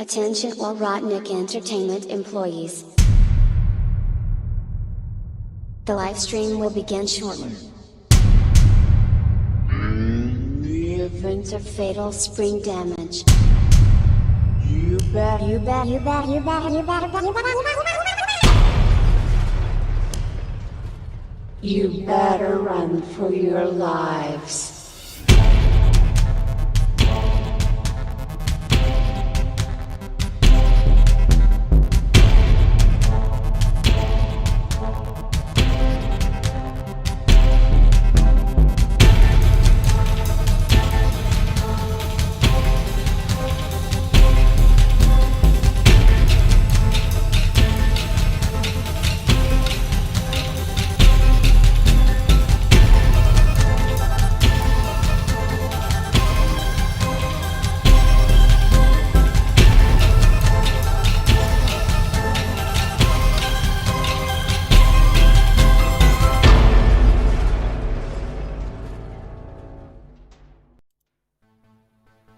Attention all Rotnik Entertainment employees. The live stream will begin shortly. The event of fatal spring damage. You better run for your lives.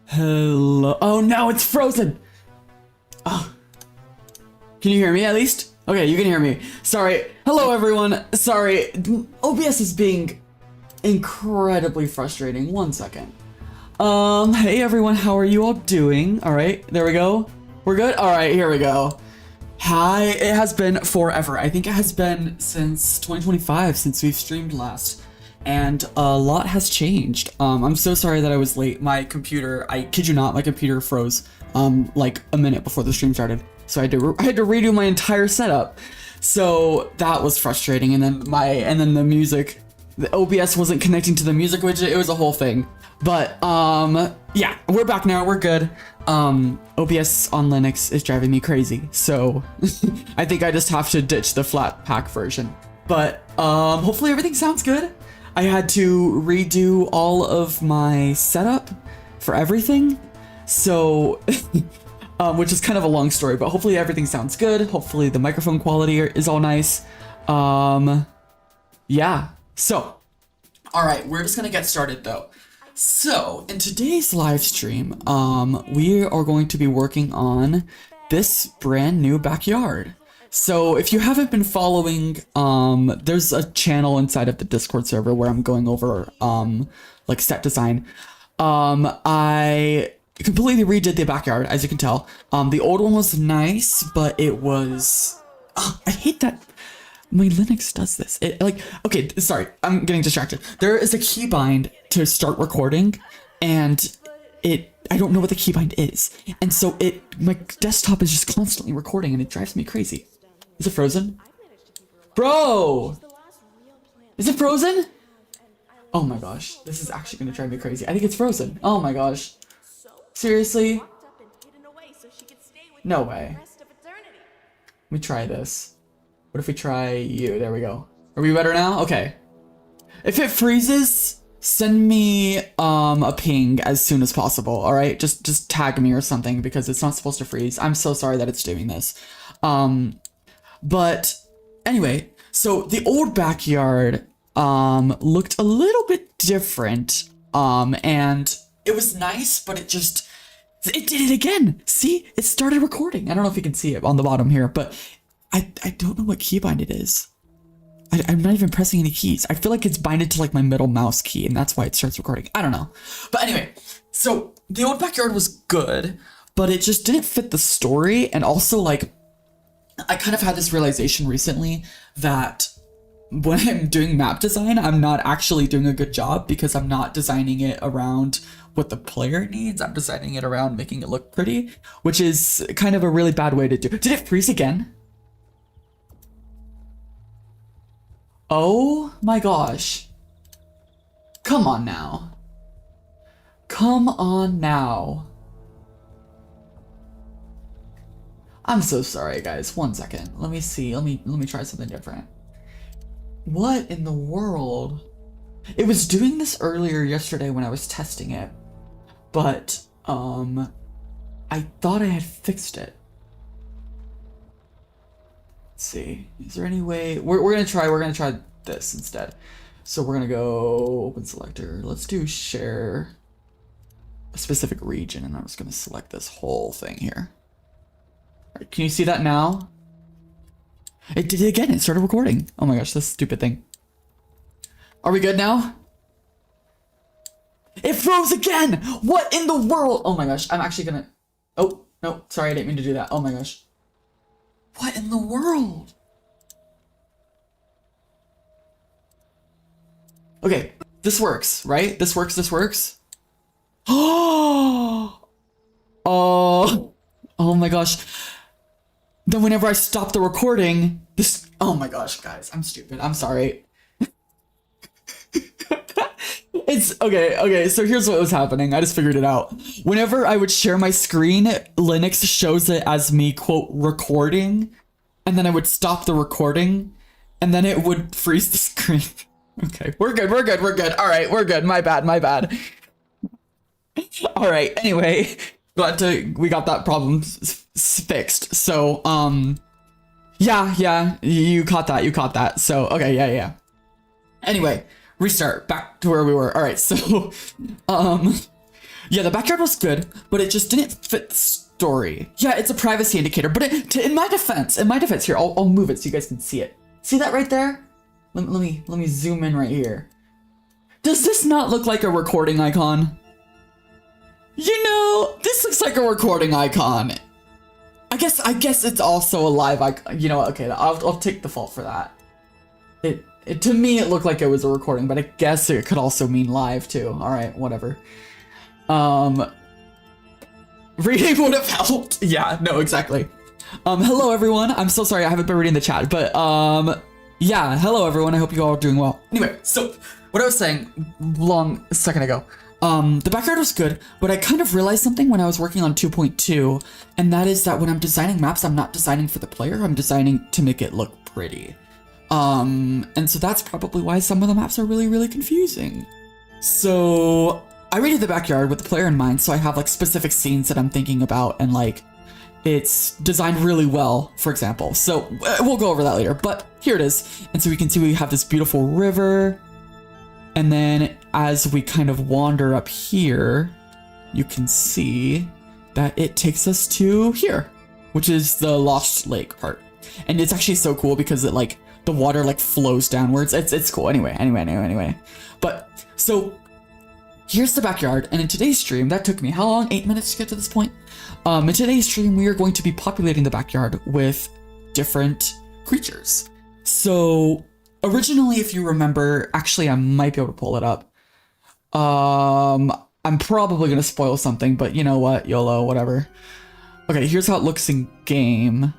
Hello. Oh no, it's frozen. Oh. Can you hear me at least? Okay, you can hear me. Sorry. Hello everyone. Sorry. OBS is being incredibly frustrating. 1 second. Hey everyone, how are you all doing? Alright, there we go. We're good? Alright, here we go. Hi, it has been forever. I think it has been since 2025 since we've streamed last. And a lot has changed. I'm so sorry that I was late. My computer, I kid you not, my computer froze like a minute before the stream started. So I had to redo my entire setup. So that was frustrating. And then the music, the OBS wasn't connecting to the music widget. It was a whole thing. But yeah, we're back now. We're good. OBS on Linux is driving me crazy. So I think I just have to ditch the flat pack version. But hopefully everything sounds good. I had to redo all of my setup for everything, so, which is kind of a long story, but hopefully everything sounds good. Hopefully the microphone quality is all nice. Yeah, so, all right, we're just gonna get started though. So, in today's live stream, we are going to be working on this brand new backyard. So if you haven't been following, there's a channel inside of the Discord server where I'm going over, like set design. I completely redid the backyard, as you can tell. The old one was nice, but it was, I hate that my Linux does this. It like, okay, sorry, I'm getting distracted. There is a keybind to start recording, and I don't know what the keybind is. And so my desktop is just constantly recording, and it drives me crazy. Is it frozen? Bro! Is it frozen? Oh my gosh, this is actually gonna drive me crazy. I think it's frozen. Oh my gosh. Seriously? No way. Let me try this. What if we try you? There we go. Are we better now? Okay. If it freezes, send me a ping as soon as possible, alright? Just tag me or something because it's not supposed to freeze. I'm so sorry that it's doing this. But anyway, so the old backyard looked a little bit different, and it was nice, but it did it again. See, it started recording. I don't know if you can see it on the bottom here, but I don't know what keybind it is. I'm not even pressing any keys. I feel like it's binded to like my middle mouse key, and that's why it starts recording. I don't know. But anyway, so the old backyard was good, but it just didn't fit the story, and also like I kind of had this realization recently that when I'm doing map design, I'm not actually doing a good job because I'm not designing it around what the player needs. I'm designing it around making it look pretty, which is kind of a really bad way to do. Did it freeze again? Oh my gosh. Come on now. Come on now. I'm so sorry, guys. 1 second. Let me see. Let me try something different. What in the world? It was doing this earlier yesterday when I was testing it, but I thought I had fixed it. Let's see. Is there any way we're gonna try this instead. So we're gonna go open selector. Let's do share a specific region, and I'm just gonna select this whole thing here. Can you see that now? It did it again. It started recording. Oh my gosh, this stupid thing. Are we good now? It froze again! What in the world? Oh my gosh, I'm actually gonna... Oh, no, sorry, I didn't mean to do that. Oh my gosh. What in the world? Okay, this works, right? This works. Oh! Oh my gosh. Then whenever I stop the recording, this... Oh my gosh, guys, I'm stupid. I'm sorry. It's okay, so here's what was happening. I just figured it out. Whenever I would share my screen, Linux shows it as me, quote, recording, and then I would stop the recording, and then it would freeze the screen. Okay, we're good. All right, we're good. My bad. All right, anyway, we got that problem fixed. So, yeah, you caught that. So, okay, yeah. Anyway, restart, back to where we were. All right, so, yeah, the backyard was good, but it just didn't fit the story. Yeah, it's a privacy indicator, but in my defense, here, I'll move it so you guys can see it. See that right there? Let me zoom in right here. Does this not look like a recording icon? You know, this looks like a recording icon. I guess it's also a live icon. You know what? Okay, I'll take the fault for that. It to me it looked like it was a recording, but I guess it could also mean live too. All right, whatever. Reading would have helped. Yeah, no, exactly. Hello everyone. I'm so sorry I haven't been reading the chat, but yeah, hello everyone. I hope you all are doing well. Anyway, so what I was saying a second ago. The backyard was good, but I kind of realized something when I was working on 2.2, and that is that when I'm designing maps, I'm not designing for the player, I'm designing to make it look pretty. And so that's probably why some of the maps are really, really confusing. So I redid the backyard with the player in mind, so I have like specific scenes that I'm thinking about, and like it's designed really well, for example. So we'll go over that later, but here it is. And so we can see we have this beautiful river. And then as we kind of wander up here, you can see that it takes us to here, which is the Lost Lake part. And it's actually so cool because it like, the water like flows downwards. It's cool. Anyway. But so here's the backyard. And in today's stream, that took me how long? 8 minutes to get to this point? In today's stream, we are going to be populating the backyard with different creatures. So originally, if you remember, actually, I might be able to pull it up. I'm probably going to spoil something, but you know what? YOLO, whatever. Okay, here's how it looks in game.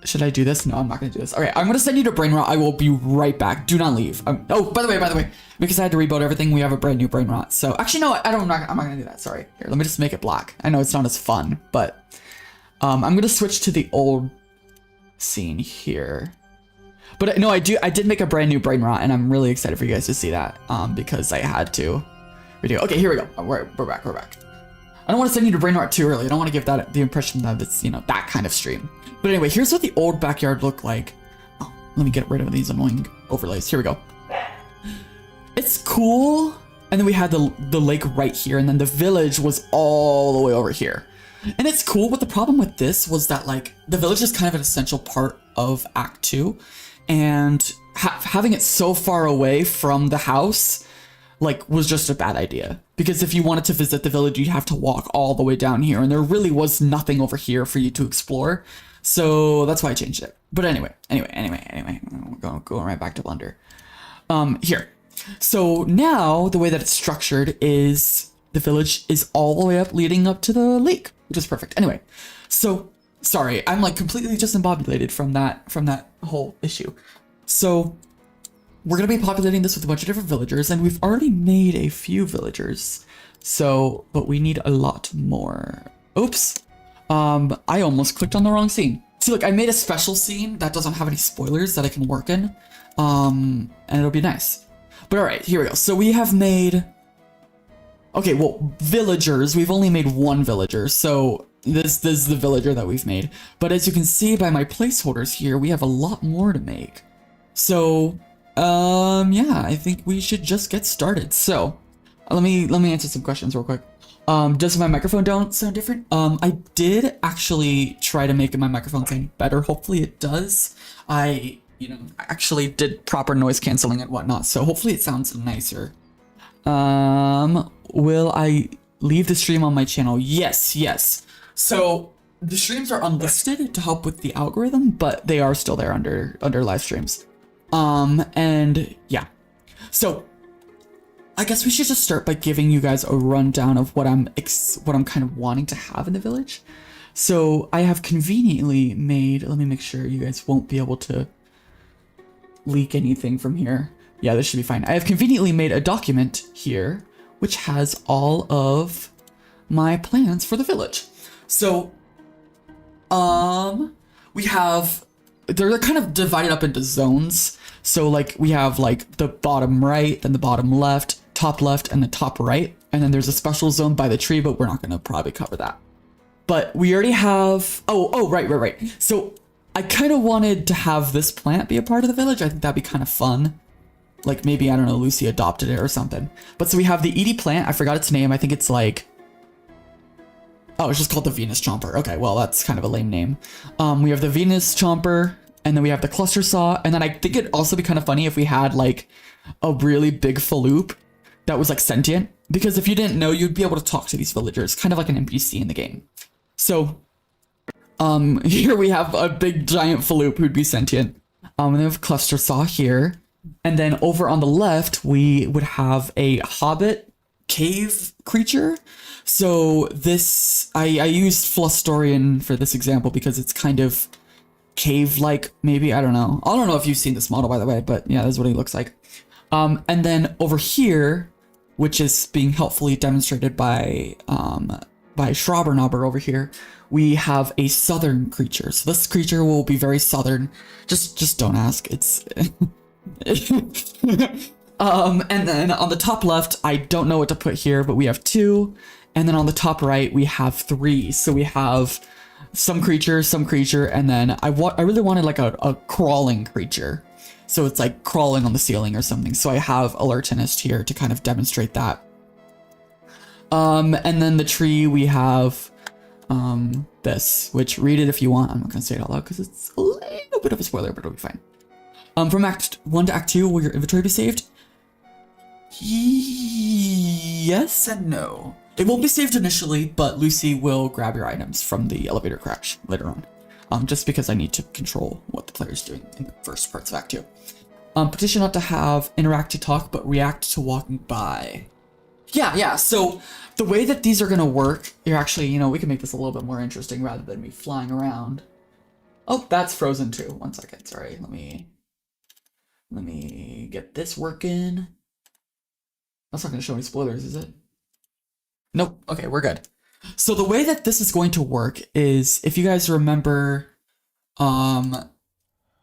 Should I do this? No, I'm not going to do this. Okay, I'm going to send you to brain rot. I will be right back. Do not leave. Oh, by the way, because I had to rebuild everything, we have a brand new brain rot. So actually, no, I'm not going to do that. Sorry. Here, let me just make it black. I know it's not as fun, but I'm going to switch to the old scene here. But no, I did make a brand new brain rot, and I'm really excited for you guys to see that, because I had to redo. Okay, here we go. We're back. I don't want to send you to brain rot too early. I don't want to give that the impression that it's, you know, that kind of stream. But anyway, here's what the old backyard looked like. Oh, let me get rid of these annoying overlays. Here we go. It's cool. And then we had the lake right here, and then the village was all the way over here. And it's cool, but the problem with this was that, like, the village is kind of an essential part of Act 2. And having it so far away from the house, like, was just a bad idea. Because if you wanted to visit the village, you'd have to walk all the way down here, and there really was nothing over here for you to explore. So that's why I changed it. But anyway, going right back to Blender. Here. So now the way that it's structured is the village is all the way up leading up to the lake, which is perfect. Anyway, so sorry, I'm like completely discombobulated from that whole issue. So we're going to be populating this with a bunch of different villagers, and we've already made a few villagers. So, but we need a lot more. Oops. I almost clicked on the wrong scene. See, look, I made a special scene that doesn't have any spoilers that I can work in. And it'll be nice. But all right, here we go. So we have made, okay, well, villagers. We've only made one villager. So this is the villager that we've made. But as you can see by my placeholders here, we have a lot more to make. So, yeah, I think we should just get started. So let me answer some questions real quick. Does my microphone don't sound different? I did actually try to make my microphone sound better. Hopefully it does. I actually did proper noise canceling and whatnot, so hopefully it sounds nicer. Will I leave the stream on my channel? Yes. So the streams are unlisted to help with the algorithm, but they are still there under live streams. And yeah. So I guess we should just start by giving you guys a rundown of what I'm kind of wanting to have in the village. So I have conveniently made, let me make sure you guys won't be able to leak anything from here. Yeah, this should be fine. I have conveniently made a document here, which has all of my plans for the village. So, we have, they're kind of divided up into zones. So like we have like the bottom right, then the bottom left, top left, and the top right. And then there's a special zone by the tree, but we're not gonna probably cover that. But we already have, right. So I kind of wanted to have this plant be a part of the village. I think that'd be kind of fun. Like maybe, I don't know, Lucy adopted it or something. But so we have the Edie plant. I forgot its name. I think it's like, oh, it's just called the Venus Chomper. Okay, well, that's kind of a lame name. We have the Venus Chomper, and then we have the cluster saw. And then I think it'd also be kind of funny if we had like a really big Faloop that was like sentient. Because if you didn't know, you'd be able to talk to these villagers, kind of like an NPC in the game. So, here we have a big giant Faloop who'd be sentient. And then we have cluster saw here. And then over on the left, we would have a hobbit cave creature. So this, I used Flustorian for this example because it's kind of cave-like, maybe, I don't know. I don't know if you've seen this model, by the way, but yeah, that's what he looks like. And then over here, which is being helpfully demonstrated by Schraubernobber over here, we have a southern creature. So this creature will be very southern. Just don't ask. It's... and then on the top left, I don't know what to put here, but we have 2. And then on the top right, we have 3. So we have some creature, and then I really wanted like a crawling creature. So it's like crawling on the ceiling or something. So I have Alertinist here to kind of demonstrate that. And then the tree, we have this, which read it if you want. I'm not gonna say it out loud because it's a little bit of a spoiler, but it'll be fine. From Act 1 to Act 2, will your inventory be saved? Yes and no. It won't be saved initially, but Lucy will grab your items from the elevator crash later on. Just because I need to control what the player's doing in the first parts of Act 2. Petition not to have interact to talk, but react to walking by. Yeah, so the way that these are gonna work, you're actually, we can make this a little bit more interesting rather than me flying around. Oh, that's frozen too. 1 second, sorry, let me get this working. That's not going to show any spoilers, is it? Nope. Okay, we're good. So the way that this is going to work is, if you guys remember, in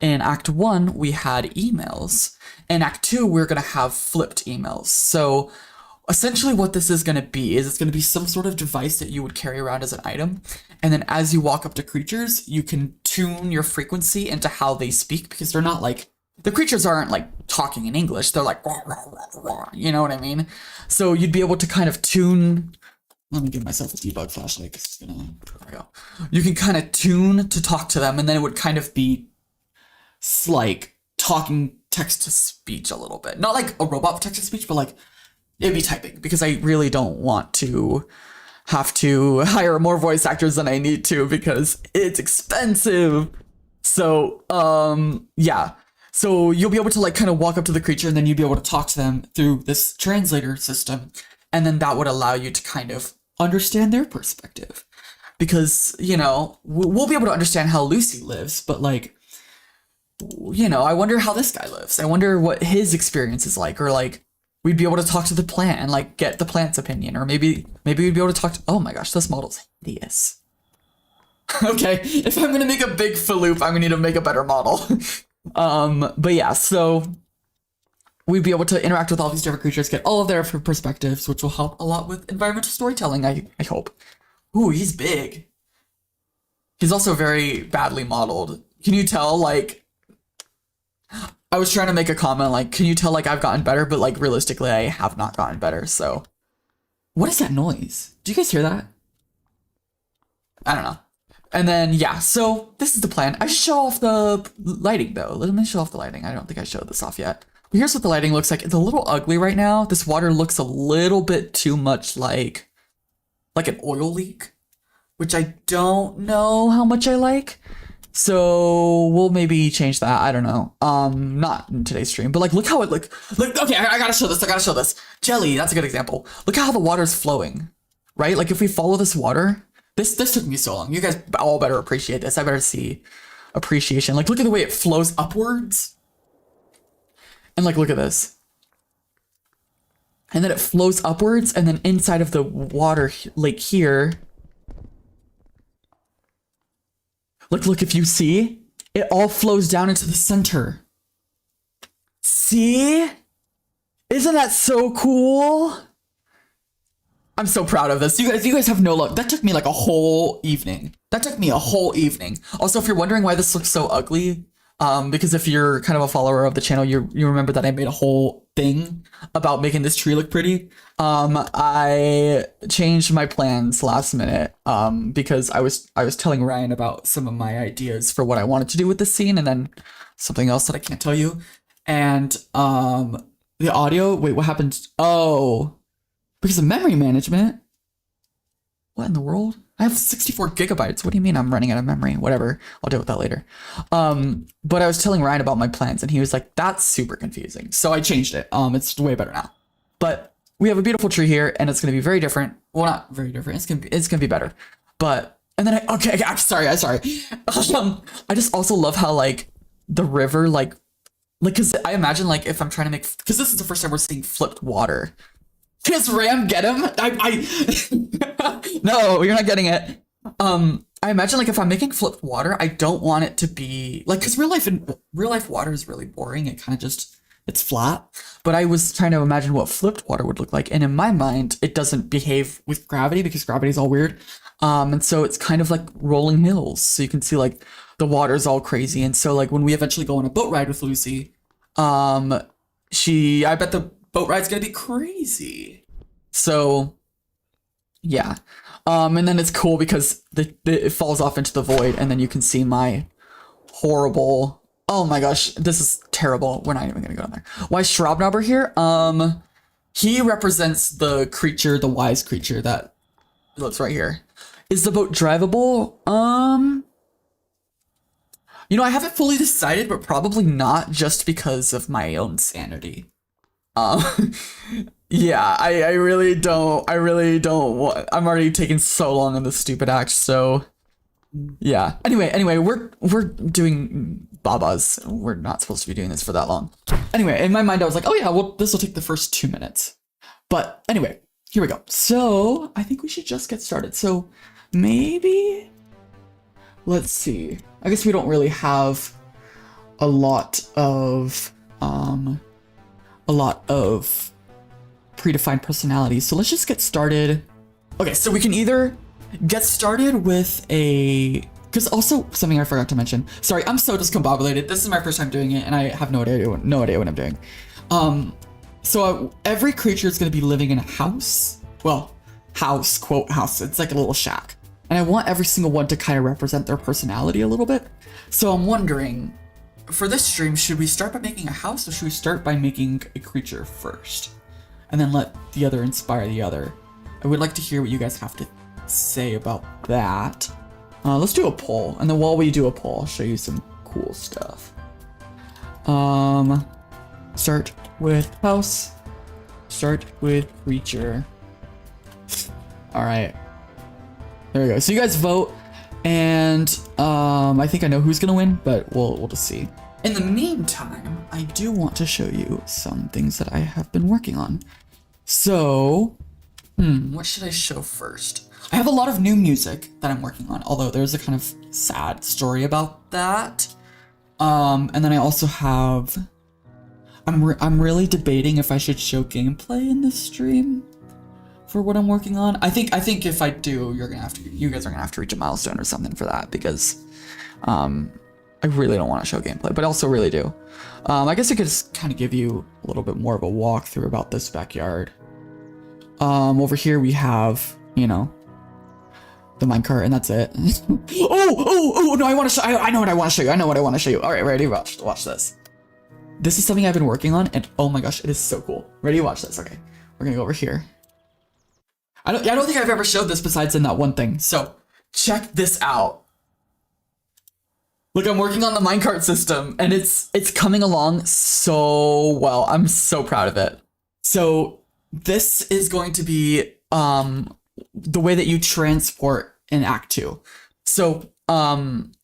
Act 1, we had emails. In Act 2, we're going to have flipped emails. So essentially what this is going to be is it's going to be some sort of device that you would carry around as an item. And then as you walk up to creatures, you can tune your frequency into how they speak, because they're not like, the creatures aren't like talking in English. They're like, rah, rah, rah, rah, you know what I mean? So you'd be able to kind of tune. Let me give myself a debug flashlight. There we go. You can kind of tune to talk to them, and then it would kind of be like talking text to speech a little bit. Not like a robot text to speech, but like it'd be typing, because I really don't want to have to hire more voice actors than I need to because it's expensive. So, yeah. So you'll be able to like kind of walk up to the creature, and then you'd be able to talk to them through this translator system. And then that would allow you to kind of understand their perspective. Because, we'll be able to understand how Lucy lives, but like, I wonder how this guy lives. I wonder what his experience is like, or like, we'd be able to talk to the plant and like get the plant's opinion, or maybe we'd be able to talk to, oh my gosh, this model's hideous. Okay, if I'm gonna make a big Faloop, I'm gonna need to make a better model. But yeah, so we'd be able to interact with all these different creatures, get all of their perspectives, which will help a lot with environmental storytelling, I hope. Ooh, he's big. He's also very badly modeled. Can you tell, like, I was trying to make a comment, like, can you tell, like, I've gotten better, but, like, realistically, I have not gotten better, so. What is that noise? Do you guys hear that? I don't know. And then, yeah, so this is the plan. I show off the lighting, though. Let me show off the lighting. I don't think I showed this off yet. But here's what the lighting looks like. It's a little ugly right now. This water looks a little bit too much like an oil leak, which I don't know how much I like. So we'll maybe change that. I don't know. Not in today's stream, but like, look how it look. Okay, I gotta show this. Jelly, that's a good example. Look how the water's flowing, right? Like if we follow this water, this took me so long. You guys all better appreciate this. I better see appreciation. Like look at the way it flows upwards. And like, look at this. And then it flows upwards, and then inside of the water lake here. Look, if you see, it all flows down into the center. See? Isn't that so cool? I'm so proud of this. You guys have no luck. That took me like a whole evening. Also, if you're wondering why this looks so ugly, because if you're kind of a follower of the channel, you remember that I made a whole thing about making this tree look pretty. I changed my plans last minute because I was telling Ryan about some of my ideas for what I wanted to do with this scene, and then something else that I can't tell you. And the audio, wait, what happened? Oh, because of memory management. What in the world? I have 64 gigabytes. What do you mean I'm running out of memory? Whatever. I'll deal with that later. But I was telling Ryan about my plans, and he was like, that's super confusing. So I changed it. It's way better now. But we have a beautiful tree here, and it's going to be very different. Well, not very different. It's gonna be better. But, and then I'm sorry. I just also love how, like, the river, like, because I imagine, like, if I'm trying to make, because this is the first time we're seeing flipped water. Does Ram get him? No, you're not getting it. I imagine like if I'm making flipped water, I don't want it to be like, because real life water is really boring. It kind of just, it's flat. But I was trying to imagine what flipped water would look like. And in my mind, it doesn't behave with gravity because gravity is all weird. And so it's kind of like rolling hills. So you can see like the water's all crazy. And so like when we eventually go on a boat ride with Lucy, I bet the boat ride's gonna be crazy. So yeah. And then it's cool because it falls off into the void, and then you can see my horrible, oh my gosh, this is terrible. We're not even gonna go down there. Why is Shrobnobber here? He represents the creature, the wise creature that lives right here. Is the boat drivable? You know, I haven't fully decided, but probably not, just because of my own sanity. Yeah, I really don't want, I'm already taking so long on this stupid act, so yeah. Anyway, we're doing babas. We're not supposed to be doing this for that long. Anyway, in my mind I was like, oh yeah, well, this will take the first 2 minutes. But anyway, here we go. So I think we should just get started. So maybe, let's see. I guess we don't really have a lot of predefined personalities. So let's just get started. Okay, so we can either get started with because also something I forgot to mention. Sorry, I'm so discombobulated. This is my first time doing it, and I have no idea what I'm doing. So every creature is going to be living in a house. Well, house, quote house. It's like a little shack. And I want every single one to kind of represent their personality a little bit. So I'm wondering, for this stream, should we start by making a house, or should we start by making a creature first? And then let the other inspire the other. I would like to hear what you guys have to say about that. Let's do a poll, and then while we do a poll, I'll show you some cool stuff. Start with house. Start with creature. All right. There we go. So you guys vote, and I think I know who's gonna win, but we'll just see. In the meantime, I do want to show you some things that I have been working on. So, what should I show first? I have a lot of new music that I'm working on, although there's a kind of sad story about that. And then I also have, I'm really debating if I should show gameplay in this stream for what I'm working on. I think if I do, you guys are gonna have to reach a milestone or something for that, because I really don't want to show gameplay, but I also really do. I guess I could just kind of give you a little bit more of a walkthrough about this backyard. Over here we have, you know, the minecart, and that's it. Oh, no, I want to show, I know what I want to show you. I know what I want to show you. All right, ready? Watch this. This is something I've been working on, and oh my gosh, it is so cool. Ready? Watch this. Okay, we're gonna go over here. I don't think I've ever showed this besides in that one thing. So check this out. Look, I'm working on the minecart system, and it's coming along so well. I'm so proud of it. So this is going to be the way that you transport in Act 2. So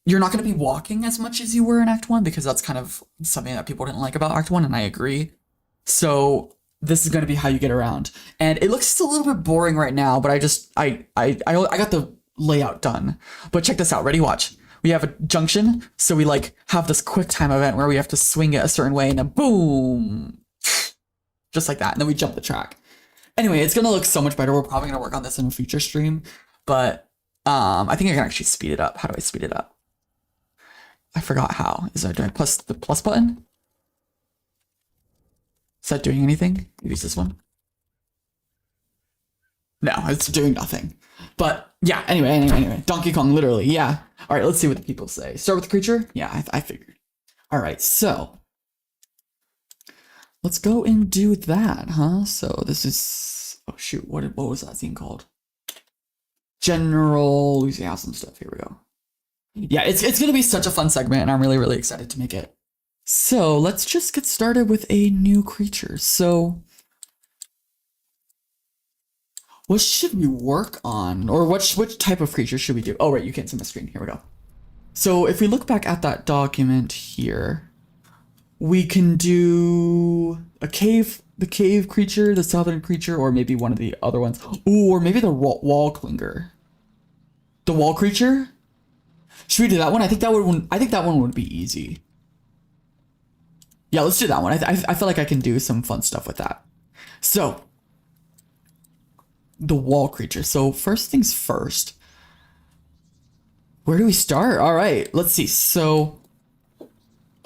you're not going to be walking as much as you were in Act 1 because that's kind of something that people didn't like about Act 1, and I agree. So this is going to be how you get around. And it looks a little bit boring right now, but I got the layout done. But check this out. Ready? Watch. We have a junction, so we like have this quick time event where we have to swing it a certain way and then boom, just like that. And then we jump the track. Anyway, it's going to look so much better. We're probably going to work on this in a future stream, but I think I can actually speed it up. How do I speed it up? I forgot how. Do I press the plus button? Is that doing anything? Use this one. No, it's doing nothing. But yeah, anyway. Donkey Kong, literally, yeah. All right, let's see what the people say. Start with the creature? Yeah, I figured. All right, so let's go and do that, huh? So this is, oh shoot, what was that scene called? General losing house and stuff. Here we go. Yeah, it's gonna be such a fun segment, and I'm really, really excited to make it. So let's just get started with a new creature. So what should we work on? Or which type of creature should we do? Oh, right, you can't see my screen. Here we go. So if we look back at that document here, we can do the cave creature, the southern creature, or maybe one of the other ones. Ooh, or maybe the wall clinger. The wall creature? Should we do that one? I think that one would be easy. Yeah, let's do that one. I feel like I can do some fun stuff with that. So the wall creature. So first things first. Where do we start? All right, let's see. So,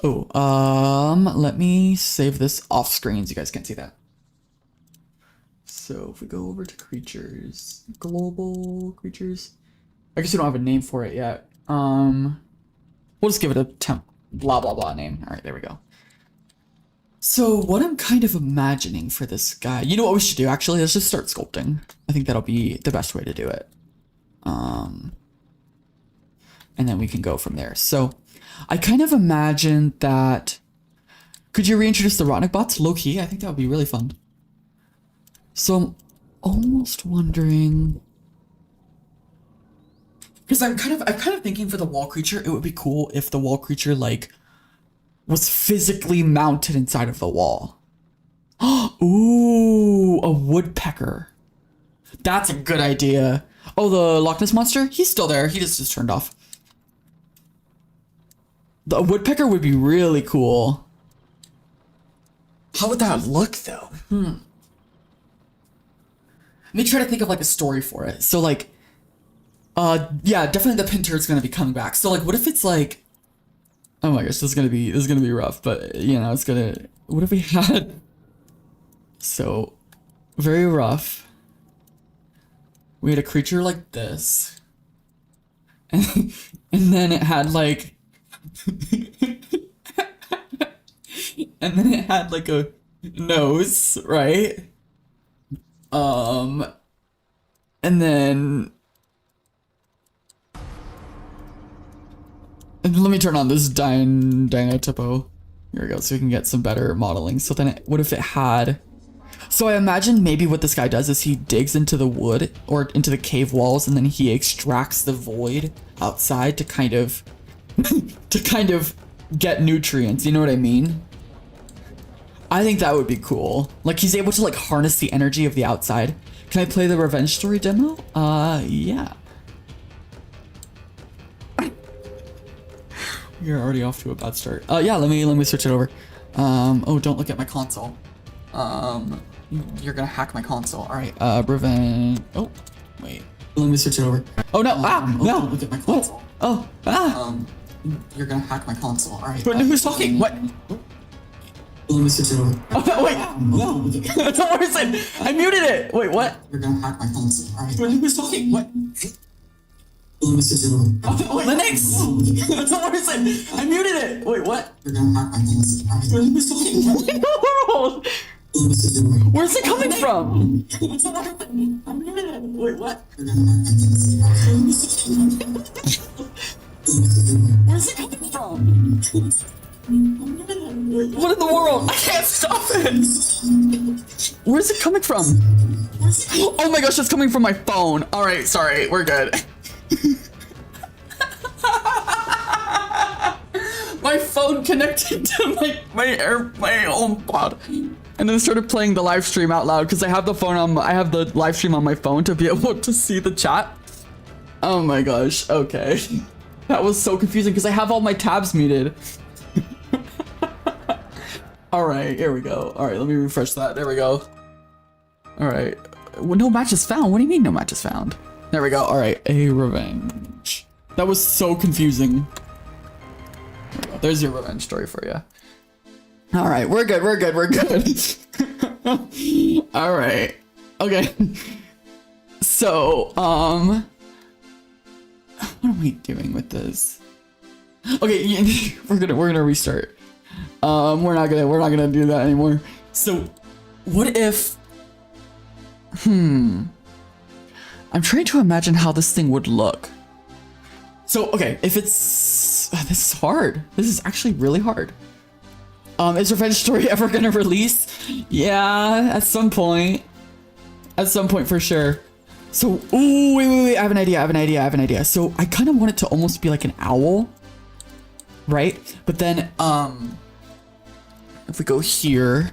let me save this off screen so you guys can't see that. So if we go over to creatures, global creatures. I guess we don't have a name for it yet. We'll just give it a temp blah blah blah name. All right, there we go. So what I'm kind of imagining for this guy, you know what we should do actually? Let's just start sculpting. I think that'll be the best way to do it. And then we can go from there. So I kind of imagine that, could you reintroduce the Rotnik bots low key? I think that would be really fun. So I'm almost wondering, because I'm kind of thinking for the wall creature, it would be cool if the wall creature like was physically mounted inside of the wall. Ooh, a woodpecker. That's a good idea. Oh, the Loch Ness monster? He's still there. He just turned off. The woodpecker would be really cool. How would that look though? Let me try to think of like a story for it. So like, yeah, definitely the Pinter is gonna be coming back. So like, what if it's like, oh my gosh, this is gonna be rough, but you know, what if we had, so very rough. We had a creature like this, and then it had like, and then it had like a nose, right? And then, and let me turn on this Dino Typo. Here we go, so we can get some better modeling. So then, what if it had? So I imagine maybe what this guy does is he digs into the wood or into the cave walls, and then he extracts the void outside to kind of get nutrients. You know what I mean? I think that would be cool. Like he's able to like harness the energy of the outside. Can I play the Revenge Story demo? Yeah. You're already off to a bad start. Yeah, let me switch it over. Oh, don't look at my console. You're gonna hack my console. All right, Revenge. Oh, wait. Let me switch it over. Oh no! No! Don't look at my console. What? Oh, you're gonna hack my console. All right. But who's talking? What? Oh, wait. Where is it? I muted it. Wait, what? You're gonna hack my phone soon. Alright. Who was talking? What? Linux? Where is it? I muted it. Wait, what? You're gonna hack my phone soon. Alright. Who was talking? What in the world? Where's it coming from? I muted it. Wait, what? You're gonna hack my phone soon. Alright. Where's it coming from? What in the world? I can't stop it! Where's it coming from? Oh my gosh, it's coming from my phone. Alright, sorry, we're good. My phone connected to my HomePod. And then started playing the live stream out loud because I have the live stream on my phone to be able to see the chat. Oh my gosh, okay. That was so confusing because I have all my tabs muted. Alright, here we go. Alright, let me refresh that. There we go. Alright. Well, no match is found. What do you mean no match is found? There we go. Alright, a revenge. That was so confusing. There we go. There's your revenge story for you. Alright, we're good, we're good, we're good. Alright. Okay. So, what are we doing with this? Okay, we're gonna restart. We're not gonna do that anymore. So, what if? I'm trying to imagine how this thing would look. So, okay, if it's this is hard. This is actually really hard. Is Revenge Story ever gonna release? Yeah, at some point. At some point for sure. So, ooh, wait, I have an idea. So, I kind of want it to almost be like an owl. Right? But then, if we go here,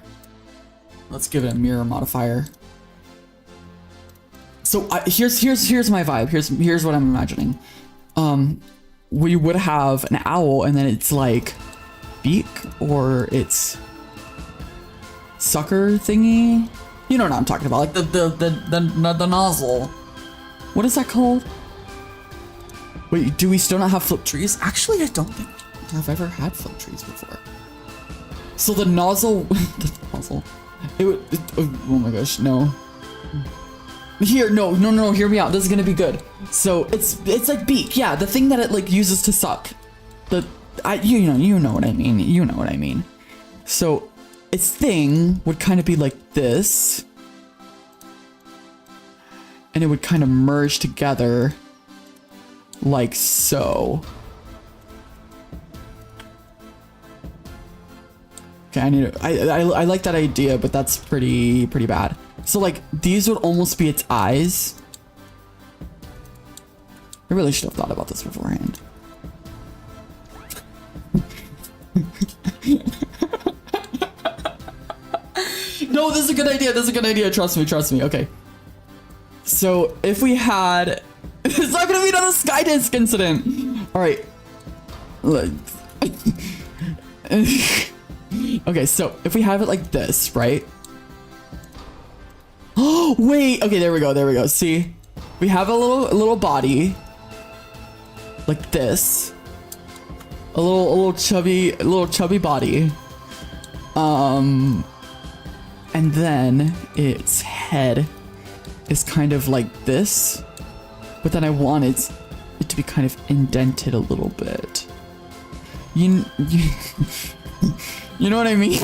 let's give it a mirror modifier. So here's my vibe. Here's what I'm imagining. We would have an owl, and then it's like beak or it's sucker thingy. You know what I'm talking about? Like the nozzle. What is that called? Wait, do we still not have flip trees? Actually, I don't think I've ever had flip trees before. So the nozzle, oh my gosh, no. Here, no, hear me out. This is gonna be good. So it's like beak, yeah, the thing that it like uses to suck. You know what I mean. You know what I mean. So its thing would kind of be like this, and it would kind of merge together like so. Okay, I like that idea, but that's pretty bad. So like these would almost be its eyes. I really should have thought about this beforehand. No, this is a good idea. Trust me. Okay. So if we had, it's not gonna be another Skydisc incident. All right. Okay, so if we have it like this, right? Oh, wait. Okay, there we go. See? We have a little body like this. A little chubby body. And then its head is kind of like this. But then I wanted it to be kind of indented a little bit. You know what I mean?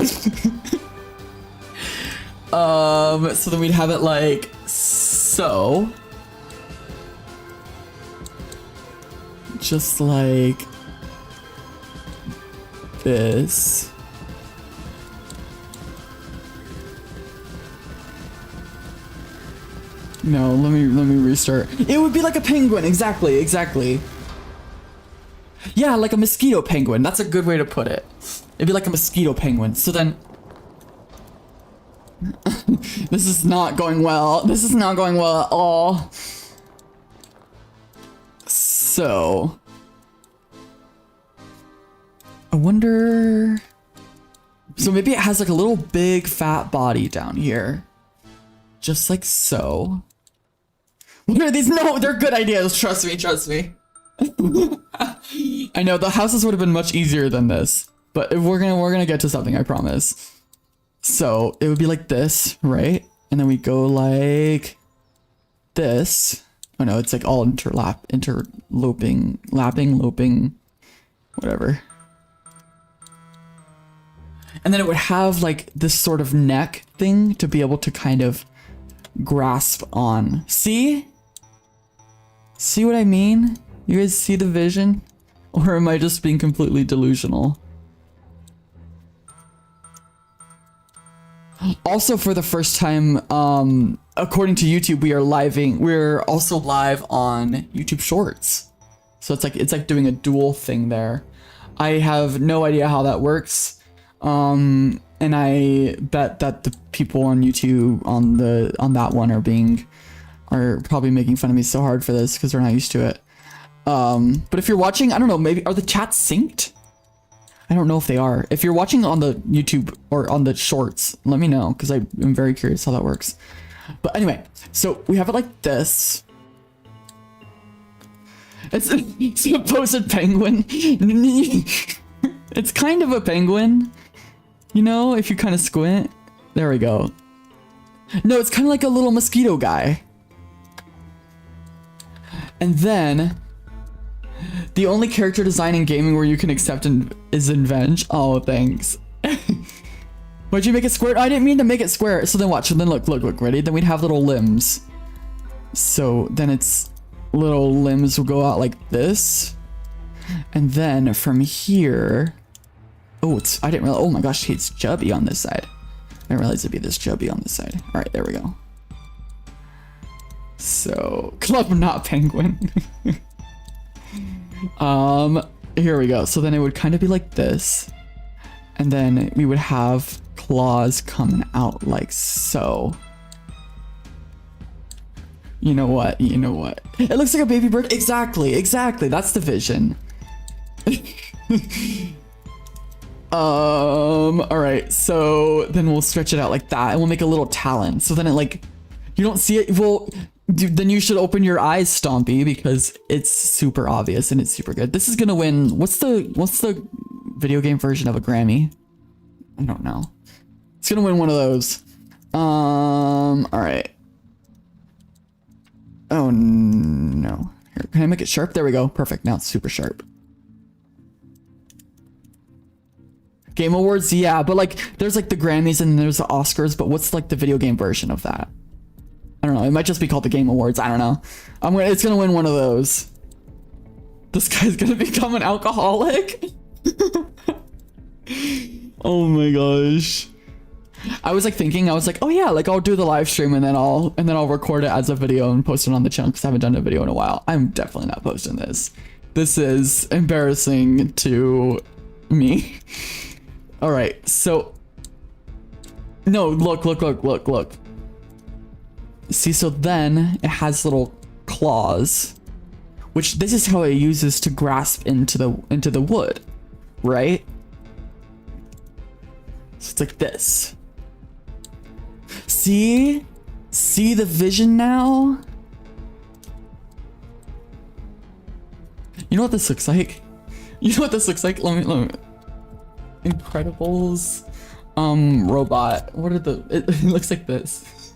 So then we'd have it like so. Just like this. No, let me restart. It would be like a penguin, exactly. Yeah, like a mosquito penguin. That's a good way to put it. It'd be like a mosquito penguin. So then this is not going well. At all. So I wonder. So maybe it has like a little big fat body down here. Just like so. What are these? No, they're good ideas. Trust me. I know the houses would have been much easier than this, but we're gonna get to something, I promise. So it would be like this, right? And then we go like this. Oh no, it's like all interloping, loping, whatever. And then it would have like this sort of neck thing to be able to kind of grasp on. See? See what I mean? You guys see the vision? Or am I just being completely delusional? Also, for the first time, according to YouTube, we're also live on YouTube Shorts. So it's like doing a dual thing there. I have no idea how that works. And I bet that the people on YouTube on that one are probably making fun of me so hard for this because they're not used to it. But if you're watching, I don't know, maybe are the chats synced? I don't know if they are. If you're watching on the YouTube or on the shorts, let me know because I'm very curious how that works. But anyway, so we have it like this. It's a supposed penguin. It's kind of a penguin, you know, if you kind of squint. There we go. No, it's kind of like a little mosquito guy. And then the only character design in gaming where you can accept is in Venge. Oh, thanks. Why'd you make it square? I didn't mean to make it square. So then watch. So then look, ready? Then we'd have little limbs. So then it's little limbs will go out like this. And then from here, oh, I didn't realize, oh my gosh, it's chubby on this side. I didn't realize it'd be this chubby on this side. All right, there we go. So, club not penguin. Here we go. So then it would kind of be like this. And then we would have claws coming out like so. You know what? You know what? It looks like a baby bird. Exactly. That's the vision. All right. So then we'll stretch it out like that and we'll make a little talon. So then it like, you don't see it. Well, dude, then you should open your eyes, Stompy, because it's super obvious and it's super good. This is gonna win. What's the video game version of a Grammy? I don't know. It's gonna win one of those. All right. Oh no. Here, can I make it sharp? There we go. Perfect. Now it's super sharp. Game Awards, yeah, but like there's like the Grammys and there's the Oscars, but what's like the video game version of that? I don't know. It might just be called the Game Awards. I don't know. It's gonna win one of those. This guy's gonna become an alcoholic. Oh my gosh. I was like, oh yeah, like I'll do the live stream and then I'll record it as a video and post it on the channel because I haven't done a video in a while. I'm definitely not posting this. This is embarrassing to me. All right, so no, look. See, so then it has little claws, which this is how it uses to grasp into the wood, right? So it's like this. See the vision now? You know what this looks like? Let me. Incredibles, robot. What are the? It looks like this.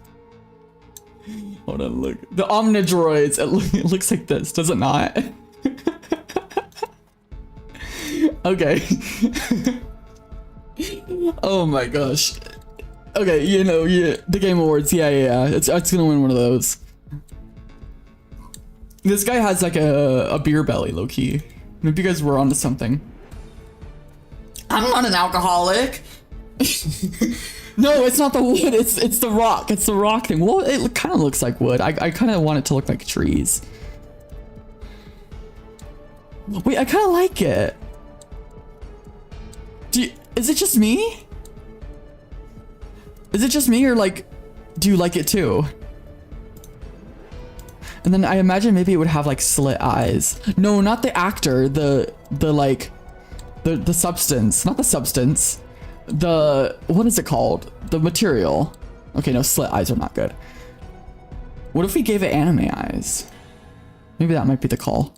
Hold on, look. The Omnidroids. It looks like this, does it not? Okay. Oh my gosh. Okay, you know, yeah, the Game Awards. Yeah. It's gonna win one of those. This guy has like a beer belly, low key. Maybe you guys were onto something. I'm not an alcoholic. No, it's not the wood. It's the rock. It's the rock thing. Well, it kind of looks like wood. I kind of want it to look like trees. Wait, I kind of like it. Is it just me? Is it just me or like, do you like it too? And then I imagine maybe it would have like slit eyes. No, not the actor. The substance, not the substance. What is it called? The material. Okay, no, slit eyes are not good. What if we gave it anime eyes? Maybe that might be the call.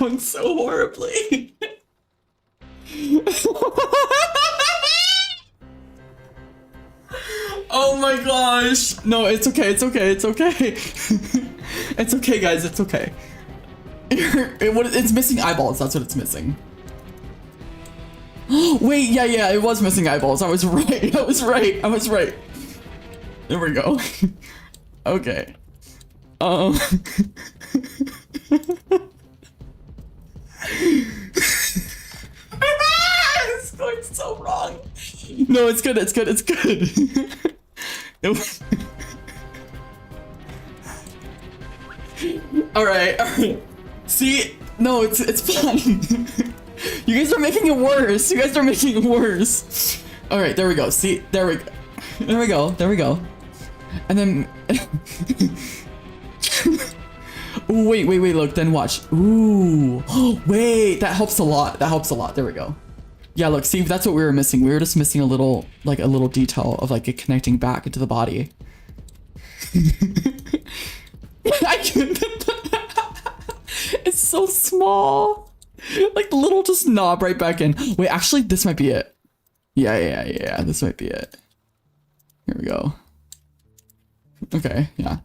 going so horribly. Oh my gosh. No, it's okay. It's okay. It's okay. It's okay, guys. It's okay. It's missing eyeballs. That's what it's missing. Wait, yeah, it was missing eyeballs. I was right. I was right. There we go. Okay. It's going so wrong. No, it's good. All right. See, no, it's fine. You guys are making it worse. All right, there we go. See, there we go. And then, ooh, wait, look, then watch. Ooh, wait, that helps a lot. There we go. Yeah, look, see, that's what we were missing. We were just missing a little detail of like it connecting back into the body. I can't. It's so small. Like the little just knob right back in. Wait, actually, this might be it. Yeah, this might be it. Here we go. Okay, yeah.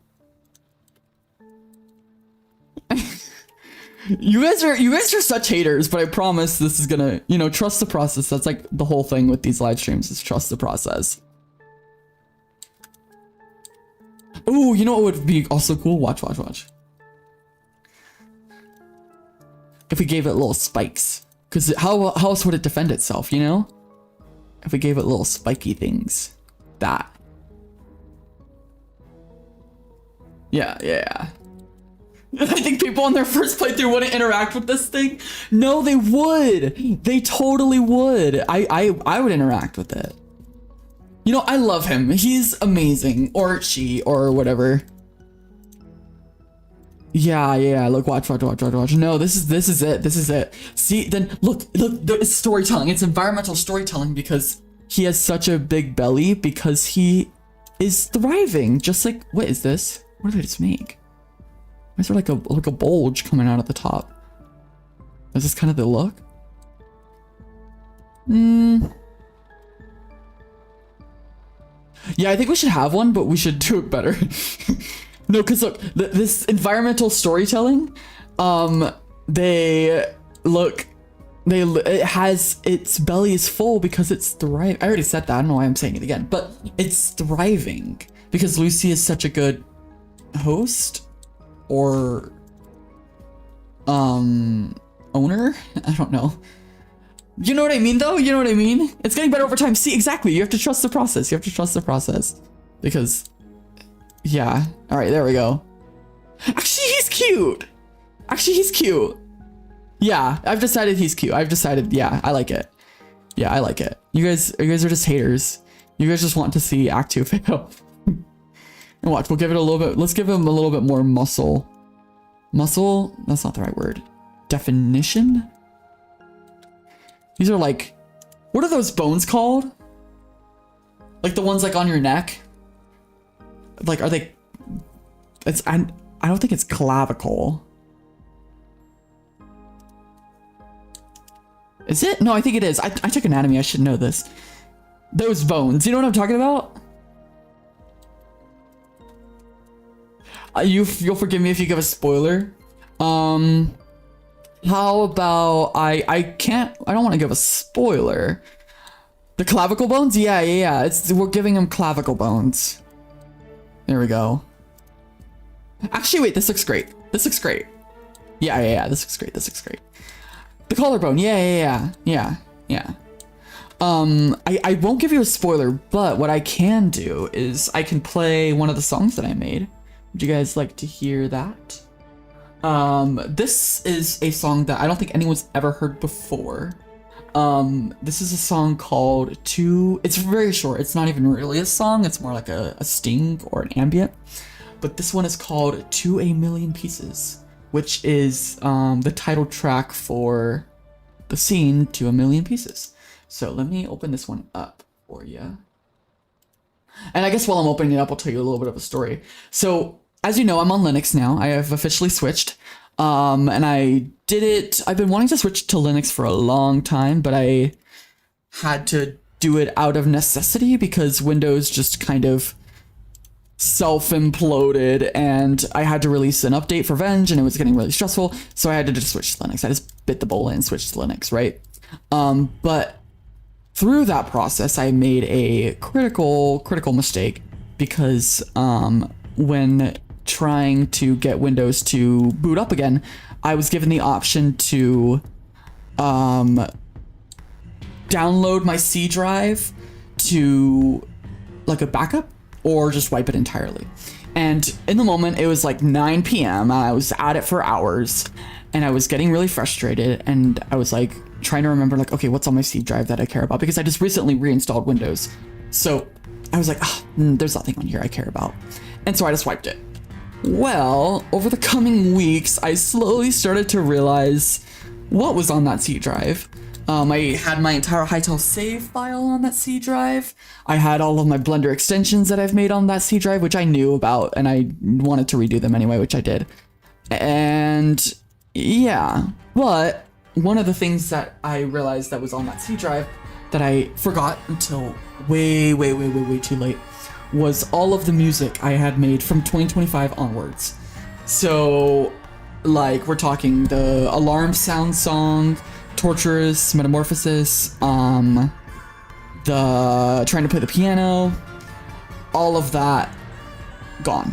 You guys are such haters, but I promise this is gonna, trust the process. That's like the whole thing with these live streams is trust the process. Oh, you know what would be also cool? Watch. If we gave it little spikes, because how else would it defend itself, If we gave it little spiky things. That. Yeah. I think people on their first playthrough wouldn't interact with this thing. No, they would. They totally would. I would interact with it. I love him. He's amazing. Or she, or whatever. Yeah. Look, watch. No, this is it. See, then look, it's storytelling. It's environmental storytelling because he has such a big belly because he is thriving. Just like, what is this? What did I just make? Why is there like a bulge coming out at the top? Is this kind of the look? Yeah, I think we should have one, but we should do it better. No, because look, this environmental storytelling, it has, its belly is full because it's thriving. I already said that, I don't know why I'm saying it again, but it's thriving because Lucy is such a good host or, owner? I don't know. You know what I mean, though? You know what I mean? It's getting better over time. See, exactly. You have to trust the process. Because, yeah. All right, there we go. Actually, he's cute. Yeah, I've decided he's cute. Yeah, I like it. You guys are just haters. You guys just want to see Act 2 fail. And watch, we'll give it a little bit. Let's give him a little bit more muscle. Muscle? That's not the right word. Definition? These are like, what are those bones called? Like the ones like on your neck? Like, are they, I don't think it's clavicle. Is it? No, I think it is. I took anatomy, I should know this. Those bones, you know what I'm talking about? You'll forgive me if you give a spoiler. How about I don't want to give a spoiler. The clavicle bones? Yeah. We're giving him clavicle bones. There we go. Actually, wait, this looks great. Yeah, this looks great. The collarbone, yeah. I won't give you a spoiler, but what I can do is I can play one of the songs that I made. Would you guys like to hear that? This is a song that I don't think anyone's ever heard before. This is a song called it's very short. It's not even really a song. It's more like a sting or an ambient. But this one is called To a Million Pieces, which is the title track for the scene To a Million Pieces. So let me open this one up for you. And I guess while I'm opening it up, I'll tell you a little bit of a story. So as you know, I'm on Linux now. I have officially switched. And I did it. I've been wanting to switch to Linux for a long time, but I had to do it out of necessity because Windows just kind of self-imploded and I had to release an update for Venge and it was getting really stressful, so I had to just switch to Linux. I just bit the bullet and switched to Linux, right? But through that process, I made a critical mistake because when trying to get Windows to boot up again, I was given the option to download my C drive to like a backup or just wipe it entirely. And in the moment, it was like 9 p.m. I was at it for hours and I was getting really frustrated and I was like trying to remember like, okay, what's on my C drive that I care about? Because I just recently reinstalled Windows. So I was like, there's nothing on here I care about. And so I just wiped it. Well, over the coming weeks, I slowly started to realize what was on that C drive. I had my entire Hightail save file on that C drive. I had all of my Blender extensions that I've made on that C drive, which I knew about, and I wanted to redo them anyway, which I did. And yeah, but one of the things that I realized that was on that C drive that I forgot until way too late was all of the music I had made from 2025 onwards. So, like, we're talking the Alarm Sound song, Torturous Metamorphosis, the Trying to Play the Piano, all of that gone.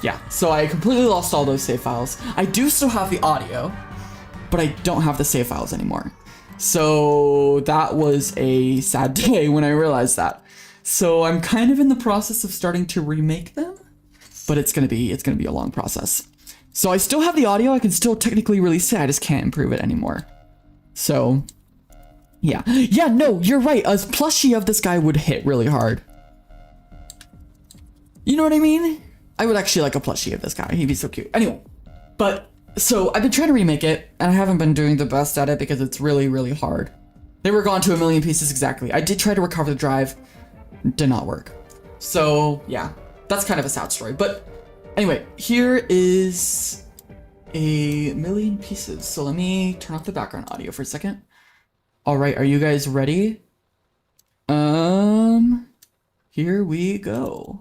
Yeah, so I completely lost all those save files. I do still have the audio, but I don't have the save files anymore. So that was a sad day when I realized that. So I'm kind of in the process of starting to remake them, but it's gonna be a long process. So I still have the audio, I can still technically release it, I just can't improve it anymore. So, yeah. Yeah, no, you're right. A plushie of this guy would hit really hard. You know what I mean? I would actually like a plushie of this guy. He'd be so cute. Anyway, but, so I've been trying to remake it, and I haven't been doing the best at it because it's really hard. They were gone to a million pieces exactly. I did try to recover the drive. Did not work. So, yeah. That's kind of a sad story. But, anyway, here is a million pieces. So let me turn off the background audio for a second. All right, are you guys ready? Here we go.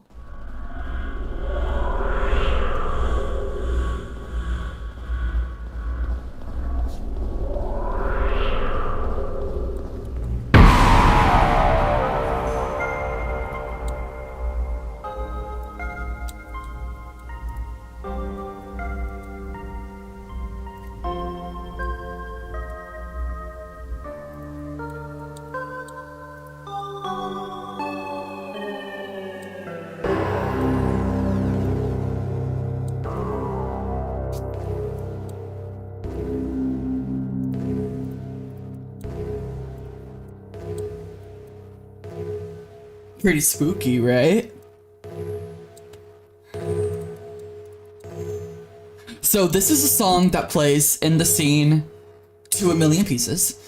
Pretty spooky, right? So this is a song that plays in the scene to a million pieces,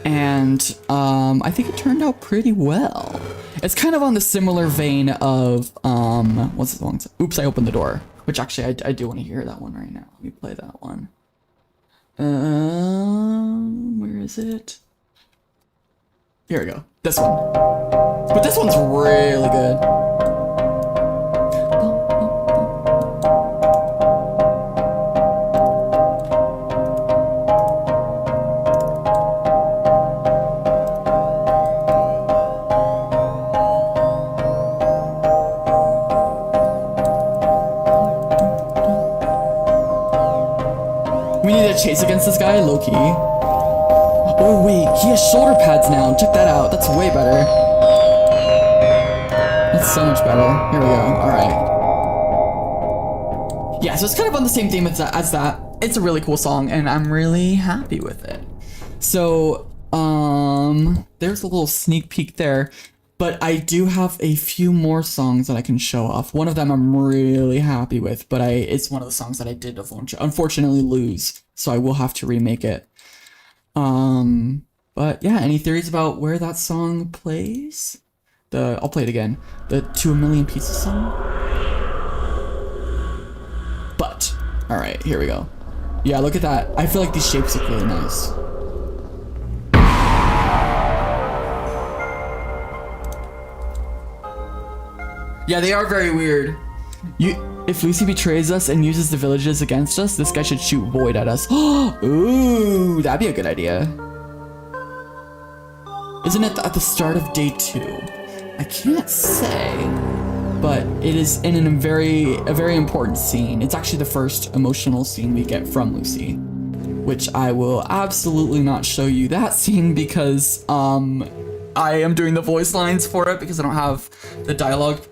and I think it turned out pretty well. It's kind of on the similar vein of what's the song? Oops, I Opened the Door, which actually I do want to hear that one right now. Let me play that one. Where is it? Here we go. This one. But this one's really good. We need to chase against this guy, low-key. Oh wait, he has shoulder pads now. Check that out. That's way better. That's so much better. Here we go. Alright. Yeah, so it's kind of on the same theme as that. It's a really cool song, and I'm really happy with it. So, there's a little sneak peek there. But I do have a few more songs that I can show off. One of them I'm really happy with, but it's one of the songs that I did unfortunately lose. So I will have to remake it. But yeah, any theories about where that song plays? I'll play it again. The To a Million Pieces song. But, alright, here we go. Yeah, look at that. I feel like these shapes look really nice. Yeah, they are very weird. If Lucy betrays us and uses the villages against us, this guy should shoot Void at us. Ooh, that'd be a good idea. Isn't it at the start of day 2? I can't say, but it is in a very important scene. It's actually the first emotional scene we get from Lucy, which I will absolutely not show you that scene because I am doing the voice lines for it because I don't have the dialogue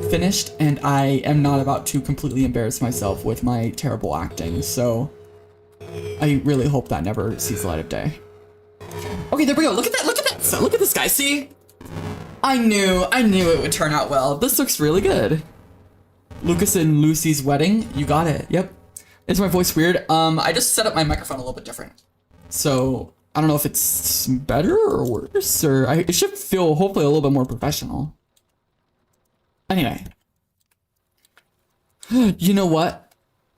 finished, and I am not about to completely embarrass myself with my terrible acting, so I really hope that never sees the light of day. Okay, there we go. Look at that. So look at this guy. See? I knew it would turn out well. This looks really good. Lucas and Lucy's wedding. You got it. Yep. Is my voice weird? I just set up my microphone a little bit different. So I don't know if it's better or worse, or it should feel hopefully a little bit more professional. Anyway. You know what?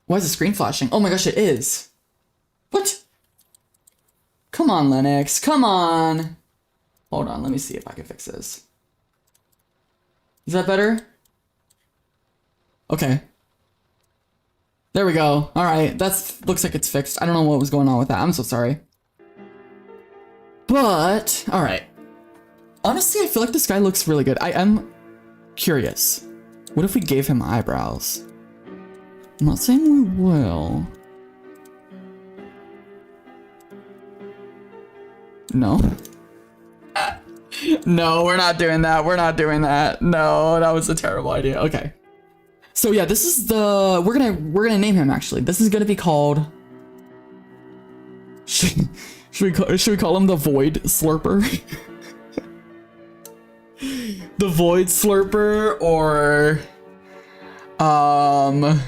Why is the screen flashing? Oh my gosh, it is. What? Come on, Linux. Come on. Hold on, let me see if I can fix this. Is that better? Okay. There we go. Alright, looks like it's fixed. I don't know what was going on with that. I'm so sorry. But, alright. Honestly, I feel like this guy looks really good. I am curious. What if we gave him eyebrows? I'm not saying we will. No. No, we're not doing that. We're not doing that. No, that was a terrible idea. Okay. So yeah, this is the we're gonna name him actually. This is gonna be called should we call him the Void Slurper? The Void Slurper, or I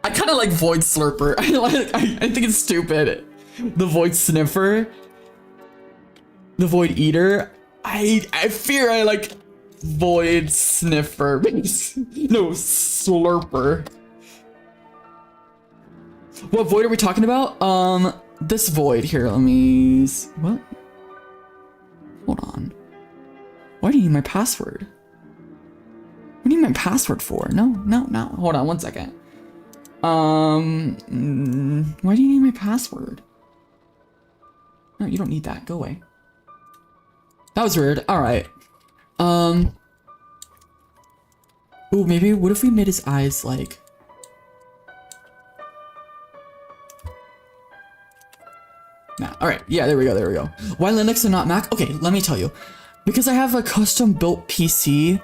kind of like Void Slurper. I think it's stupid. The Void Sniffer. The Void Eater. I fear I like Void Sniffer. No, Slurper. What Void are we talking about? This Void here. Let me. What? Hold on. Why do you need my password? What do you need my password for? No. Hold on 1 second. Why do you need my password? No, you don't need that. Go away. That was weird. Alright. Ooh, maybe, what if we made his eyes like... Nah, alright. Yeah, there we go. Why Linux and not Mac? Okay, let me tell you. Because I have a custom built PC,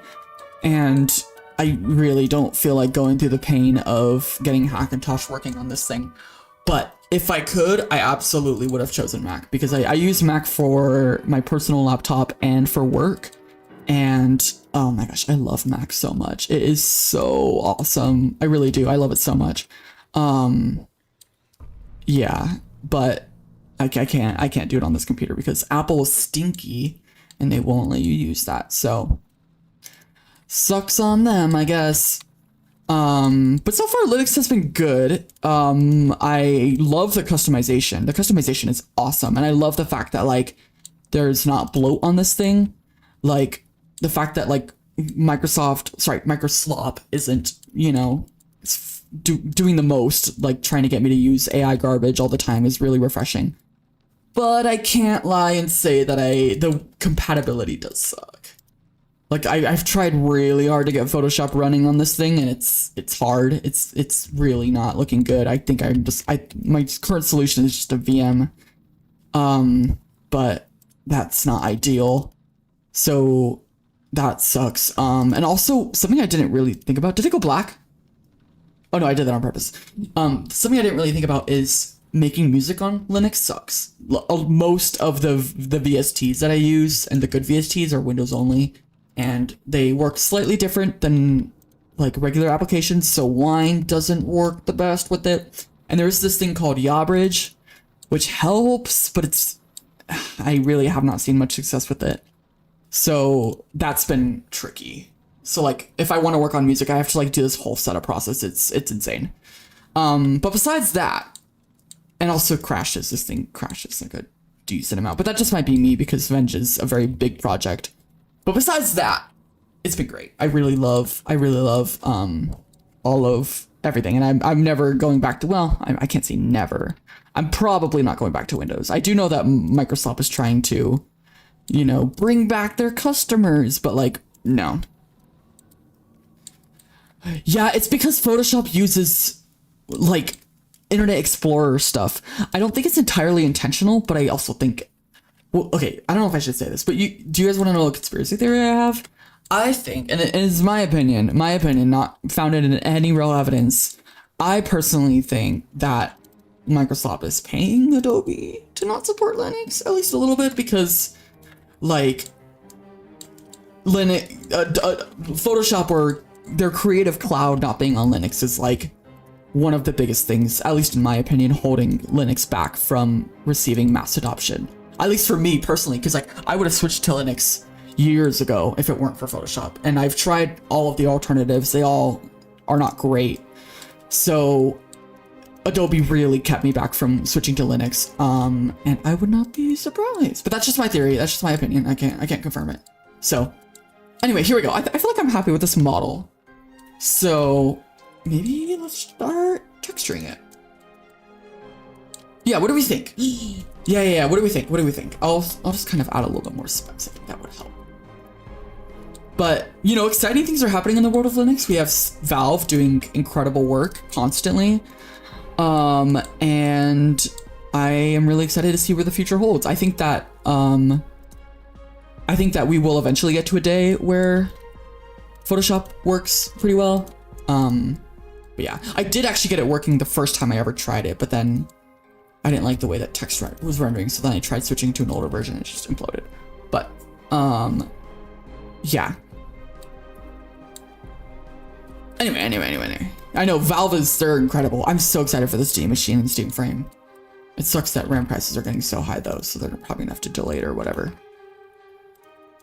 and I really don't feel like going through the pain of getting Hackintosh working on this thing. But if I could, I absolutely would have chosen Mac, because I use Mac for my personal laptop and for work. And oh my gosh, I love Mac so much. It is so awesome. I really do. I love it so much. Yeah, but I can't do it on this computer because Apple is stinky and they won't let you use that. So sucks on them, I guess. But so far Linux has been good. I love the customization. The customization is awesome. And I love the fact that like there's not bloat on this thing. Like the fact that like Microslop isn't, you know, doing the most, like trying to get me to use AI garbage all the time is really refreshing. But I can't lie and say that the compatibility does suck. Like I've tried really hard to get Photoshop running on this thing, and it's hard. It's really not looking good. I think my current solution is just a VM. But that's not ideal. So that sucks. And also something I didn't really think about. Did it go black? Oh no, I did that on purpose. Something I didn't really think about is making music on Linux sucks. Most of the VSTs that I use, and the good VSTs, are Windows only, and they work slightly different than like regular applications, so Wine doesn't work the best with it. And there's this thing called YABridge, which helps, but I really have not seen much success with it. So that's been tricky. So like, if I want to work on music, I have to like do this whole setup process. It's insane. But besides that, and also crashes. This thing crashes like a decent amount. But that just might be me because Venge is a very big project. But besides that, it's been great. I really love all of everything. And I'm never going back to, well, I can't say never. I'm probably not going back to Windows. I do know that Microsoft is trying to, you know, bring back their customers, but like, no. Yeah, it's because Photoshop uses like Internet Explorer stuff. I don't think it's entirely intentional, but I also think, well, okay, I don't know if I should say this, but do you guys want to know a conspiracy theory I have? I think, and it is my opinion, not founded in any real evidence. I personally think that Microsoft is paying Adobe to not support Linux, at least a little bit, because like Linux, Photoshop or their Creative Cloud not being on Linux is like one of the biggest things, at least in my opinion, holding Linux back from receiving mass adoption. At least for me personally, because like I would have switched to Linux years ago if it weren't for Photoshop. And I've tried all of the alternatives. They all are not great. So Adobe really kept me back from switching to Linux. And I would not be surprised. But that's just my theory. That's just my opinion. I can't confirm it. So anyway, here we go. I feel like I'm happy with this model. So maybe let's start texturing it. Yeah, what do we think? Yeah. What do we think? I'll just kind of add a little bit more specs. I think that would help. But, you know, exciting things are happening in the world of Linux. We have Valve doing incredible work constantly. And I am really excited to see where the future holds. I think that we will eventually get to a day where Photoshop works pretty well. But yeah, I did actually get it working the first time I ever tried it, but then I didn't like the way that text was rendering, so then I tried switching to an older version and it just imploded. But, yeah. Anyway. I know Valve they're incredible. I'm so excited for the Steam Machine and Steam Frame. It sucks that RAM prices are getting so high though, so they're probably gonna have to delay it or whatever.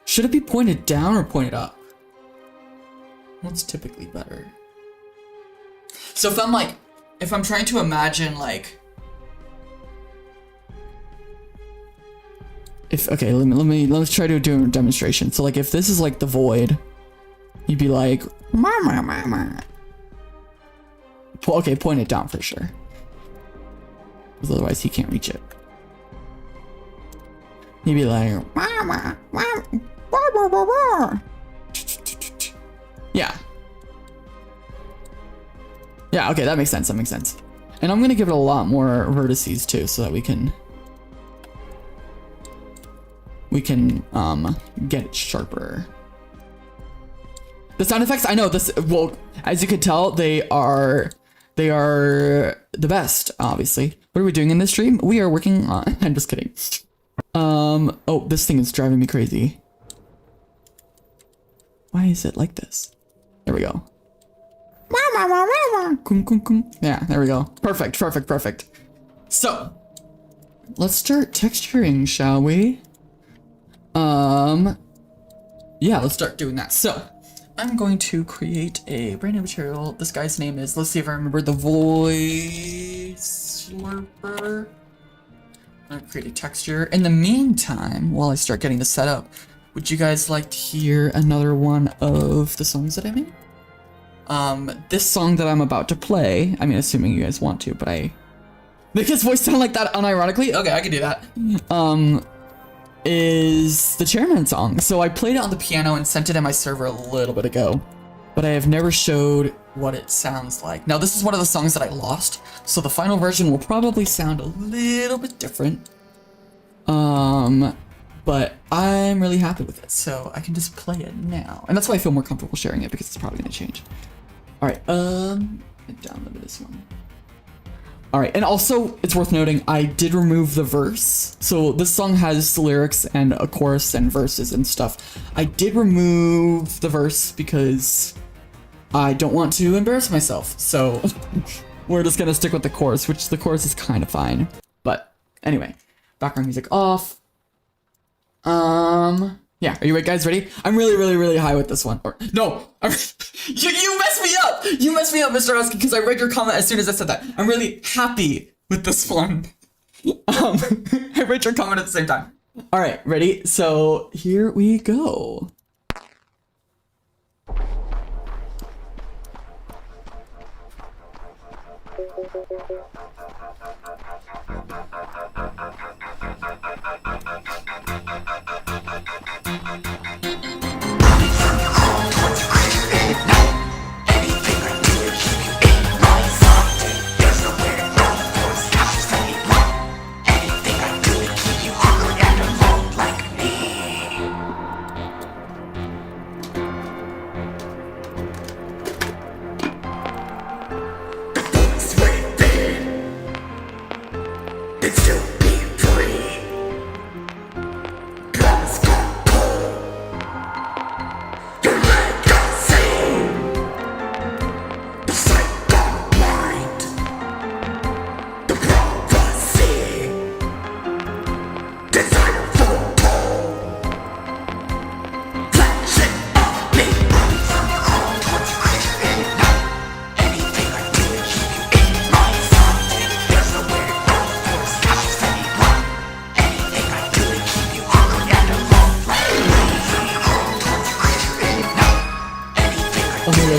Should it be pointed down or pointed up? What's typically better? So if I'm trying to imagine like, okay, let's try to do a demonstration. So like if this is like the void, you'd be like, mama. Okay, point it down for sure. Because otherwise he can't reach it. You'd be like, mama. Yeah. Yeah, okay, that makes sense. And I'm gonna give it a lot more vertices too, so that we can get it sharper. The sound effects, I know this, well, as you can tell, they are the best, obviously. What are we doing in this stream? We are working on, I'm just kidding. Oh, this thing is driving me crazy. Why is it like this? There we go. Yeah, there we go. Perfect. So, let's start texturing, shall we? Yeah, let's start doing that. So, I'm going to create a brand new material. This guy's name is, let's see if I remember, the Voidslurper. I'm gonna create a texture. In the meantime, while I start getting this set up, would you guys like to hear another one of the songs that I made? This song that I'm about to play, I mean, assuming you guys want to, but make his voice sound like that unironically? Okay, I can do that. Is the Chairman song. So I played it on the piano and sent it in my server a little bit ago, but I have never showed what it sounds like. Now, this is one of the songs that I lost, so the final version will probably sound a little bit different. But I'm really happy with it, so I can just play it now. And that's why I feel more comfortable sharing it, because it's probably gonna change. All right, I downloaded this one. All right, and also it's worth noting, I did remove the verse. So this song has lyrics and a chorus and verses and stuff. I did remove the verse because I don't want to embarrass myself. So we're just gonna stick with the chorus, which the chorus is kind of fine. But anyway, background music off. Yeah, Yeah, are you guys ready? I'm really high with this one. Or no, you messed me up. You messed me up, Mr. Husky, because I read your comment as soon as I said that. I'm really happy with this one. I read your comment at the same time. All right, ready? So here we go.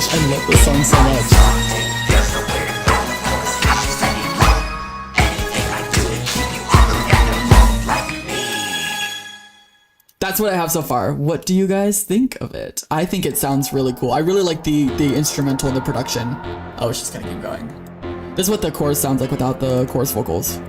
I love this song so much. That's what I have so far. What do you guys think of it? I think it sounds really cool. I really like the instrumental and the production. Oh, it's just gonna keep going. This is what the chorus sounds like without the chorus vocals.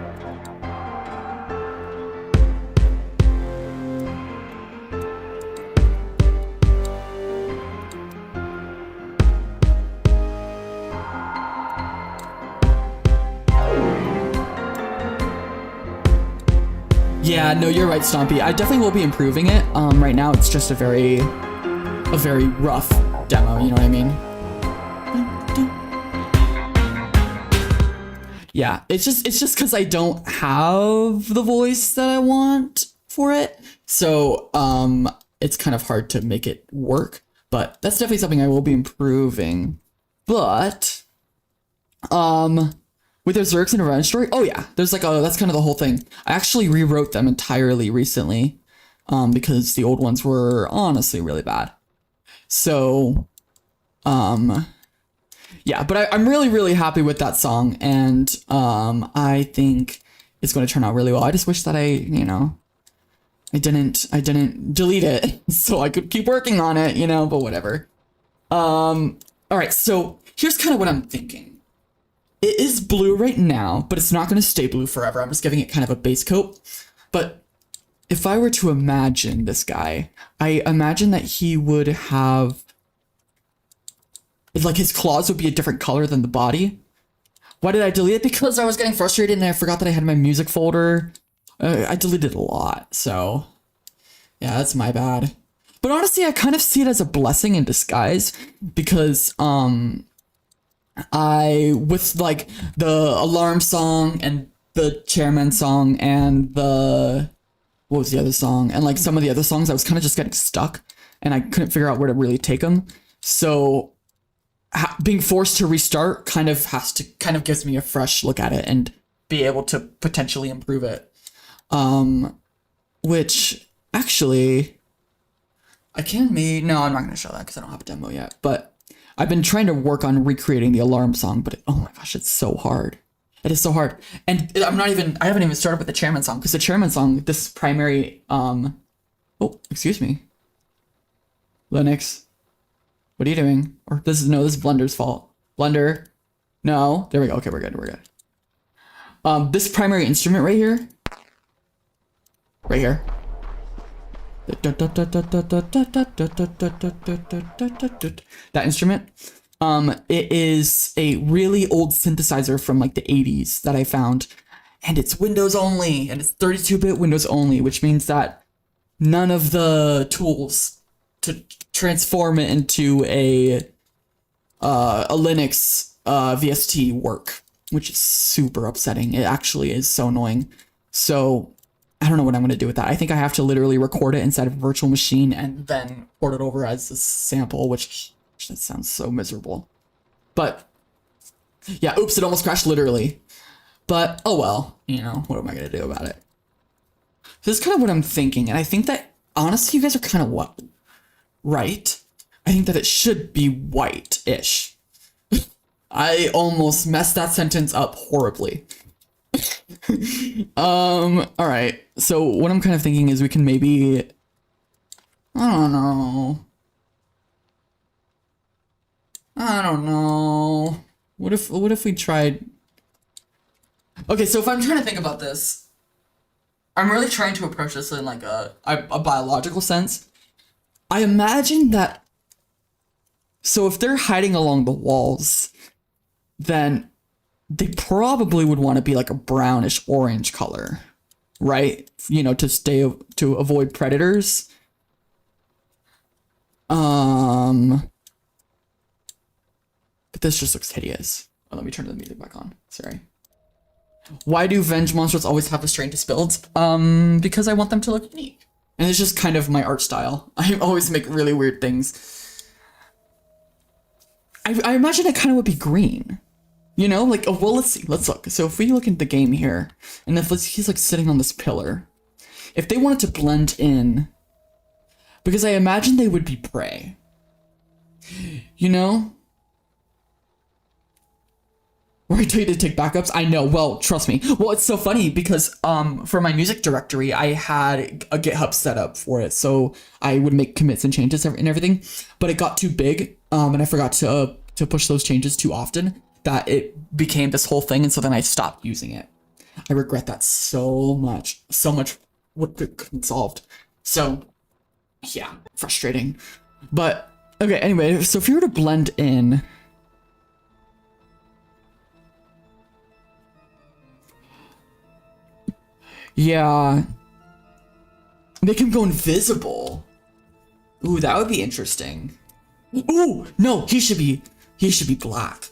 Yeah, no, you're right, Stompy. I definitely will be improving it. Right now it's just a very rough demo, you know what I mean? Yeah, it's just because I don't have the voice that I want for it. So, it's kind of hard to make it work, but that's definitely something I will be improving. But, with their Zerks and Revenge story, oh yeah, there's like that's kind of the whole thing. I actually rewrote them entirely recently, because the old ones were honestly really bad. So, yeah, but I'm really happy with that song, and I think it's going to turn out really well. I just wish that I didn't delete it so I could keep working on it, but whatever. All right, so here's kind of what I'm thinking. It is blue right now, but it's not going to stay blue forever. I'm just giving it kind of a base coat. But if I were to imagine this guy, I imagine that he would have, like, his claws would be a different color than the body. Why did I delete it? Because I was getting frustrated and I forgot that I had my music folder. I deleted a lot, so yeah, that's my bad. But honestly, I kind of see it as a blessing in disguise because, with like the alarm song and the chairman song and what was the other song? And like some of the other songs, I was kind of just getting stuck and I couldn't figure out where to really take them. So being forced to restart kind of gives me a fresh look at it and be able to potentially improve it. Which actually no, I'm not going to show that because I don't have a demo yet, but I've been trying to work on recreating the alarm song, but oh my gosh, it's so hard. It is so hard. And I haven't even started with the chairman song because the chairman song, this primary, oh, excuse me. Linux, what are you doing? Or this is Blunder's fault. Blunder. No, there we go. Okay, we're good. This primary instrument right here. That instrument, it is a really old synthesizer from like the 80s that I found, and it's Windows only, and it's 32-bit Windows only, which means that none of the tools to transform it into a Linux VST work, which is super upsetting. It actually is so annoying. So I don't know what I'm going to do with that. I think I have to literally record it inside of a virtual machine and then port it over as a sample, which that sounds so miserable. But yeah, oops, it almost crashed literally. But oh well, you know, what am I going to do about it? So this is kind of what I'm thinking. And I think that honestly, you guys are kind of what? Right? I think that it should be white-ish. I almost messed that sentence up horribly. All right. So what I'm kind of thinking is we can maybe, I don't know. What if we tried? Okay, so if I'm trying to think about this, I'm really trying to approach this in like a biological sense. I imagine that, so if they're hiding along the walls, then they probably would want to be like a brownish orange color, right? You know, to avoid predators. But this just looks hideous. Oh, let me turn the music back on. Sorry. Why do Venge monsters always have the strangest builds? Because I want them to look unique. And it's just kind of my art style. I always make really weird things. I imagine it kind of would be green. You know, like, oh, well, let's see. Let's look. So if we look at the game here, and if he's like sitting on this pillar, if they wanted to blend in, because I imagine they would be prey. You know? Where I tell you to take backups? I know, well, trust me. Well, it's so funny because for my music directory, I had a GitHub set up for it. So I would make commits and changes and everything, but it got too big and I forgot to push those changes too often that it became this whole thing. And so then I stopped using it. I regret that so much what could have been solved. So yeah, frustrating. But okay, anyway, so if you were to blend in, yeah, they can go invisible. Ooh, that would be interesting. Ooh, no, he should be black.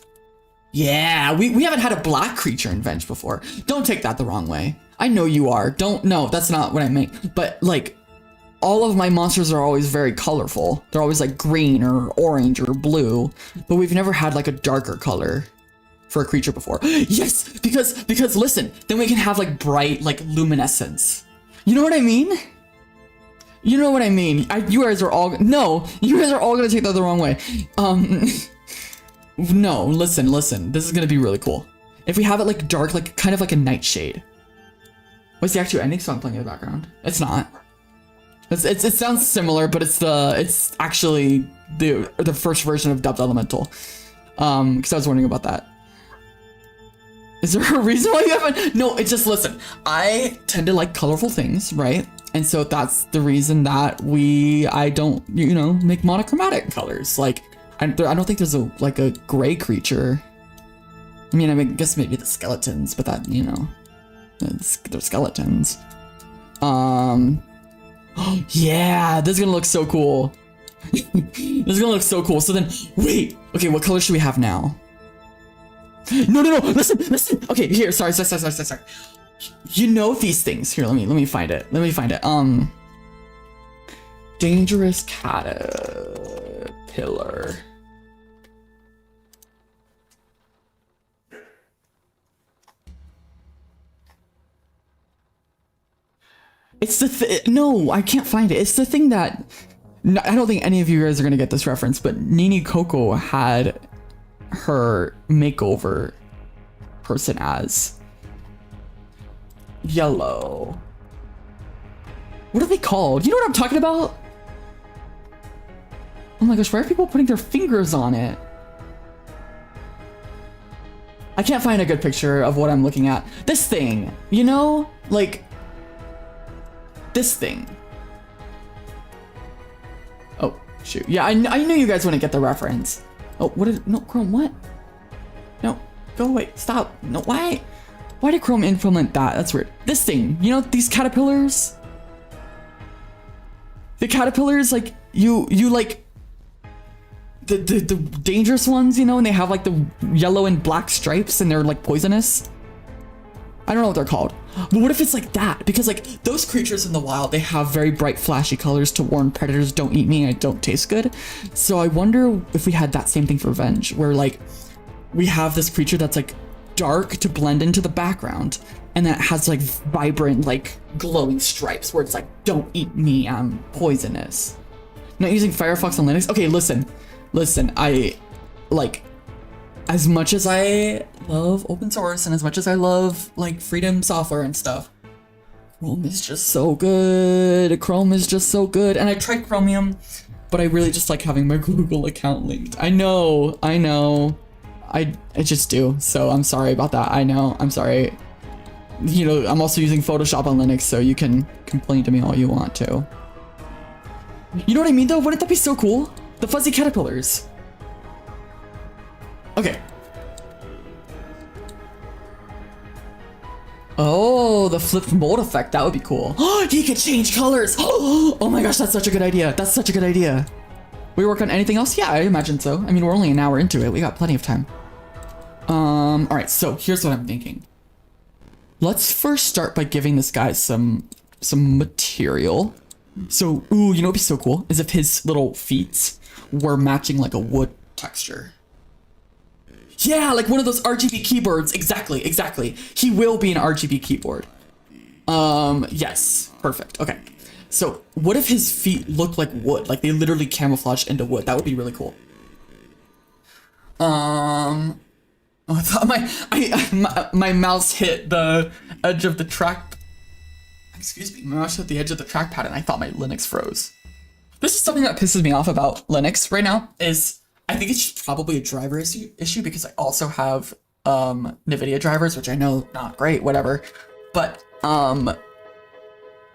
Yeah, we haven't had a black creature in Venge before. Don't take that the wrong way. I know you are. No, that's not what I meant. But like, all of my monsters are always very colorful. They're always like green or orange or blue, but we've never had like a darker color for a creature before. Yes, because listen, then we can have like bright like luminescence. You know what I mean? You know what I mean? You guys are all gonna take that the wrong way. No, listen. This is gonna be really cool. If we have it like dark, like kind of like a nightshade. What's the actual ending song playing in the background? It's not. It sounds similar, but it's actually the first version of Dubbed Elemental. Because I was wondering about that. Is there a reason why you haven't? No, it's just, listen, I tend to like colorful things, right? And so that's the reason that I don't, make monochromatic colors. Like, I don't think there's a gray creature. I mean, I guess maybe the skeletons, but that, they're skeletons. Yeah, this is gonna look so cool. This is gonna look so cool. So then, wait, okay, what color should we have now? No, listen. Okay, here, sorry. You know these things. Here, let me find it. Dangerous caterpillar. It's the no, I can't find it. It's the thing that I don't think any of you guys are gonna get this reference, but Nini Coco had her makeover person as yellow. What are they called? You know what I'm talking about? Oh my gosh, why are people putting their fingers on it? I can't find a good picture of what I'm looking at. This thing, like this thing. Oh, shoot. Yeah, I knew you guys wouldn't get the reference. Oh, no, Chrome, what? No, go away, stop. No, why did Chrome implement that? That's weird. This thing, these caterpillars? The caterpillars, like, you like, the dangerous ones, and they have like the yellow and black stripes and they're like poisonous. I don't know what they're called. But what if it's like that? Because like those creatures in the wild, they have very bright flashy colors to warn predators, don't eat me, I don't taste good. So I wonder if we had that same thing for Venge, where like we have this creature that's like dark to blend into the background, and then it has like vibrant, like glowing stripes where it's like, don't eat me, I'm poisonous. Not using Firefox on Linux. Okay, listen, I like, as much as I love open source and as much as I love like freedom software and stuff, Chrome is just so good. Chrome is just so good. And I tried Chromium, but I really just like having my Google account linked. I know. I just do. So I'm sorry about that. I know, I'm sorry. You know, I'm also using Photoshop on Linux, so you can complain to me all you want to. You know what I mean though? Wouldn't that be so cool? The fuzzy caterpillars. Okay. Oh, the flipped mold effect. That would be cool. He could change colors. Oh my gosh, that's such a good idea. That's such a good idea. We work on anything else? Yeah, I imagine so. I mean, we're only an hour into it. We got plenty of time. All right, so here's what I'm thinking. Let's first start by giving this guy some material. So, ooh, you know what'd be so cool is if his little feet were matching like a wood texture. Yeah, like one of those RGB keyboards. Exactly. He will be an RGB keyboard. Yes, perfect. Okay. So what if his feet look like wood? Like they literally camouflage into wood. That would be really cool. Oh, I thought my mouse hit the edge of the track. Excuse me, my mouse hit the edge of the trackpad and I thought my Linux froze. This is something that pisses me off about Linux right now is I think it's probably a driver issue because I also have NVIDIA drivers, which I know not great, whatever. But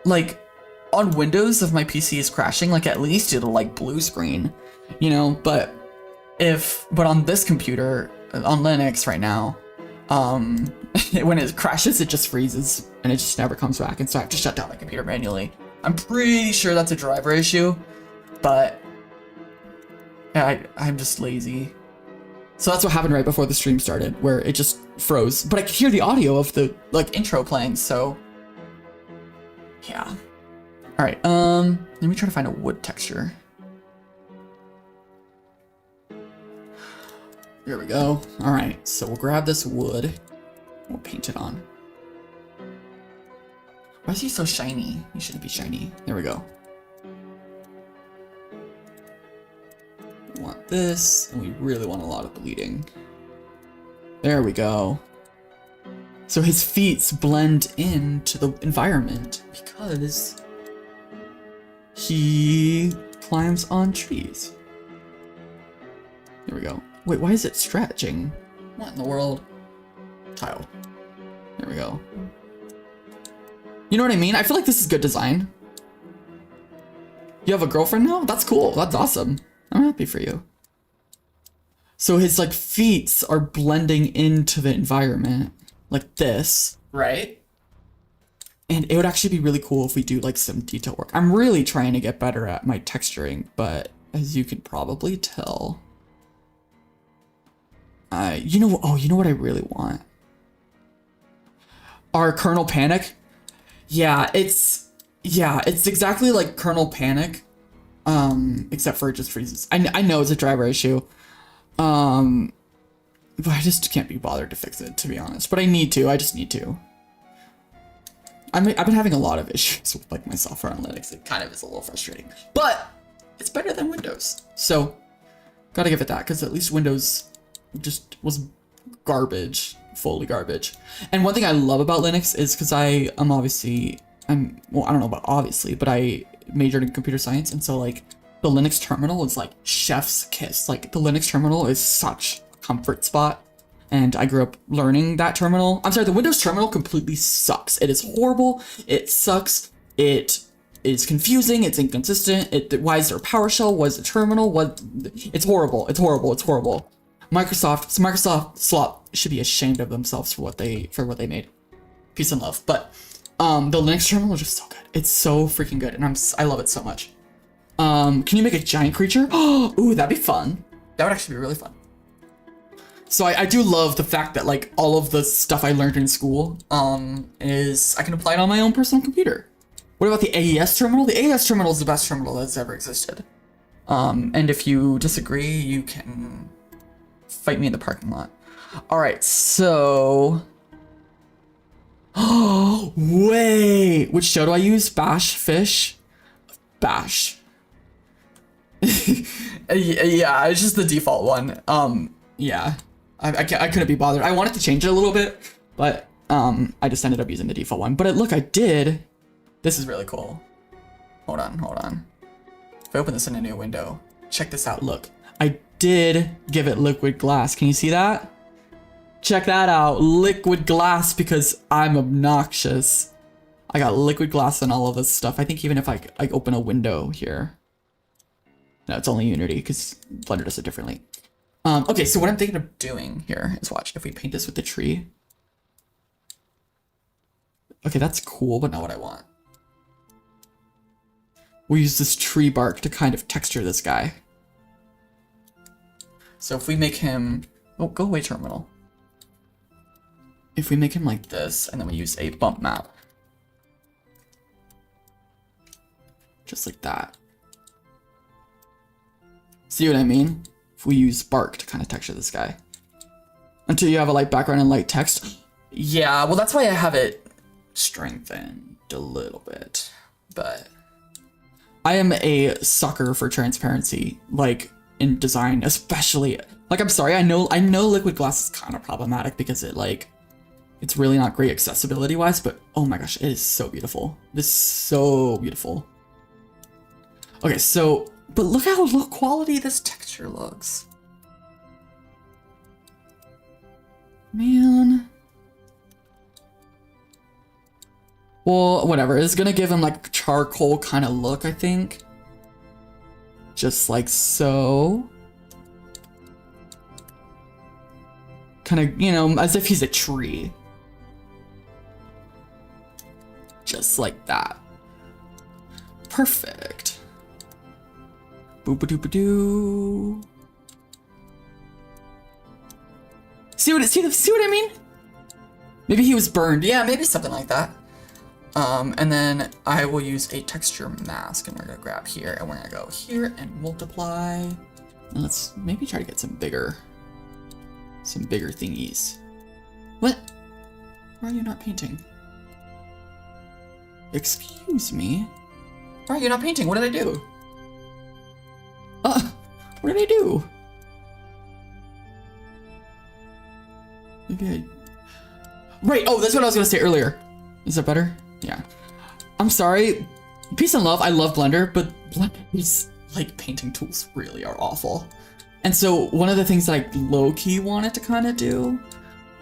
like on Windows, if my PC is crashing, like at least it'll like blue screen, you know. But on this computer on Linux right now, when it crashes, it just freezes and it just never comes back, and so I have to shut down my computer manually. I'm pretty sure that's a driver issue, but. Yeah, I'm just lazy. So that's what happened right before the stream started, where it just froze. But I could hear the audio of the like intro playing, so yeah. All right, let me try to find a wood texture. There we go. All right, so we'll grab this wood. We'll paint it on. Why is he so shiny? He shouldn't be shiny. There we go. Want this, and we really want a lot of bleeding. There we go. So his feet blend into the environment because he climbs on trees. There we go. Wait, why is it stretching? What in the world? Tile. There we go. You know what I mean? I feel like this is good design. You have a girlfriend now? That's cool. That's awesome. I'm happy for you. So his like feet are blending into the environment like this, right? And it would actually be really cool if we do like some detail work. I'm really trying to get better at my texturing, but as you can probably tell, you know what I really want? Our Kernel Panic. Yeah, it's exactly like Kernel Panic. Except for it just freezes. I know it's a driver issue. But I just can't be bothered to fix it, to be honest. But I need to, I just need to. I've been having a lot of issues with like my software on Linux. It kind of is a little frustrating. But it's better than Windows. So gotta give it that, because at least Windows just was garbage. Fully garbage. And one thing I love about Linux is because well, I don't know about obviously, but I majored in computer science, and so like the Linux terminal is like chef's kiss. Like the Linux terminal is such a comfort spot, and I grew up learning that terminal. I'm sorry, the Windows terminal completely sucks. It is horrible. It sucks. It is confusing. It's inconsistent. Why is there a PowerShell? What is a terminal? It's horrible. It's horrible. It's horrible. Microsoft slop should be ashamed of themselves for what they made. Peace and love. But the Linux terminal is just so good. It's so freaking good, and I love it so much. Can you make a giant creature? Ooh, that'd be fun. That would actually be really fun. So I do love the fact that like all of the stuff I learned in school is I can apply it on my own personal computer. What about the AES terminal? The AES terminal is the best terminal that's ever existed. And if you disagree, you can fight me in the parking lot. All right, so... Oh, wait! Which show do I use? Bash? Fish? Bash. Yeah, it's just the default one. Yeah. I couldn't be bothered. I wanted to change it a little bit, but I just ended up using the default one. But look, I did. This is really cool. Hold on. If I open this in a new window, check this out. Look, I did give it liquid glass. Can you see that? Check that out. Liquid glass because I'm obnoxious. I got liquid glass and all of this stuff. I think even if I open a window here. No, it's only Unity because Blender does it differently. Okay, so what I'm thinking of doing here is watch. If we paint this with the tree. Okay, that's cool, but not what I want. We'll use this tree bark to kind of texture this guy. So if we make him... Oh, go away, terminal. If we make him like this, and then we use a bump map. Just like that. See what I mean? If we use bark to kind of texture this guy. Until you have a light background and light text. Yeah, well that's why I have it strengthened a little bit. But I am a sucker for transparency, like in design, especially. Like, I'm sorry, I know liquid glass is kind of problematic because it's really not great accessibility wise, but oh my gosh, it is so beautiful. It is so beautiful. Okay, so, but look how low quality this texture looks. Man. Well, whatever. It's gonna give him like charcoal kind of look, I think. Just like so. Kind of, you know, as if he's a tree. Just like that. Perfect. Boop-a-doop-a-doo. See what I mean? Maybe he was burned. Yeah, maybe something like that. And then I will use a texture mask, and we're gonna grab here, and we're gonna go here and multiply. And let's maybe try to get some bigger thingies. What? Why are you not painting? Excuse me? Why are you not painting? What did I do? What did I do? Maybe Right, oh, that's what I was gonna say earlier. Is that better? Yeah. I'm sorry. Peace and love, I love Blender, but Blender's, like, painting tools really are awful. And so one of the things that I low-key wanted to kind of do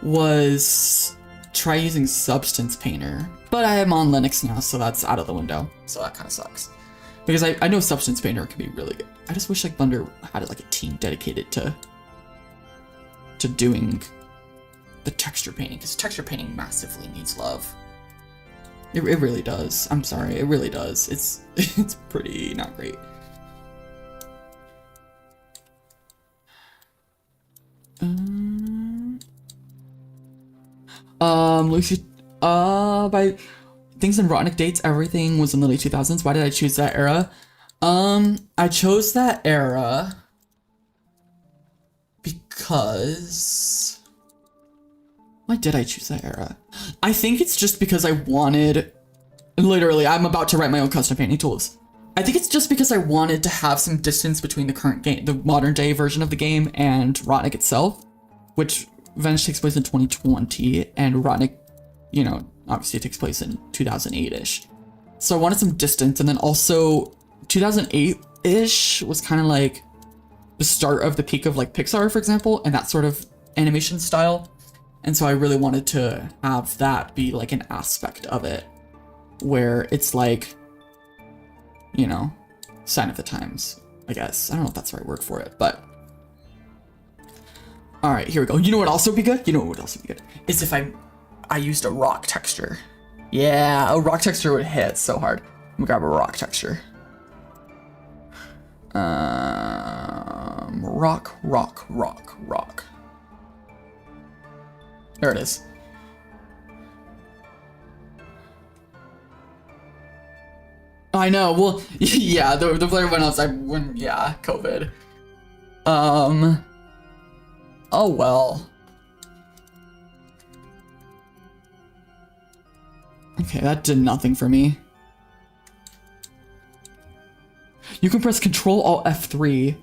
was try using Substance Painter. But I am on Linux now, so that's out of the window. So that kind of sucks. Because I know Substance Painter can be really good. I just wish like Blender had like a team dedicated to doing the texture painting, because texture painting massively needs love. It really does. I'm sorry, it really does. It's pretty not great. Lucy, by things in Rotnik dates, everything was in the late 2000s. Why did I choose that era? I chose that era because... Why did I choose that era? I think it's just because I wanted... Literally, I'm about to write my own custom painting tools. I think it's just because I wanted to have some distance between the current game, the modern day version of the game, and Rotnik itself, which Venge takes place in 2020, and Rotnik, you know, obviously it takes place in 2008-ish. So I wanted some distance, and then also 2008-ish was kind of like the start of the peak of like Pixar, for example, and that sort of animation style. And so I really wanted to have that be like an aspect of it, where it's like, you know, sign of the times, I guess. I don't know if that's the right word for it, but... Alright, here we go. You know what also be good? You know what would also be good? Is if I used a rock texture. Yeah, a rock texture would hit so hard. Let me grab a rock texture. Rock. There it is. I know, well, yeah, the player went outside when, yeah, COVID. Oh well. Okay, that did nothing for me. You can press Control Alt F3.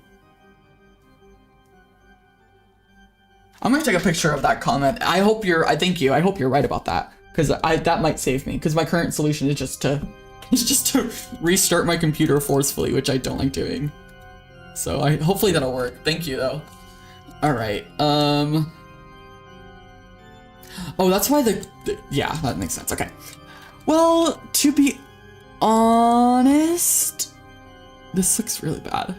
I'm gonna take a picture of that comment. I thank you. I hope you're right about that, because that might save me. Because my current solution is just to restart my computer forcefully, which I don't like doing. So hopefully that'll work. Thank you though. All right. Oh, that's why yeah, that makes sense. Okay. Well, to be honest, this looks really bad.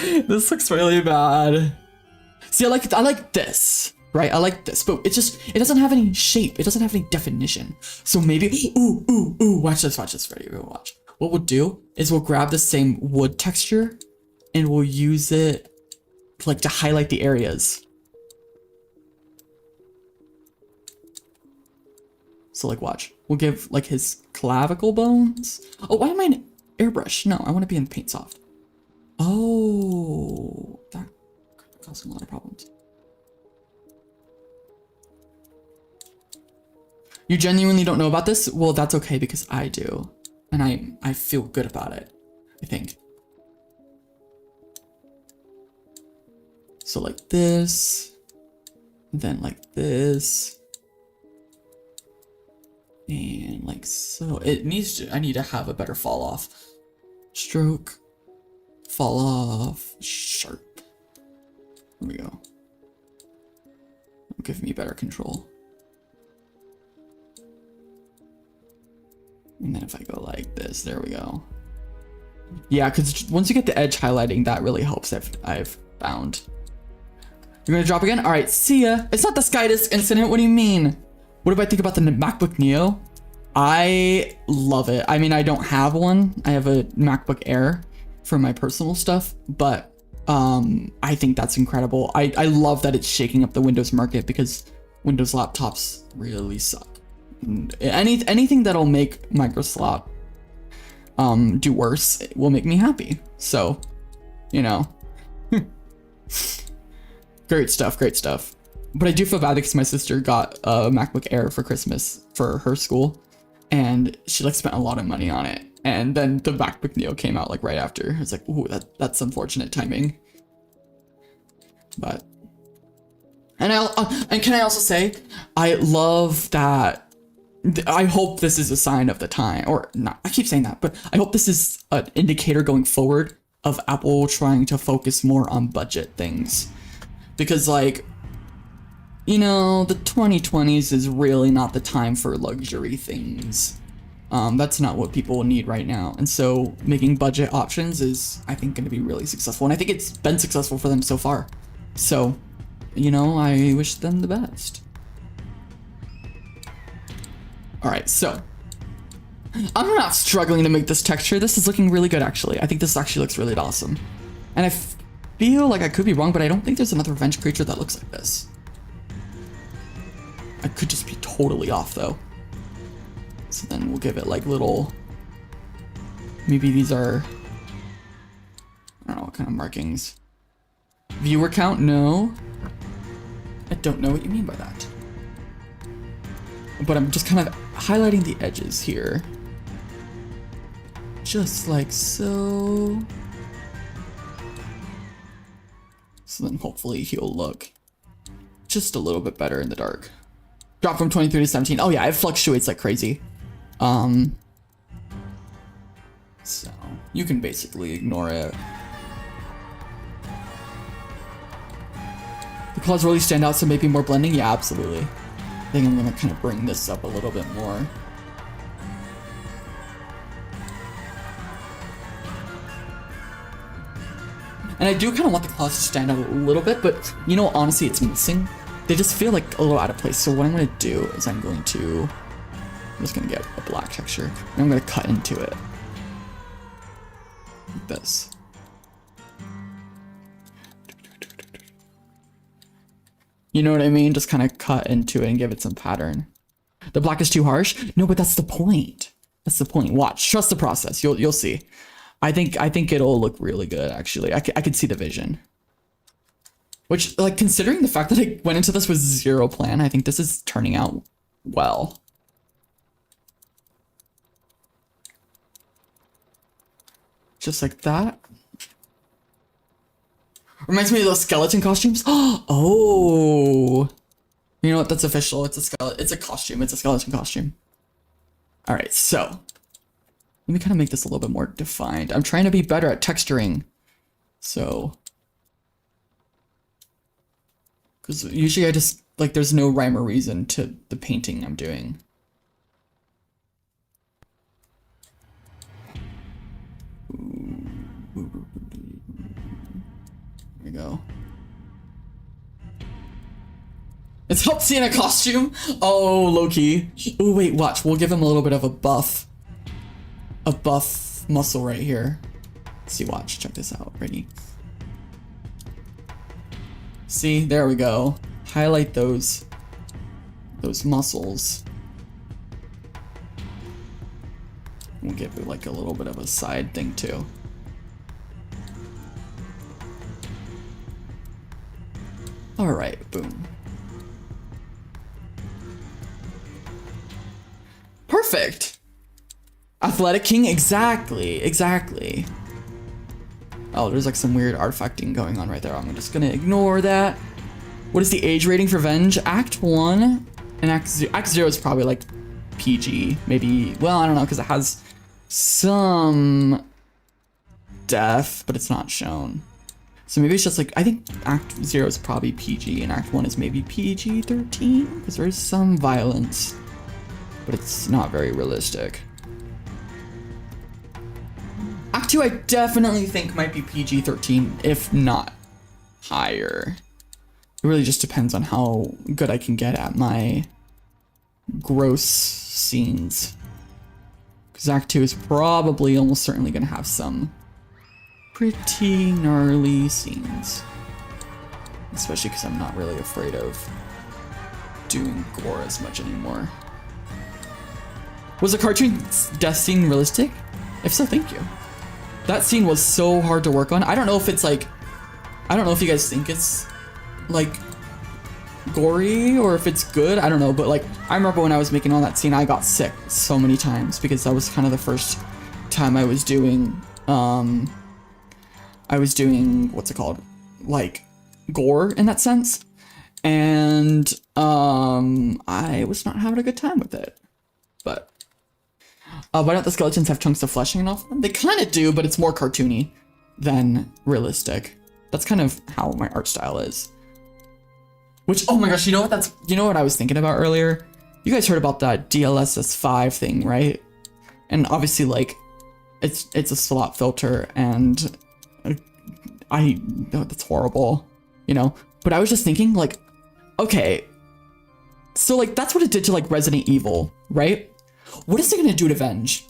This looks really bad. See, I like this, right? I like this, but it doesn't have any shape. It doesn't have any definition. So maybe, ooh, watch this, ready, watch. What we'll do is we'll grab the same wood texture and we'll use it like to highlight the areas. So like, watch. We'll give like his clavicle bones. Oh, why am I in airbrush? No, I want to be in paint soft. Oh, that causing a lot of problems. You genuinely don't know about this? Well, that's okay because I do. And I feel good about it, I think. So like this, then like this, and like so. I need to have a better fall off. Stroke, fall off, sharp. There we go. Give me better control. And then if I go like this, there we go. Yeah, because once you get the edge highlighting, that really helps. I've found. You're gonna drop again? All right, see ya. It's not the Skydisc incident. What do you mean? What do I think about the MacBook Neo? I love it. I mean, I don't have one. I have a MacBook Air for my personal stuff, but I think that's incredible. I love that it's shaking up the Windows market because Windows laptops really suck. And anything that'll make Microsoft do worse will make me happy. So, you know. Great stuff. But I do feel bad because my sister got a MacBook Air for Christmas for her school, and she like spent a lot of money on it. And then the MacBook Neo came out like right after. It's like, ooh, that's unfortunate timing. But and can I also say, I love that. I hope this is a sign of the time, or not. I keep saying that, but I hope this is an indicator going forward of Apple trying to focus more on budget things. Because like, you know, the 2020s is really not the time for luxury things. That's not what people need right now. And so making budget options is, I think, going to be really successful. And I think it's been successful for them so far. So, you know, I wish them the best. All right, so I'm not struggling to make this texture. This is looking really good, actually. I think this actually looks really awesome. And I feel like I could be wrong, but I don't think there's another Venge creature that looks like this. I could just be totally off, though. So then we'll give it like little... Maybe these are... I don't know what kind of markings. Viewer count? No. I don't know what you mean by that. But I'm just kind of highlighting the edges here. Just like so. So then hopefully he'll look just a little bit better in the dark. Drop from 23 to 17. Oh yeah, it fluctuates like crazy. So you can basically ignore it. The colors really stand out, so maybe more blending? Yeah, absolutely. I think I'm gonna kind of bring this up a little bit more. And I do kind of want the clouds to stand out a little bit, but you know, honestly, it's missing. They just feel like a little out of place. So what I'm gonna do is I'm just gonna get a black texture and I'm gonna cut into it. Like this. You know what I mean? Just kind of cut into it and give it some pattern. The black is too harsh? No, but that's the point. That's the point. Watch, trust the process. You'll see. I think it'll look really good, actually. I could see the vision. Which, like, considering the fact that I went into this with zero plan, I think this is turning out well. Just like that. Reminds me of those skeleton costumes. Oh, you know what? That's official. It's a skeleton. It's a costume. It's a skeleton costume. All right, so let me kind of make this a little bit more defined. I'm trying to be better at texturing, so because usually I just like there's no rhyme or reason to the painting I'm doing. There we go. It's helped seeing a costume. Oh, low-key. Oh, wait, watch. We'll give him a little bit of a buff. A buff muscle right here. Let's see, watch. Check this out. Ready? See, there we go. Highlight those muscles. We'll give it like a little bit of a side thing too. All right, boom. Perfect. Athletic King, exactly. Oh, there's like some weird artifacting going on right there. I'm just gonna ignore that. What is the age rating for Venge? Act 1 and Act 0. Act 0 is probably like PG, maybe. Well, I don't know, because it has some death, but it's not shown. So maybe it's just like, I think Act 0 is probably PG and Act 1 is maybe PG-13, because there is some violence, but it's not very realistic. Act 2 I definitely think might be PG-13, if not higher. It really just depends on how good I can get at my gross scenes. Because Act 2 is probably almost certainly going to have some pretty gnarly scenes. Especially because I'm not really afraid of doing gore as much anymore. Was the cartoon death scene realistic? If so, thank you. That scene was so hard to work on. I don't know if it's like, I don't know if you guys think it's like gory or if it's good. I don't know, but like I remember when I was making all that scene, I got sick so many times because that was kind of the first time I was doing what's it called, like gore in that sense, and I was not having a good time with it. But why don't the skeletons have chunks of fleshing off them? They kind of do, but it's more cartoony than realistic. That's kind of how my art style is. Which, oh my gosh, you know what I was thinking about earlier? You guys heard about that DLSS5 thing, right? And obviously, like, it's a slot filter, and that's horrible, you know? But I was just thinking, like, okay, so like that's what it did to like Resident Evil, right? What is it gonna do to Venge?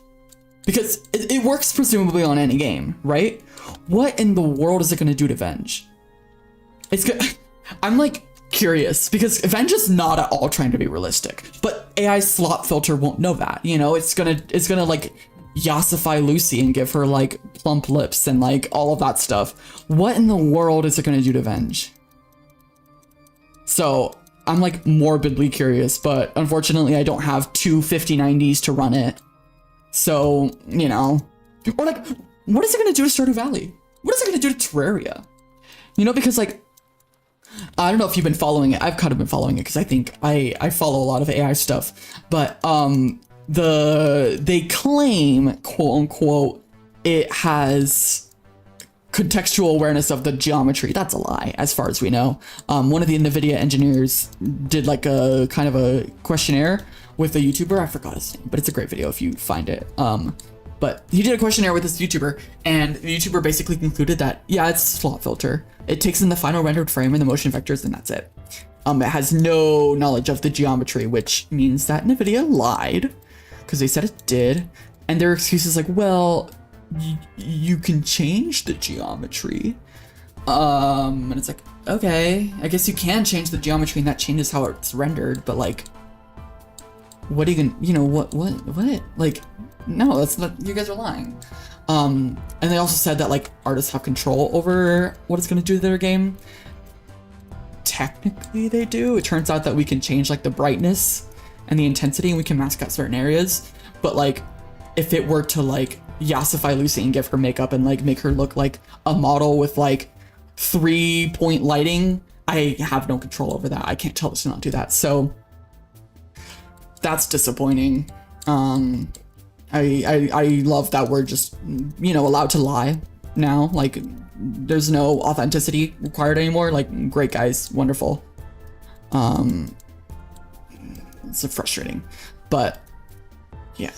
Because it works presumably on any game, right? What in the world is it gonna do to Venge? It's good. I'm like curious because Venge is not at all trying to be realistic, but AI slot filter won't know that, you know? It's gonna like yassify Lucy and give her like plump lips and like all of that stuff. What in the world is it gonna do to Venge? So I'm like morbidly curious, but unfortunately I don't have two 5090s to run it. So, you know, or like, what is it gonna do to Stardew Valley? What is it gonna do to Terraria? You know, because like, I don't know if you've been following it. I've kind of been following it because I think I follow a lot of AI stuff, but they claim, quote unquote, it has contextual awareness of the geometry. That's a lie, as far as we know. One of the NVIDIA engineers did like a kind of a questionnaire with a YouTuber. I forgot his name, but it's a great video if you find it. But he did a questionnaire with this YouTuber, and the YouTuber basically concluded that, yeah, it's a slot filter. It takes in the final rendered frame and the motion vectors, and that's it. It has no knowledge of the geometry, which means that NVIDIA lied, because they said it did. And their excuse is like, well, you can change the geometry. And it's like, okay, I guess you can change the geometry and that changes how it's rendered, but like, what are you gonna, you know, what? Like, no, that's not, you guys are lying. And they also said that like artists have control over what it's gonna do to their game. Technically they do. It turns out that we can change like the brightness and the intensity and we can mask out certain areas. But like, if it were to like yassify Lucy and give her makeup and like make her look like a model with like 3-point lighting, I have no control over that. I can't tell this to not do that. So that's disappointing. I love that we're just, you know, allowed to lie now. Like, there's no authenticity required anymore. Like, great guys, wonderful. It's frustrating, but yeah.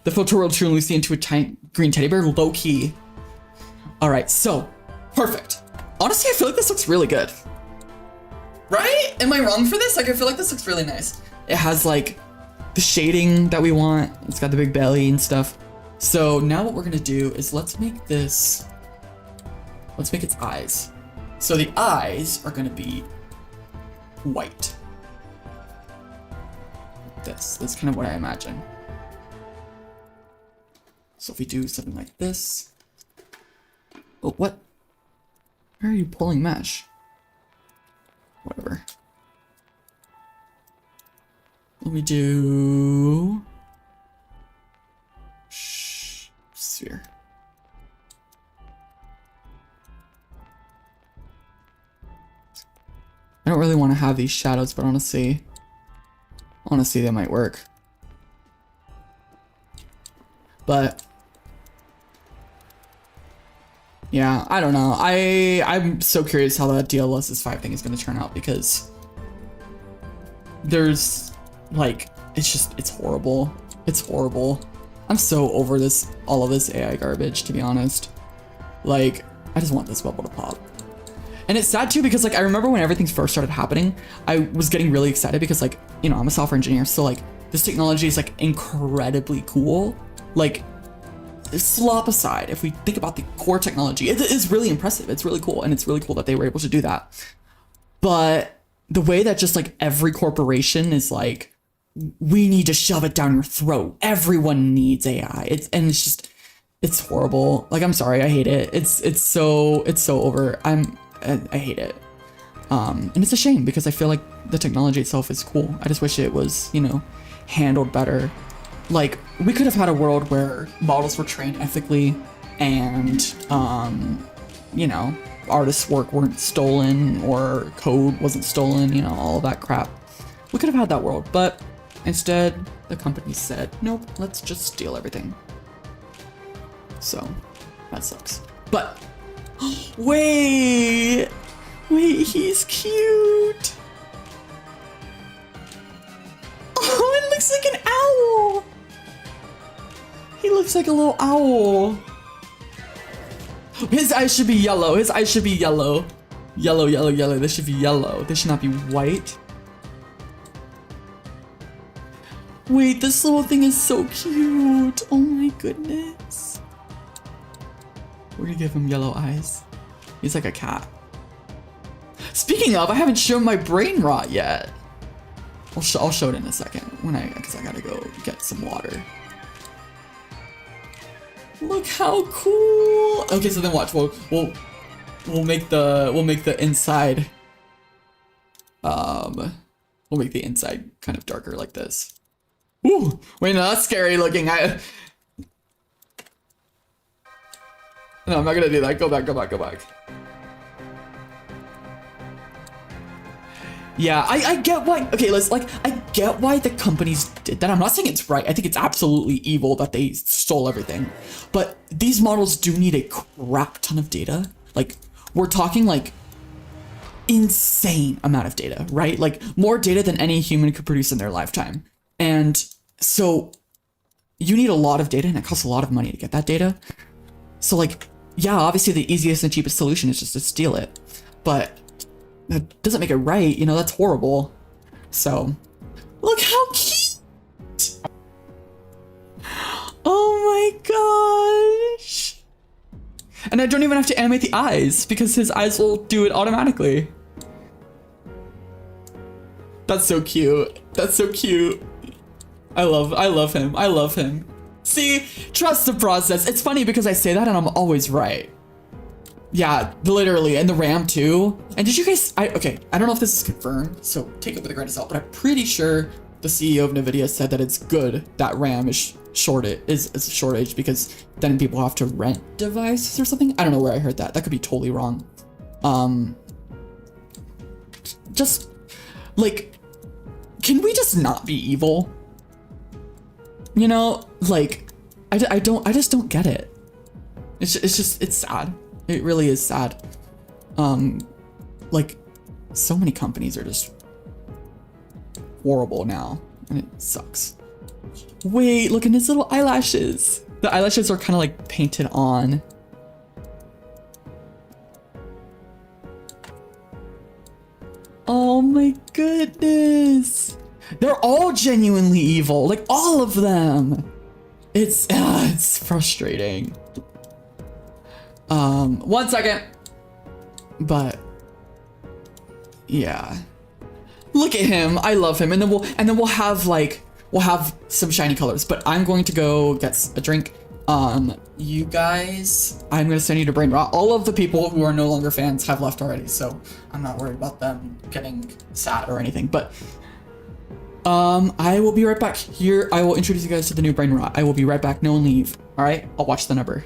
The photo world turned Lucy into a giant green teddy bear, low key. All right, so perfect. Honestly, I feel like this looks really good. Right? Am I wrong for this? Like, I feel like this looks really nice. It has like the shading that we want. It's got the big belly and stuff. So now what we're gonna do is let's make its eyes. So the eyes are gonna be white. That's kind of what I imagine. So if we do something like this. Oh, what? Where are you pulling mesh? Whatever. Let me do sphere. I don't really want to have these shadows, but honestly they might work. But yeah, I don't know. I'm so curious how that DLSS 5 thing is going to turn out, because there's like, it's horrible. It's horrible. I'm so over all of this AI garbage, to be honest. Like, I just want this bubble to pop. And it's sad too, because like, I remember when everything first started happening, I was getting really excited because like, you know, I'm a software engineer. So like, this technology is like incredibly cool. Like, slop aside, if we think about the core technology, it is really impressive. It's really cool. And it's really cool that they were able to do that. But the way that just like every corporation is like, we need to shove it down your throat. Everyone needs AI. It's horrible. Like, I'm sorry, I hate it. It's so over. I hate it. And it's a shame, because I feel like the technology itself is cool. I just wish it was, you know, handled better. Like, we could have had a world where models were trained ethically and, you know, artists' work weren't stolen or code wasn't stolen, you know, all of that crap. We could have had that world, but instead, the company said, nope, let's just steal everything. So, that sucks. But, wait, he's cute. Oh, it looks like an owl. He looks like a little owl. His eyes should be yellow. His eyes should be yellow. Yellow, yellow, yellow. They should be yellow. They should not be white. Wait, this little thing is so cute. Oh my goodness. We're gonna give him yellow eyes. He's like a cat. Speaking of, I haven't shown my brain rot yet. I'll show it in a second because I gotta go get some water. Look how cool. Okay, so then watch. We'll make the inside. We'll make the inside kind of darker like this. Ooh, wait, no, that's scary looking. No, I'm not gonna do that. Go back. Yeah, I get why. Okay, I get why the companies did that. I'm not saying it's right. I think it's absolutely evil that they stole everything. But these models do need a crap ton of data. Like, we're talking like insane amount of data, right? Like, more data than any human could produce in their lifetime. And so you need a lot of data, and it costs a lot of money to get that data. So like, yeah, obviously the easiest and cheapest solution is just to steal it. But that doesn't make it right, you know, that's horrible. So, look how cute! Oh my gosh! And I don't even have to animate the eyes because his eyes will do it automatically. That's so cute. That's so cute. I love him. I love him. See, trust the process. It's funny because I say that and I'm always right. Yeah, literally, and the RAM too. And did you guys, okay, I don't know if this is confirmed, so take it with a grain of salt, but I'm pretty sure the CEO of NVIDIA said that it's good that RAM is a shortage because then people have to rent devices or something. I don't know where I heard that. That could be totally wrong. Just, like, can we just not be evil? You know, like, I just don't get it. It's sad. It really is sad. Like, so many companies are just horrible now, and it sucks. Wait, look at his little eyelashes. The eyelashes are kind of like painted on. Oh my goodness. They're all genuinely evil, like all of them. It's frustrating. 1 second. But yeah. Look at him. I love him. And then we'll have some shiny colors. But I'm going to go get a drink. You guys, I'm gonna send you to brain rot. All of the people who are no longer fans have left already, so I'm not worried about them getting sad or anything. But I will be right back. Here, I will introduce you guys to the new brain rot. I will be right back. No one leave. All right, I'll watch the number.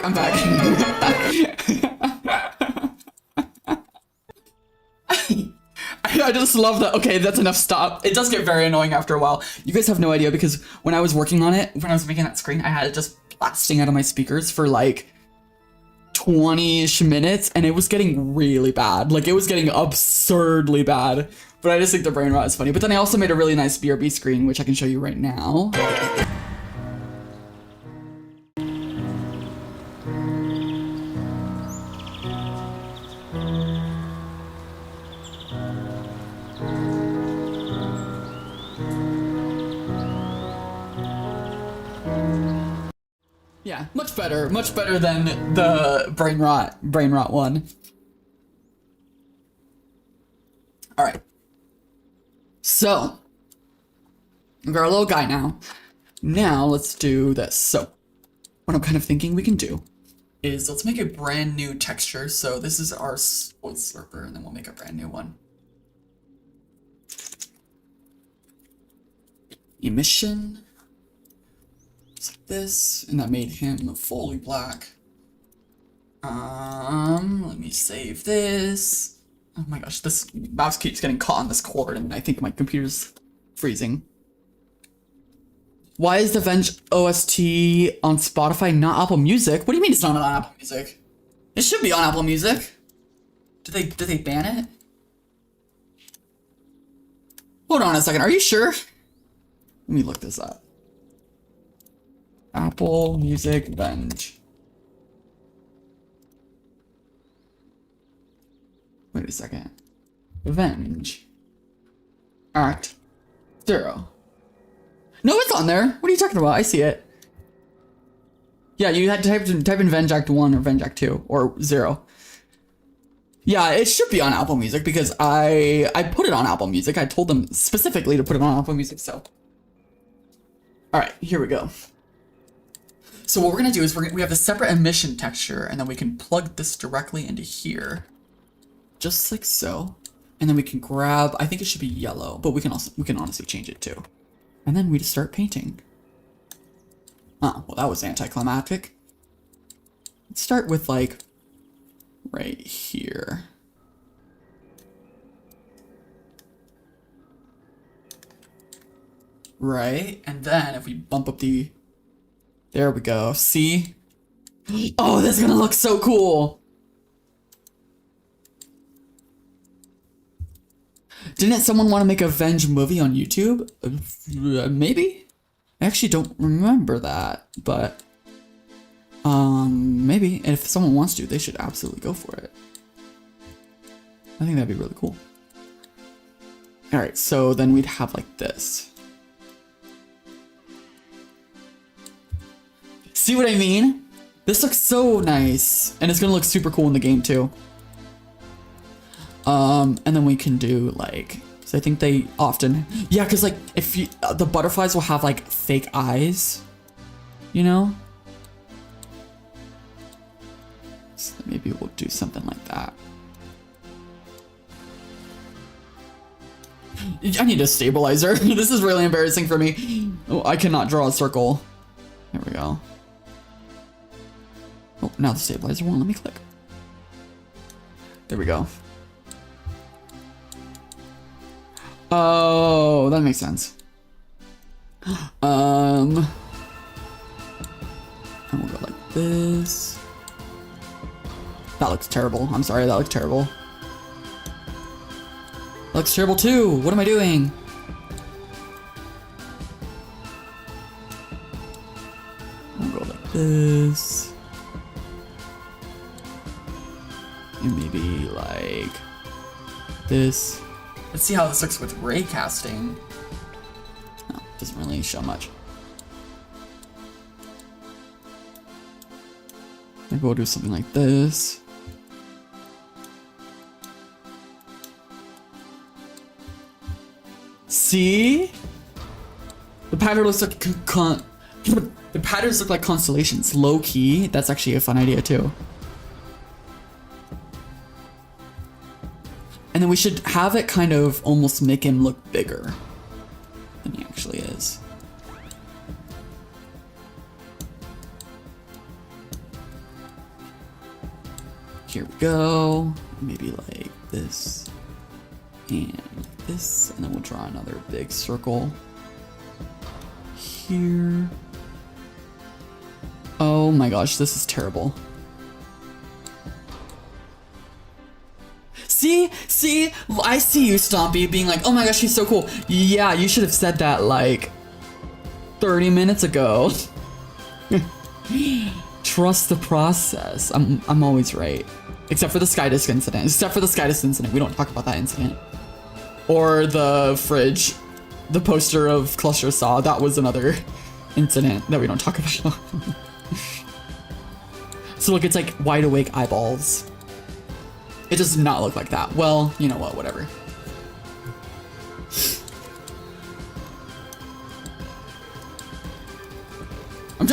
I'm back. I just love that. Okay, that's enough. Stop. It does get very annoying after a while. You guys have no idea because when I was working on it, when I was making that screen, I had it just blasting out of my speakers for like 20-ish minutes, and it was getting really bad. Like, it was getting absurdly bad. But I just think the brain rot is funny. But then I also made a really nice BRB screen, which I can show you right now. Yeah, much better than the brain rot one. All right. So, we've got our little guy now. Now let's do this. So, what I'm kind of thinking we can do is let's make a brand new texture. So this is our Voidslurper, and then we'll make a brand new one. Emission. Like this, and that made him fully black. Let me save this. Oh my gosh, this mouse keeps getting caught on this cord, and I think my computer's freezing. Why is the Venge OST on Spotify, not Apple Music? What do you mean it's not on Apple Music? It should be on Apple Music. Did they ban it? Hold on a second. Are you sure? Let me look this up. Apple Music Venge. Wait a second. Venge. Act 0. No, it's on there. What are you talking about? I see it. Yeah, you had to type in Venge Act 1 or Venge Act 2 or 0. Yeah, it should be on Apple Music because I put it on Apple Music. I told them specifically to put it on Apple Music, so. All right, here we go. So what we're gonna do is we have a separate emission texture, and then we can plug this directly into here. Just like so. And then we can grab, I think it should be yellow, but we can honestly change it too. And then we just start painting. Oh, well that was anticlimactic. Let's start with like right here. Right, and then if we bump up the, there we go, see? Oh, this is gonna look so cool. Didn't someone want to make a Venge movie on YouTube? Maybe? I actually don't remember that, but maybe. And if someone wants to, they should absolutely go for it. I think that'd be really cool. All right, so then we'd have like this. See what I mean? This looks so nice, and it's gonna look super cool in the game too. And then we can do like, so I think they often, yeah, cause like if you, the butterflies will have like fake eyes, you know? So maybe we'll do something like that. I need a stabilizer. This is really embarrassing for me. Oh, I cannot draw a circle. There we go. Oh, now the stabilizer won't let me click. There we go. Oh, that makes sense. And we'll go like this. That looks terrible. I'm sorry, that looks terrible. That looks terrible too. What am I doing? We'll go like this. And maybe like this. Let's see how this looks with ray casting. No, doesn't really show much. Maybe we'll do something like this. See? The pattern looks like the patterns look like constellations. Low key. That's actually a fun idea too. And then we should have it kind of almost make him look bigger than he actually is. Here we go. Maybe like this and this, and then we'll draw another big circle here. Oh my gosh, this is terrible. See, I see you, Stompy, being like, oh my gosh, she's so cool. Yeah, you should have said that like 30 minutes ago. Trust the process. I'm always right. Except for the Skydisc incident. Except for the Skydisc incident. We don't talk about that incident. Or the fridge. The poster of Cluster Saw. That was another incident that we don't talk about. So look, it's like wide awake eyeballs. It does not look like that. Well, you know what, whatever.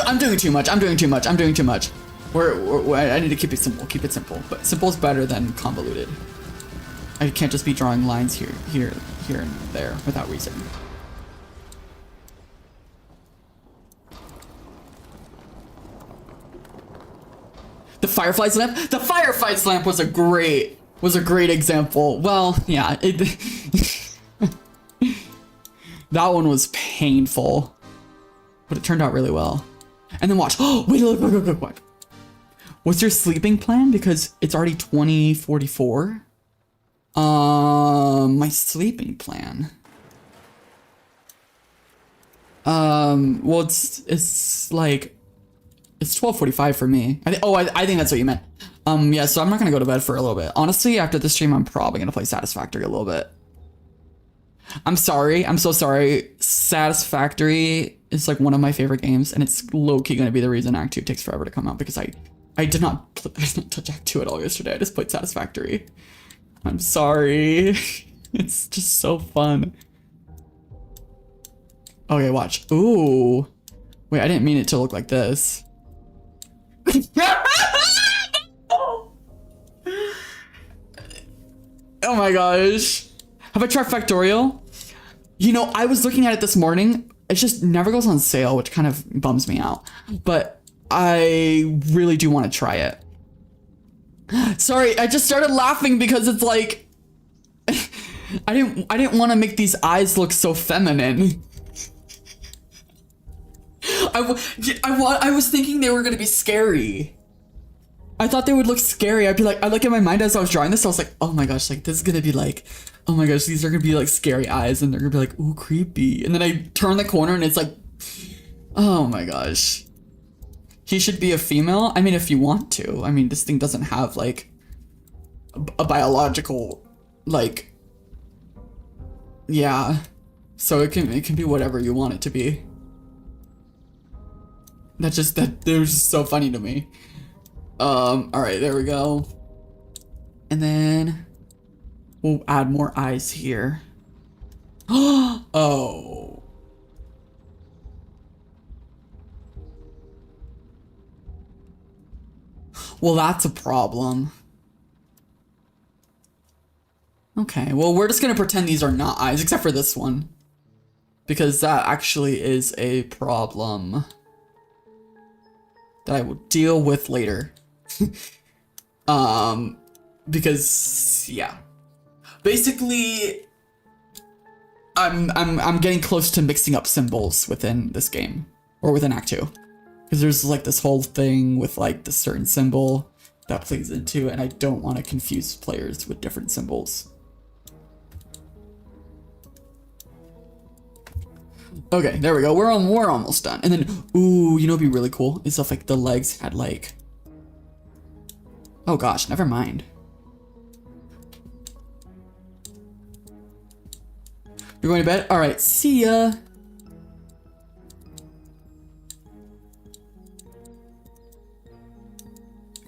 I'm doing too much. I'm doing too much. I need to keep it simple. Keep it simple. But simple is better than convoluted. I can't just be drawing lines here, and there without reason. The Fireflies lamp? The Fireflies lamp was a great example. Well, yeah, that one was painful, but it turned out really well. And then watch. Oh, wait, look. What's your sleeping plan? Because it's already 2044. My sleeping plan. Well, it's like, it's 12:45 for me. I think that's what you meant. Yeah, so I'm not gonna go to bed for a little bit. Honestly, after this stream, I'm probably gonna play Satisfactory a little bit. I'm sorry. I'm so sorry. Satisfactory is like one of my favorite games, and it's low-key gonna be the reason Act 2 takes forever to come out, because I did not touch Act 2 at all yesterday. I just played Satisfactory. I'm sorry. It's just so fun. Okay, watch. Ooh. Wait, I didn't mean it to look like this. Oh my gosh. Have I tried Factorial? You know, I was looking at it this morning. It just never goes on sale, which kind of bums me out. But I really do want to try it. Sorry, I just started laughing because it's like I didn't want to make these eyes look so feminine. I was thinking they were gonna be scary. I thought they would look scary. I'd be like, I look in my mind as I was drawing this, I was like, oh my gosh, like this is gonna be like, oh my gosh, these are gonna be like scary eyes, and they're gonna be like, ooh, creepy. And then I turn the corner and it's like, oh my gosh. He should be a female? I mean, if you want to. I mean, this thing doesn't have like a biological, like, yeah. So it can be whatever you want it to be. That was just so funny to me. All right, there we go. And then we'll add more eyes here. Oh. Well, that's a problem. Okay, well, we're just gonna pretend these are not eyes, except for this one, because that actually is a problem that I will deal with later. Because yeah, basically I'm getting close to mixing up symbols within this game, or within Act 2, because there's like this whole thing with like this certain symbol that plays into it, and I don't want to confuse players with different symbols. Okay, there we go. We're almost done. And then, ooh, you know what'd be really cool is if like the legs had like, oh gosh, never mind. You're going to bed? All right, see ya.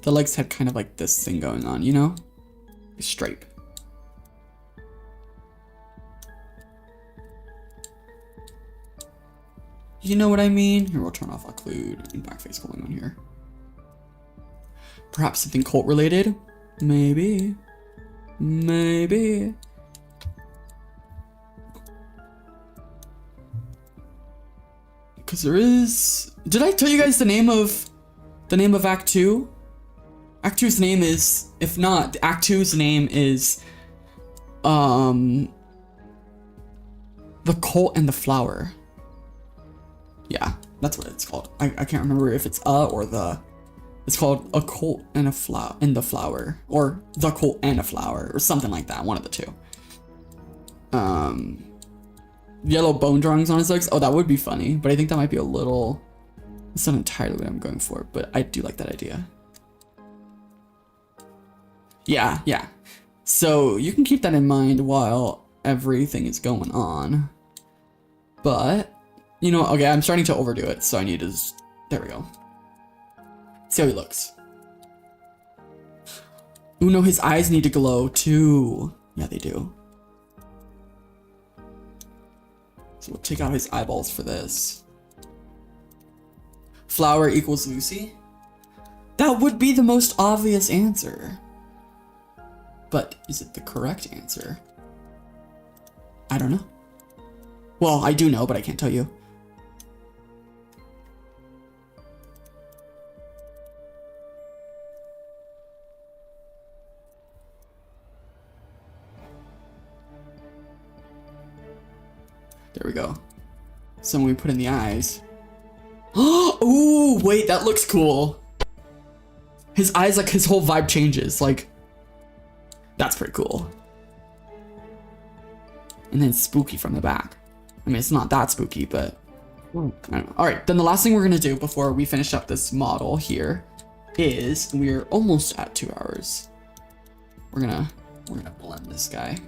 The legs had kind of like this thing going on, you know? Straight. You know what I mean? Here, we'll turn off occlude and backface going on here. Perhaps something cult related? Maybe. Maybe. Because there is... Did I tell you guys the name of Act 2? Act 2's name is... If not, Act 2's name is... The Cult and the Flower. Yeah, that's what it's called. I can't remember if it's or the... It's called A Cult and a Flower, in the Flower, or The Cult and a Flower, or something like that, one of the two. Yellow bone drawings on his legs. Oh, that would be funny, but I think that might be a little... It's not entirely what I'm going for, but I do like that idea. Yeah, yeah. So you can keep that in mind while everything is going on. But, you know, okay, I'm starting to overdo it, so I need to just... There we go. See how he looks. Ooh, no, his eyes need to glow too. Yeah, they do. So we'll take out his eyeballs for this. Flower equals Lucy? That would be the most obvious answer. But is it the correct answer? I don't know. Well, I do know, but I can't tell you. There we go. So when we put in the eyes. Ooh, wait, that looks cool. His eyes, like his whole vibe changes. Like, that's pretty cool. And then spooky from the back. I mean, it's not that spooky, but I don't know. All right, then the last thing we're gonna do before we finish up this model here is we're almost at 2 hours. We're gonna blend this guy.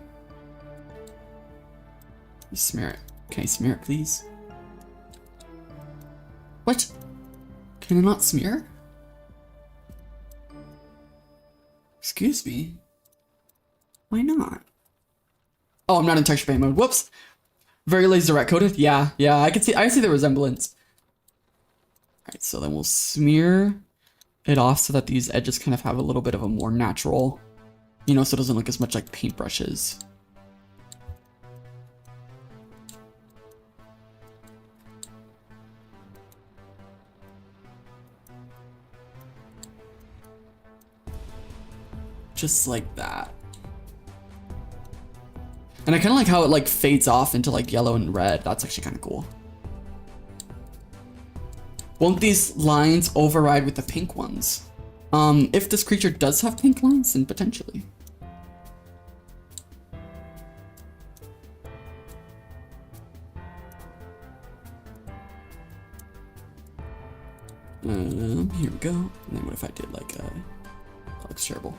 You smear it. Can I smear it, please? What? Can I not smear? Excuse me. Why not? Oh, I'm not in texture paint mode. Whoops. Very lazy direct coded. Yeah, I see the resemblance. All right, so then we'll smear it off so that these edges kind of have a little bit of a more natural, you know, so it doesn't look as much like paintbrushes. Just like that. And I kind of like how it like fades off into like yellow and red. That's actually kind of cool. Won't these lines override with the pink ones? If this creature does have pink lines, then potentially. Here we go. And then what if I did like that looks terrible.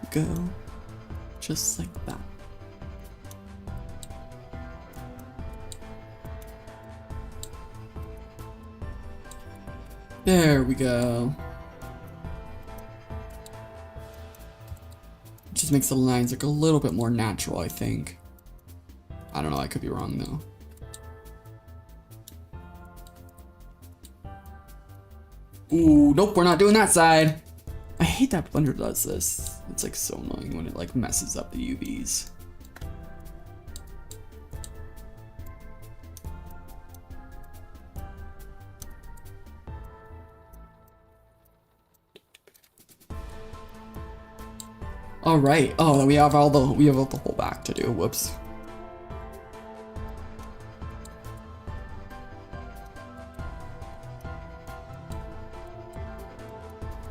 Go just like that. There we go. Just makes the lines look a little bit more natural, I think. I don't know, I could be wrong though. Ooh, nope, we're not doing that side. I hate that Blender does this. It's like so annoying when it like messes up the UVs. All right. Oh, we have all the whole back to do. Whoops.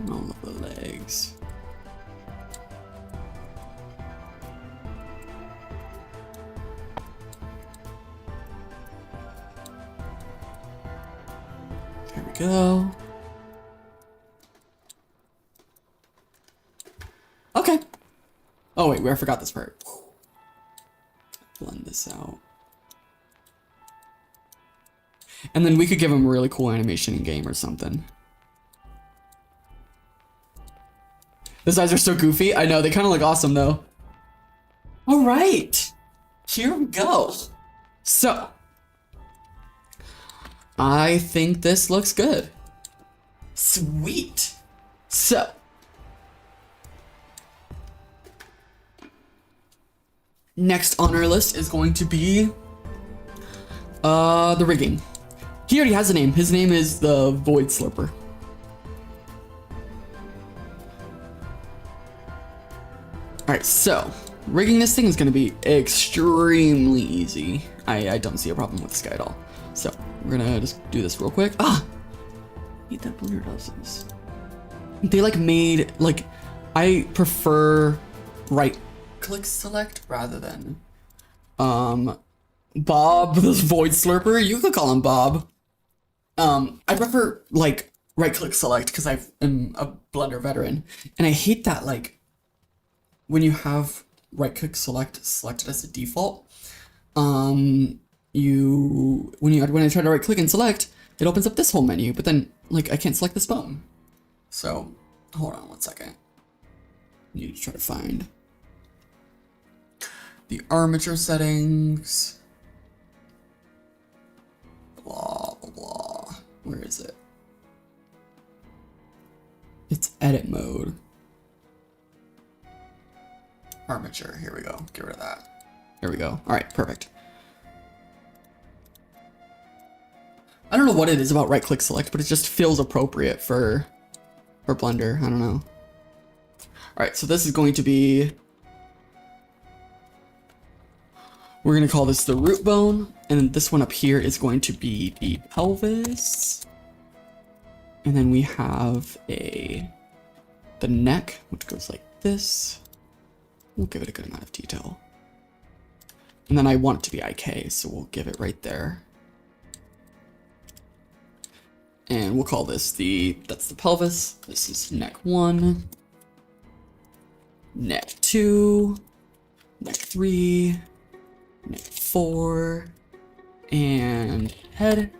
All of the legs. There we go. Okay. Oh wait, I forgot this part. Blend this out. And then we could give him a really cool animation in game or something. Those eyes are so goofy. I know, they kind of look awesome though. All right, here we go. So, I think this looks good. Sweet. So, next on our list is going to be the rigging. He already has a name. His name is the Voidslurper. Alright, so rigging this thing is going to be extremely easy. I don't see a problem with this guy at all. So we're going to just do this real quick. I hate that Blender does this. They like made, like, I prefer right click select rather than Bob, this Voidslurper. You could call him Bob. I prefer like right click select because I am a Blender veteran, and I hate that like when you have right click select selected as a default. When I try to right click and select, it opens up this whole menu, but then like I can't select this bone. So hold on 1 second. I need to try to find the armature settings. Blah, blah, blah. Where is it? It's edit mode. Armature, here we go. Get rid of that. Here we go. All right, perfect. I don't know what it is about right click select, but it just feels appropriate for Blender. I don't know. All right, so this is going to be, we're going to call this the root bone, and then this one up here is going to be the pelvis. And then we have a the neck, which goes like this. We'll give it a good amount of detail. And then I want it to be IK, so we'll give it right there. And we'll call this that's the pelvis. This is neck 1, neck 2, neck 3, neck 4, and head.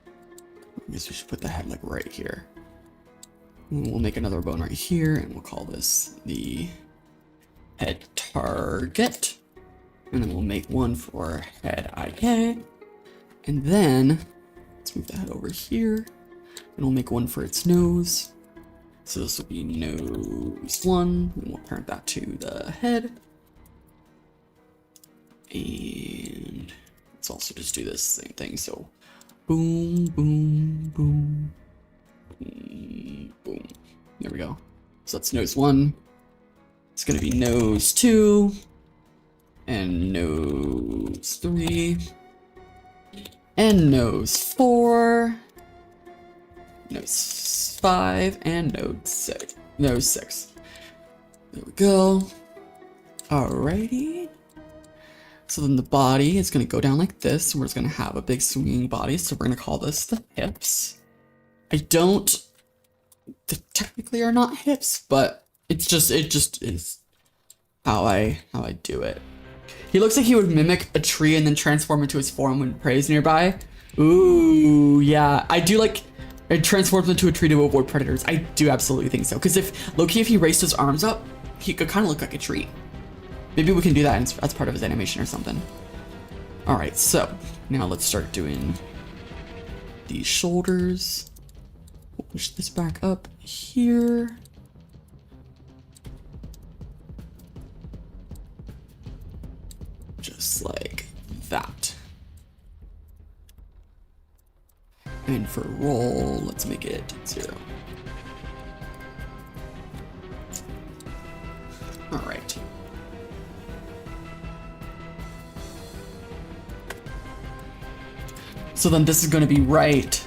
I guess we should put the head like right here. And we'll make another bone right here, and we'll call this the head target. And then we'll make one for head IK. And then let's move the head over here, and we'll make one for its nose. So this will be nose 1, and we'll parent that to the head. And let's also just do this same thing. So boom, boom, boom, boom, boom. There we go. So that's nose 1. It's gonna be nose 2, and nose 3, and nose 4, nose 5, and nose 6. There we go. Alrighty. So then the body is going to go down like this. We're just going to have a big swinging body. So we're going to call this the hips. They technically are not hips, but it just is how I do it. He looks like he would mimic a tree and then transform into his form when prey is nearby. Ooh, yeah. I do like it transforms into a tree to avoid predators. I do absolutely think so. Because if Loki, if he raised his arms up, he could kind of look like a tree. Maybe we can do that as part of his animation or something. All right, so now let's start doing the shoulders. We'll push this back up here. Just like that. And for roll, let's make it 0. All right. So then this is going to be right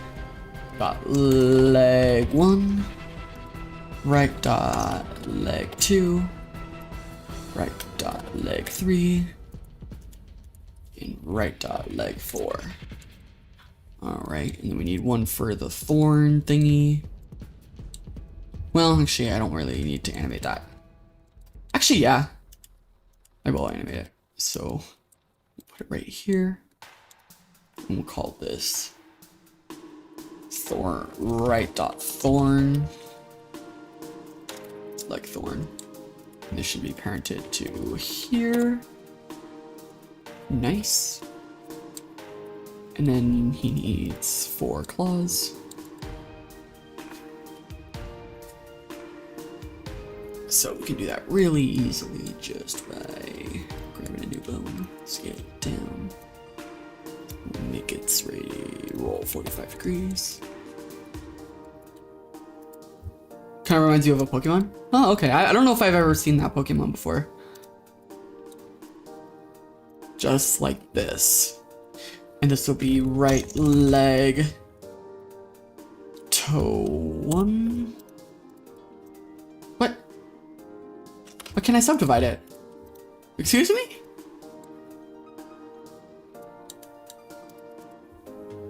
dot leg 1, right dot leg 2, right dot leg 3, and right dot leg 4. Alright, and then we need one for the thorn thingy. Well, actually, I don't really need to animate that. Actually, yeah. I will animate it. So, put it right here. And we'll call this thorn, right dot thorn, like thorn. And this should be parented to here. Nice. And then he needs 4 claws. So we can do that really easily just by grabbing a new bone, scale it down. Make it ready, roll 45 degrees. Kind of reminds you of a Pokemon? Oh, okay. I don't know if I've ever seen that Pokemon before. Just like this. And this will be right leg, toe 1. What? Why can't I subdivide it? Excuse me?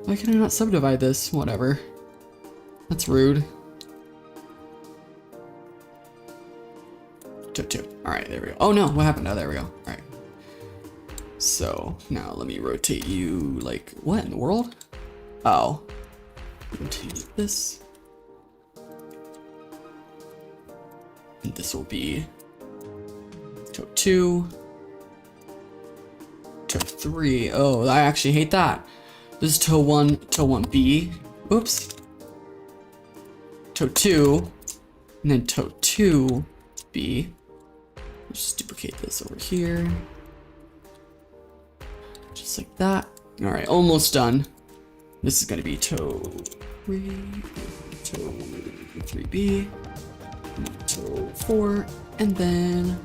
Why can I not subdivide this? Whatever. That's rude. Toe 2. Alright, there we go. Oh no, what happened? Oh, there we go. Alright. So, now let me rotate you like, what in the world? Oh. Rotate this. And this will be toe 2. Toe 3. Oh, I actually hate that. This is toe 1B. Oops. Toe 2. And then toe 2B. Just duplicate this over here. Just like that. Alright, almost done. This is gonna be toe 3, toe 3B, toe 4, and then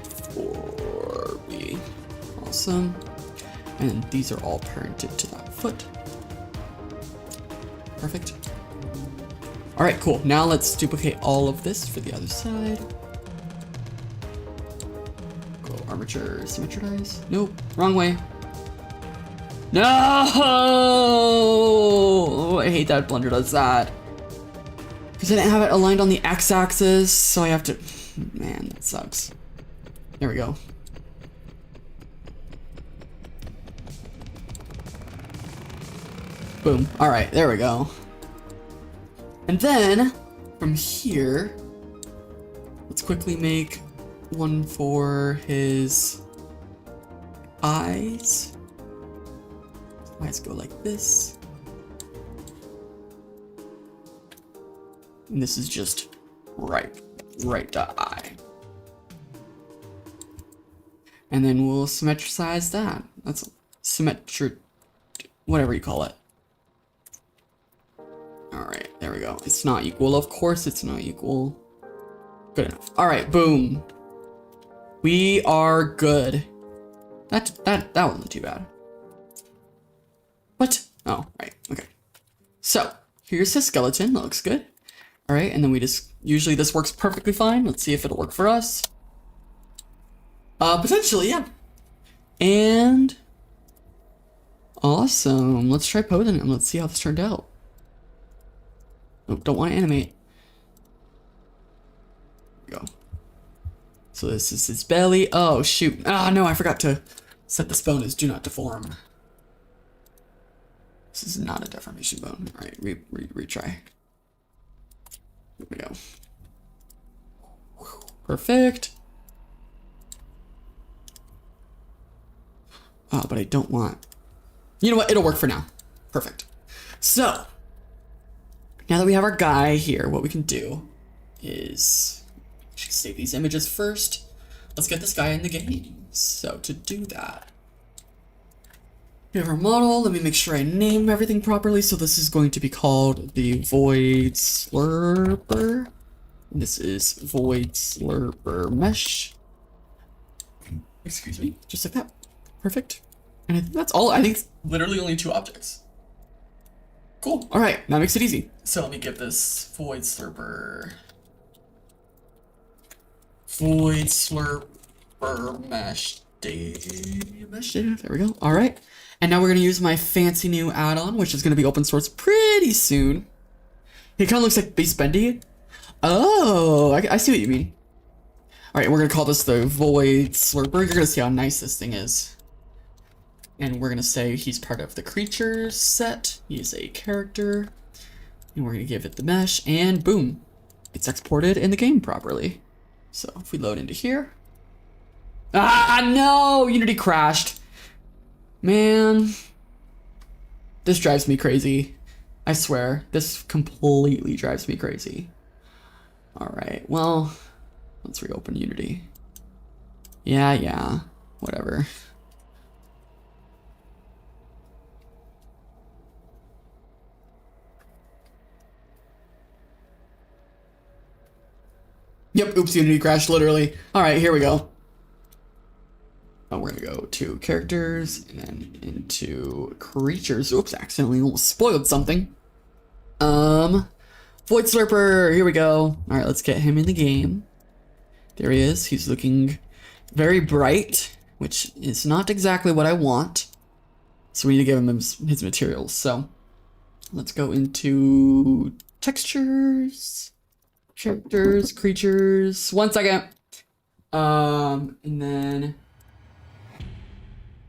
4B. Awesome. And these are all parented to that foot. Perfect. All right, cool. Now let's duplicate all of this for the other side. Go armature symmetrize. Nope, wrong way. No! Oh, I hate that Blender does that. Because I didn't have it aligned on the x-axis, so I have to... Man, that sucks. There we go. Boom. All right, there we go. And then, from here, let's quickly make one for his eyes. Eyes go like this. And this is just right to eye. And then we'll symmetricize that. That's symmetric, whatever you call it. All right, there we go. It's not equal. Of course it's not equal. Good enough. All right, boom. We are good. That wasn't too bad. What? Oh, right, okay. So, here's his skeleton, that looks good. All right, and then we just, usually this works perfectly fine. Let's see if it'll work for us. Potentially, yeah. And, awesome. Let's try posing him. Let's see how this turned out. Oh, don't want to animate. There we go. So this is his belly. Oh, shoot. Ah, no, I forgot to set this bone as do not deform. This is not a deformation bone. All right, retry. There we go. Perfect. Oh, but I don't want... You know what? It'll work for now. Perfect. So, now that we have our guy here, what we can do is... Actually, save these images first. Let's get this guy in the game. So, to do that... We have our model. Let me make sure I name everything properly. So this is going to be called the Voidslurper. And this is Voidslurper mesh. Excuse me, just like that. Perfect. And I think that's all. I think it's literally only 2 objects. Cool. All right, that makes it easy. So let me give this Voidslurper mesh data. There we go. All right. And now we're going to use my fancy new add-on, which is going to be open source pretty soon. It kind of looks like Base Bendy. Oh, I see what you mean. All right, we're going to call this the Voidslurper. You're going to see how nice this thing is. And we're going to say he's part of the creatures set. He's a character. And we're going to give it the mesh, and boom. It's exported in the game properly. So if we load into here. Ah, no! Unity crashed. Man, this drives me crazy. I swear, this completely drives me crazy. All right, well, let's reopen Unity. Yeah, whatever. Yep, oops, Unity crashed, literally. All right, here we go. Oh, we're gonna go to characters and then into creatures. Oops, accidentally almost spoiled something. Voidslurper, here we go. All right, let's get him in the game. There he is. He's looking very bright, which is not exactly what I want. So we need to give him his materials. So let's go into textures, characters, creatures. 1 second. And then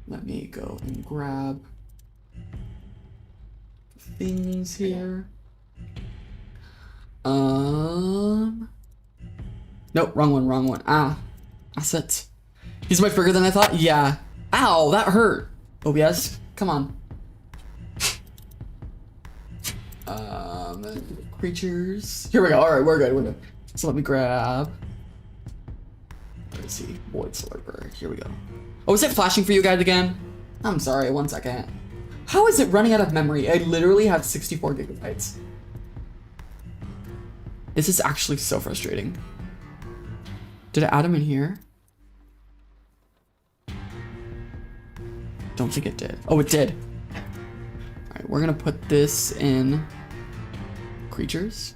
let me go and grab things here. Nope, wrong one. Ah, assets. He's much bigger than I thought. Yeah. Ow, that hurt. OBS, come on. Creatures. Here we go. All right, we're good. So let me grab. Let's see, Voidslurper. Here we go. Oh, is it flashing for you guys again? I'm sorry, 1 second. How is it running out of memory? I literally have 64 gigabytes. This is actually so frustrating. Did I add him in here? Don't think it did. Oh, it did. All right, we're gonna put this in creatures.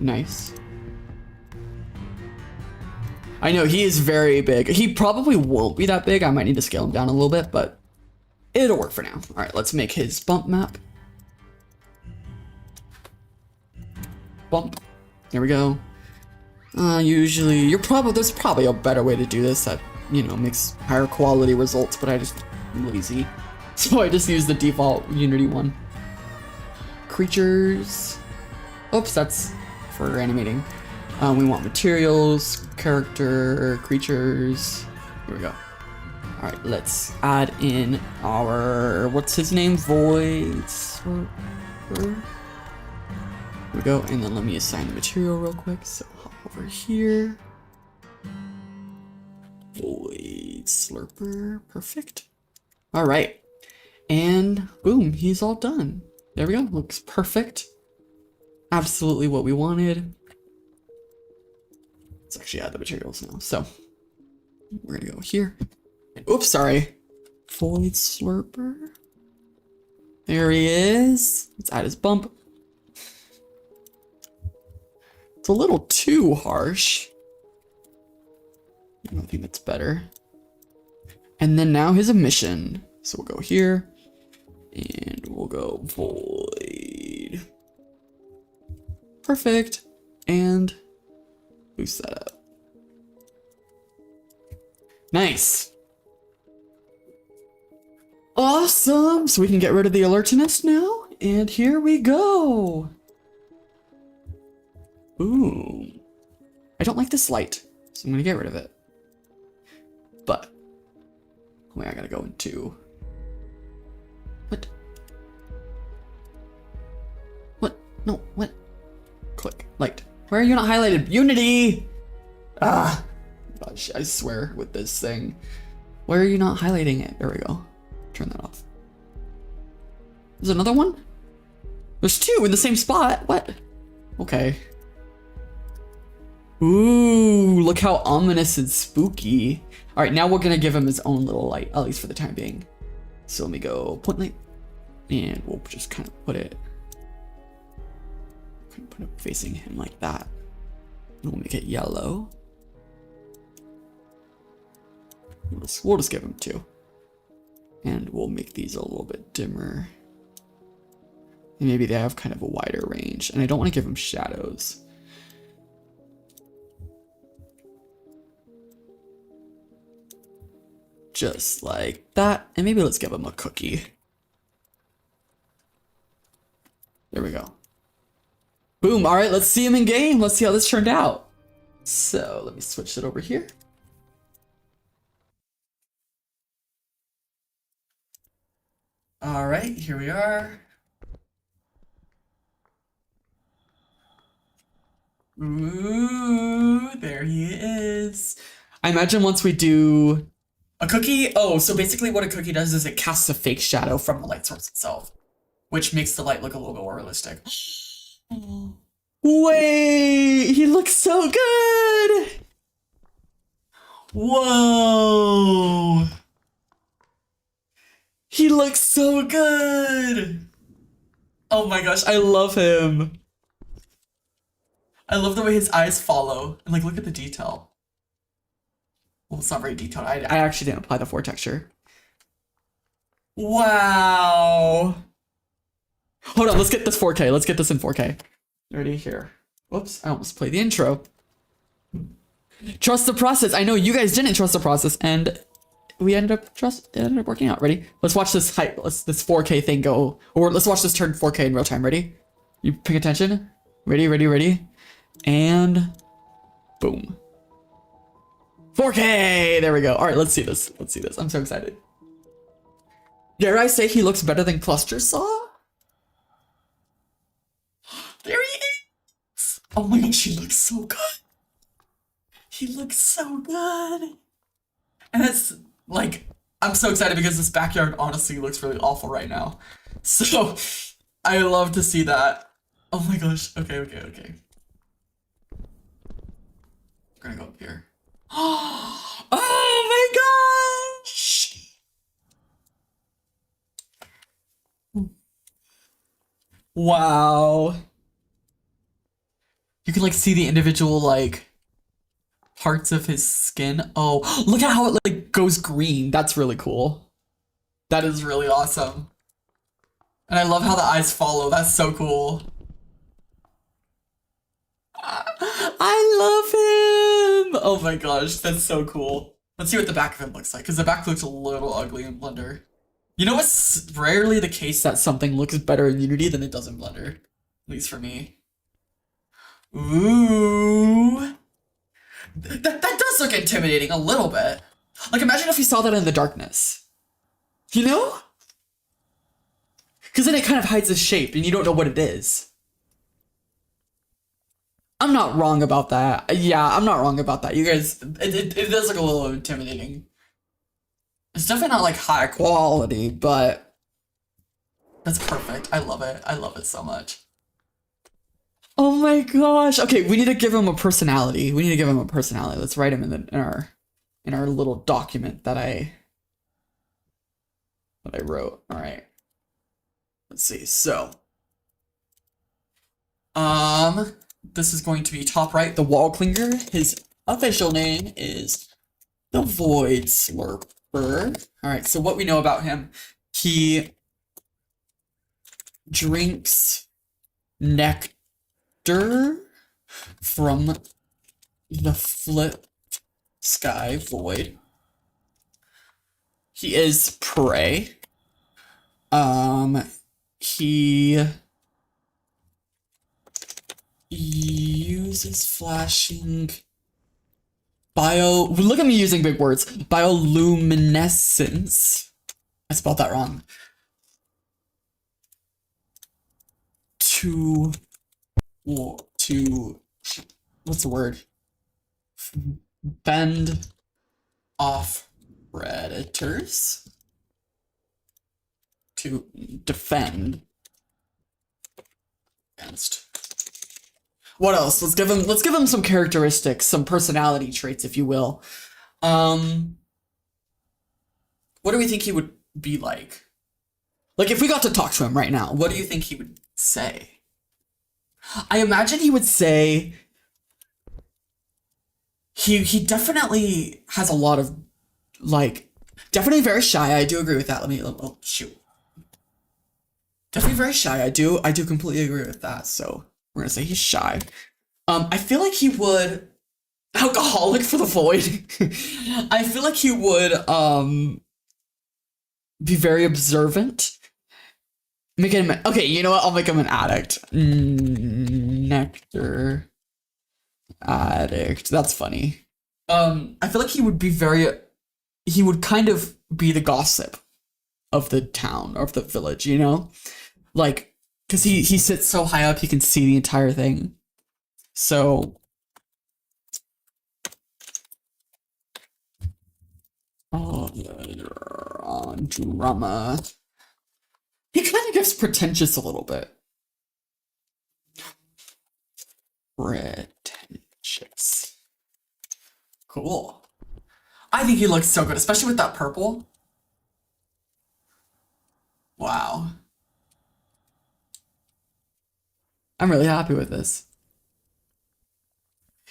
Nice. I know he is very big. He probably won't be that big. I might need to scale him down a little bit, but it'll work for now. All right, let's make his bump map. Bump. There we go. Usually, there's probably a better way to do this that, you know, makes higher quality results, but I'm lazy. So I just use the default Unity one. Creatures. Oops, that's for animating. We want materials, character, creatures. Here we go. All right, let's add in our, what's his name? Voidslurp. Here we go, and then let me assign the material real quick. So hop over here. Voidslurper, perfect. All right, and boom, he's all done. There we go, looks perfect. Absolutely what we wanted. Let's actually add the materials now. So we're gonna go here. And, oops, sorry. Voidslurper. There he is. Let's add his bump. It's a little too harsh. I don't think that's better. And then now his emission. So we'll go here and we'll go void. Perfect. And boost that up. Nice. Awesome. So we can get rid of the alertness now. And here we go. Ooh. I don't like this light, so I'm gonna get rid of it. But, oh wait, I gotta go into, what? What? No, what? Click, light. Why are you not highlighted? Unity! Ah, gosh, I swear with this thing. Why are you not highlighting it? There we go. Turn that off. There's another one? There's two in the same spot. What? Okay. Ooh, look how ominous and spooky. All right, now we're gonna give him his own little light, at least for the time being. So let me go point light, and we'll just kind of put it facing him like that. And we'll make it yellow. We'll just give him two. And we'll make these a little bit dimmer. And maybe they have kind of a wider range. And I don't want to give them shadows. Just like that. And maybe let's give them a cookie. There we go. Boom. All right, let's see him in game. Let's see how this turned out. So let me switch it over here. All right, here we are. Ooh, there he is. I imagine once we do a cookie. Oh, so basically what a cookie does is it casts a fake shadow from the light source itself, which makes the light look a little bit more realistic. Wait, he looks so good. Whoa. He looks so good. Oh my gosh, I love him. I love the way his eyes follow. And like, look at the detail. Well, it's not very detailed. I actually didn't apply the 4 texture. Wow. Hold on, let's get this 4K. Let's get this in 4K. Ready? Here. Whoops, I almost played the intro. Trust the process. I know you guys didn't trust the process, and we ended up working out. Ready? Let's watch this this 4K thing go, or let's watch this turn 4K in real time. Ready? You pay attention? Ready, ready, ready? And boom. 4K! There we go. All right, let's see this. Let's see this. I'm so excited. Dare I say he looks better than Cluster Saw? There he is! Oh my gosh, he looks so good. He looks so good. And it's like, I'm so excited because this backyard honestly looks really awful right now. So, I love to see that. Oh my gosh. Okay, okay, okay. We're gonna go up here. Oh my gosh! Wow. You can like see the individual like parts of his skin. Oh, look at how it like goes green. That's really cool. That is really awesome. And I love how the eyes follow. That's so cool. I love him. Oh my gosh, that's so cool. Let's see what the back of him looks like, because the back looks a little ugly in Blender. You know, it's rarely the case that something looks better in Unity than it does in Blender. At least for me. Ooh. That does look intimidating a little bit. Like, imagine if you saw that in the darkness. You know? Because then it kind of hides the shape and you don't know what it is. I'm not wrong about that. Yeah, I'm not wrong about that. You guys, it does look a little intimidating. It's definitely not like high quality, but that's perfect. I love it. I love it so much. Oh my gosh. Okay, we need to give him a personality. Let's write him in our little document that I wrote. All right. Let's see. So, this is going to be top right, the wall clinger. His official name is the Voidslurp. All right, so what we know about him, he drinks nectar from the flip sky void. He is prey. He uses flashing look at me using big words. Bioluminescence. I spelled that wrong. To what's the word? Fend off predators. To defend against. What else? Let's give him some characteristics, some personality traits, if you will. What do we think he would be like? Like, if we got to talk to him right now, what do you think he would say? I imagine he would say he definitely has a lot of, like, definitely very shy. I do agree with that. Oh, shoot. Definitely very shy. I do completely agree with that. So we're gonna say he's shy. I feel like he would alcoholic for the void. I feel like he would be very observant. Make him okay. You know what? I'll make him an addict. Nectar addict. That's funny. I feel like he would kind of be the gossip of the town or of the village. You know, like. Because he sits so high up, he can see the entire thing. So... Oh, drama. He kind of gets pretentious a little bit. Pretentious. Cool. I think he looks so good, especially with that purple. Wow. I'm really happy with this.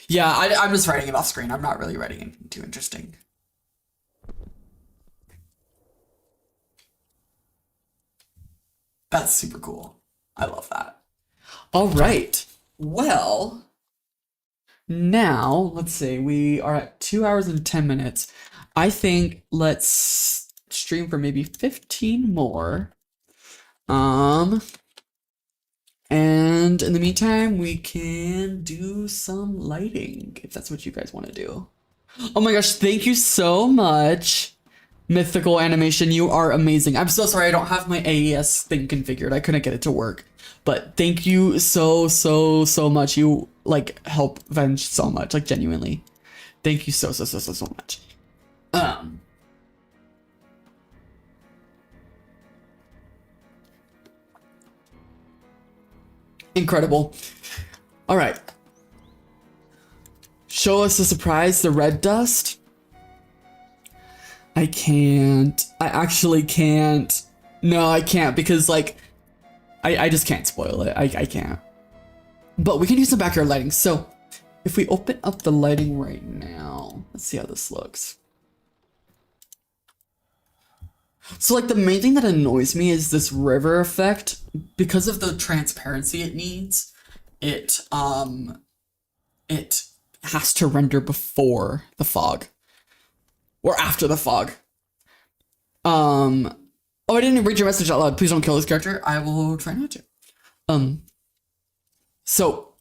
Yeah, I'm just writing it off screen. I'm not really writing anything too interesting. That's super cool. I love that. All right. Well, now, let's see. We are at 2 hours and 10 minutes. I think let's stream for maybe 15 more. And in the meantime, we can do some lighting, if that's what you guys want to do. Oh my gosh, thank you so much, Mythical Animation. You are amazing. I'm so sorry I don't have my AES thing configured. I couldn't get it to work. But thank you so much. You, like, help Venge so much, like, genuinely. Thank you so much. Incredible. All right. Show us the surprise, the red dust. I can't. I actually can't. No, I can't because, like, I just can't spoil it. I can't. But we can use some backyard lighting. So if we open up the lighting right now, let's see how this looks. So like the main thing that annoys me is this river effect. Because of the transparency it needs, it has to render before the fog. Or after the fog. Oh, I didn't read your message out loud. Please don't kill this character. I will try not to. So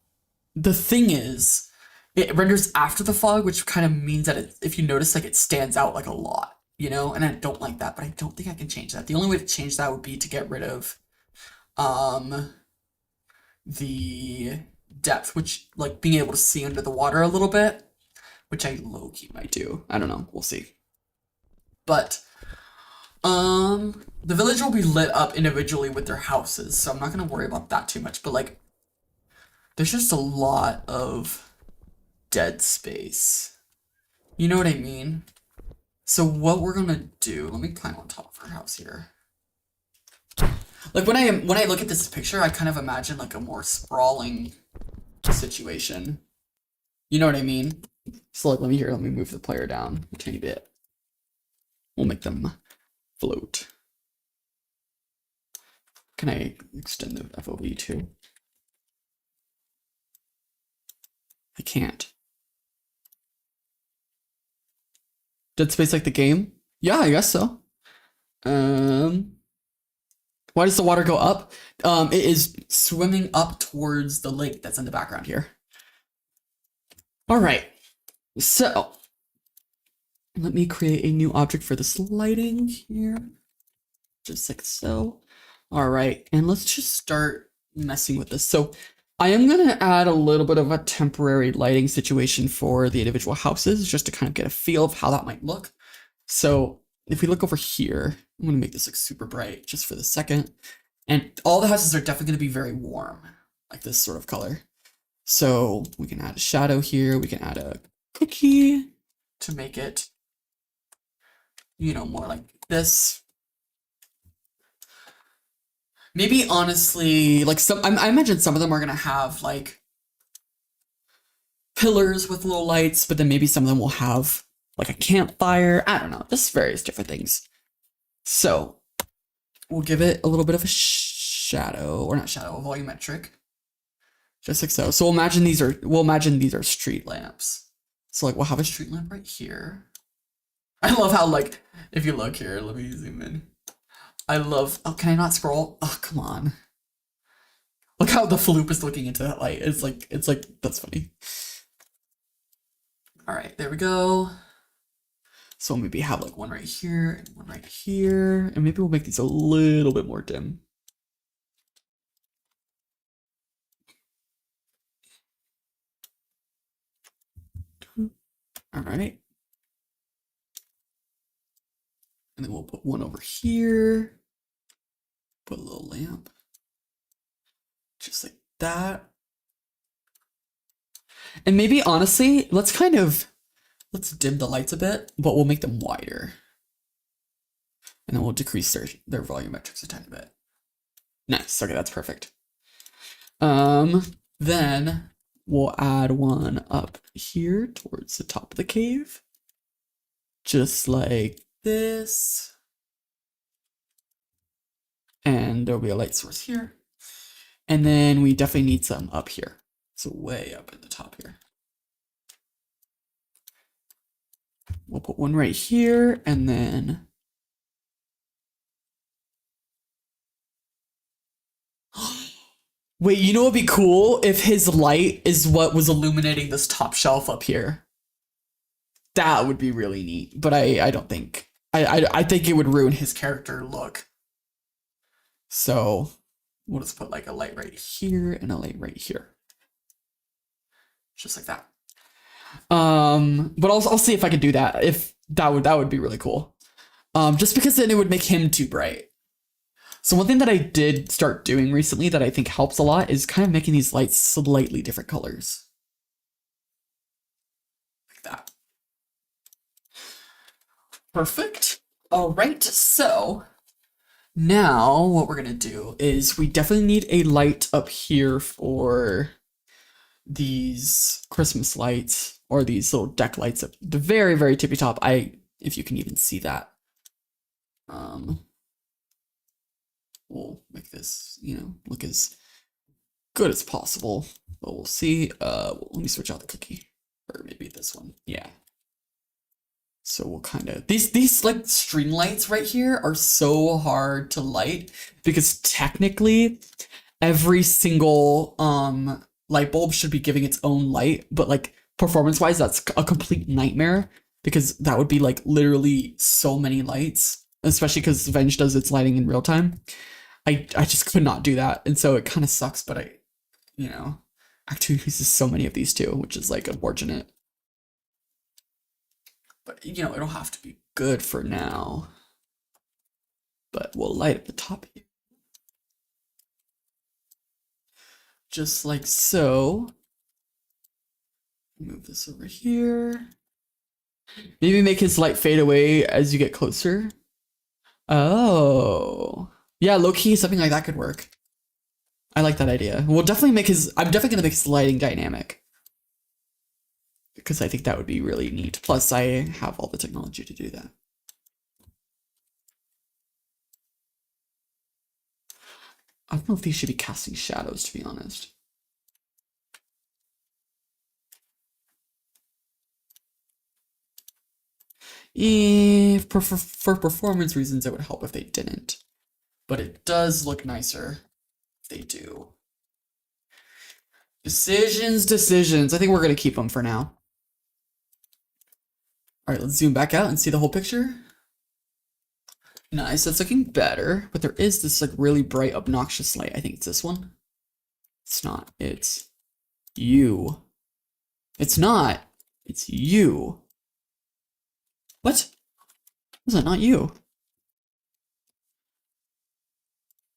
the thing is, it renders after the fog, which kind of means that if you notice, like it stands out like a lot, you know? And I don't like that, but I don't think I can change that. The only way to change that would be to get rid of the depth, which like being able to see under the water a little bit, which I low-key might do. I don't know. We'll see. But the village will be lit up individually with their houses, so I'm not gonna worry about that too much. But like, there's just a lot of dead space. You know what I mean? So what we're gonna do? Let me climb on top of her house here. Like when I look at this picture, I kind of imagine like a more sprawling situation. You know what I mean? So like, let me move the player down a tiny bit. We'll make them float. Can I extend the FOV too? I can't. Dead space like the game? Yeah, I guess so. Why does the water go up? It is swimming up towards the lake that's in the background here. All right, so let me create a new object for this lighting here, just like so. All right, and let's just start messing with this. So I am gonna add a little bit of a temporary lighting situation for the individual houses, just to kind of get a feel of how that might look. So if we look over here, I'm gonna make this look super bright just for the second. And all the houses are definitely gonna be very warm, like this sort of color. So we can add a shadow here, we can add a cookie to make it, you know, more like this. Maybe honestly, like I imagine some of them are gonna have like pillars with little lights, but then maybe some of them will have like a campfire. I don't know, just various different things. So we'll give it a little bit of a shadow, or not shadow, a volumetric. Just like so. So we'll imagine these are street lamps. So like we'll have a street lamp right here. I love how like, if you look here, let me zoom in. I love, oh, can I not scroll? Oh, come on. Look how the floop is looking into that light. It's like, that's funny. All right, there we go. So maybe have like one right here and one right here. And maybe we'll make these a little bit more dim. All right. And then we'll put one over here. Put a little lamp. Just like that. And maybe honestly, let's dim the lights a bit, but we'll make them wider. And then we'll decrease their volumetrics a tiny bit. Nice, okay, that's perfect. Then we'll add one up here towards the top of the cave. Just like this. And there'll be a light source here. And then we definitely need some up here. So way up at the top here. We'll put one right here, and then wait, you know what'd be cool if his light is what was illuminating this top shelf up here? That would be really neat, but I don't think I think it would ruin his character look. So we'll just put like a light right here and a light right here. Just like that. But I'll see if I can do that. If that would be really cool. Just because then it would make him too bright. So one thing that I did start doing recently that I think helps a lot is kind of making these lights slightly different colors. Like that. Perfect. All right, so now what we're gonna do is we definitely need a light up here for these Christmas lights or these little deck lights at the very, very tippy top. If you can even see that. We'll make this, you know, look as good as possible, but we'll see. Let me switch out the cookie, or maybe this one. Yeah. So we'll kind of, these like string lights right here are so hard to light because technically every single light bulb should be giving its own light, but like performance wise, that's a complete nightmare because that would be like literally so many lights, especially because Venge does its lighting in real time. I just could not do that, and so it kind of sucks, but you know, actually uses so many of these too, which is like unfortunate. But you know, it'll have to be good for now. But we'll light at the top here. Just like so. Move this over here. Maybe make his light fade away as you get closer. Oh. Yeah, low-key, something like that could work. I like that idea. We'll definitely make I'm definitely gonna make his lighting dynamic. Because I think that would be really neat. Plus, I have all the technology to do that. I don't know if these should be casting shadows, to be honest. If for performance reasons, it would help if they didn't. But it does look nicer if they do. Decisions. I think we're going to keep them for now. All right, let's zoom back out and see the whole picture. Nice, that's looking better. But there is this like really bright, obnoxious light. I think it's this one. It's not. It's you. It's not. It's you. What? Was that not you?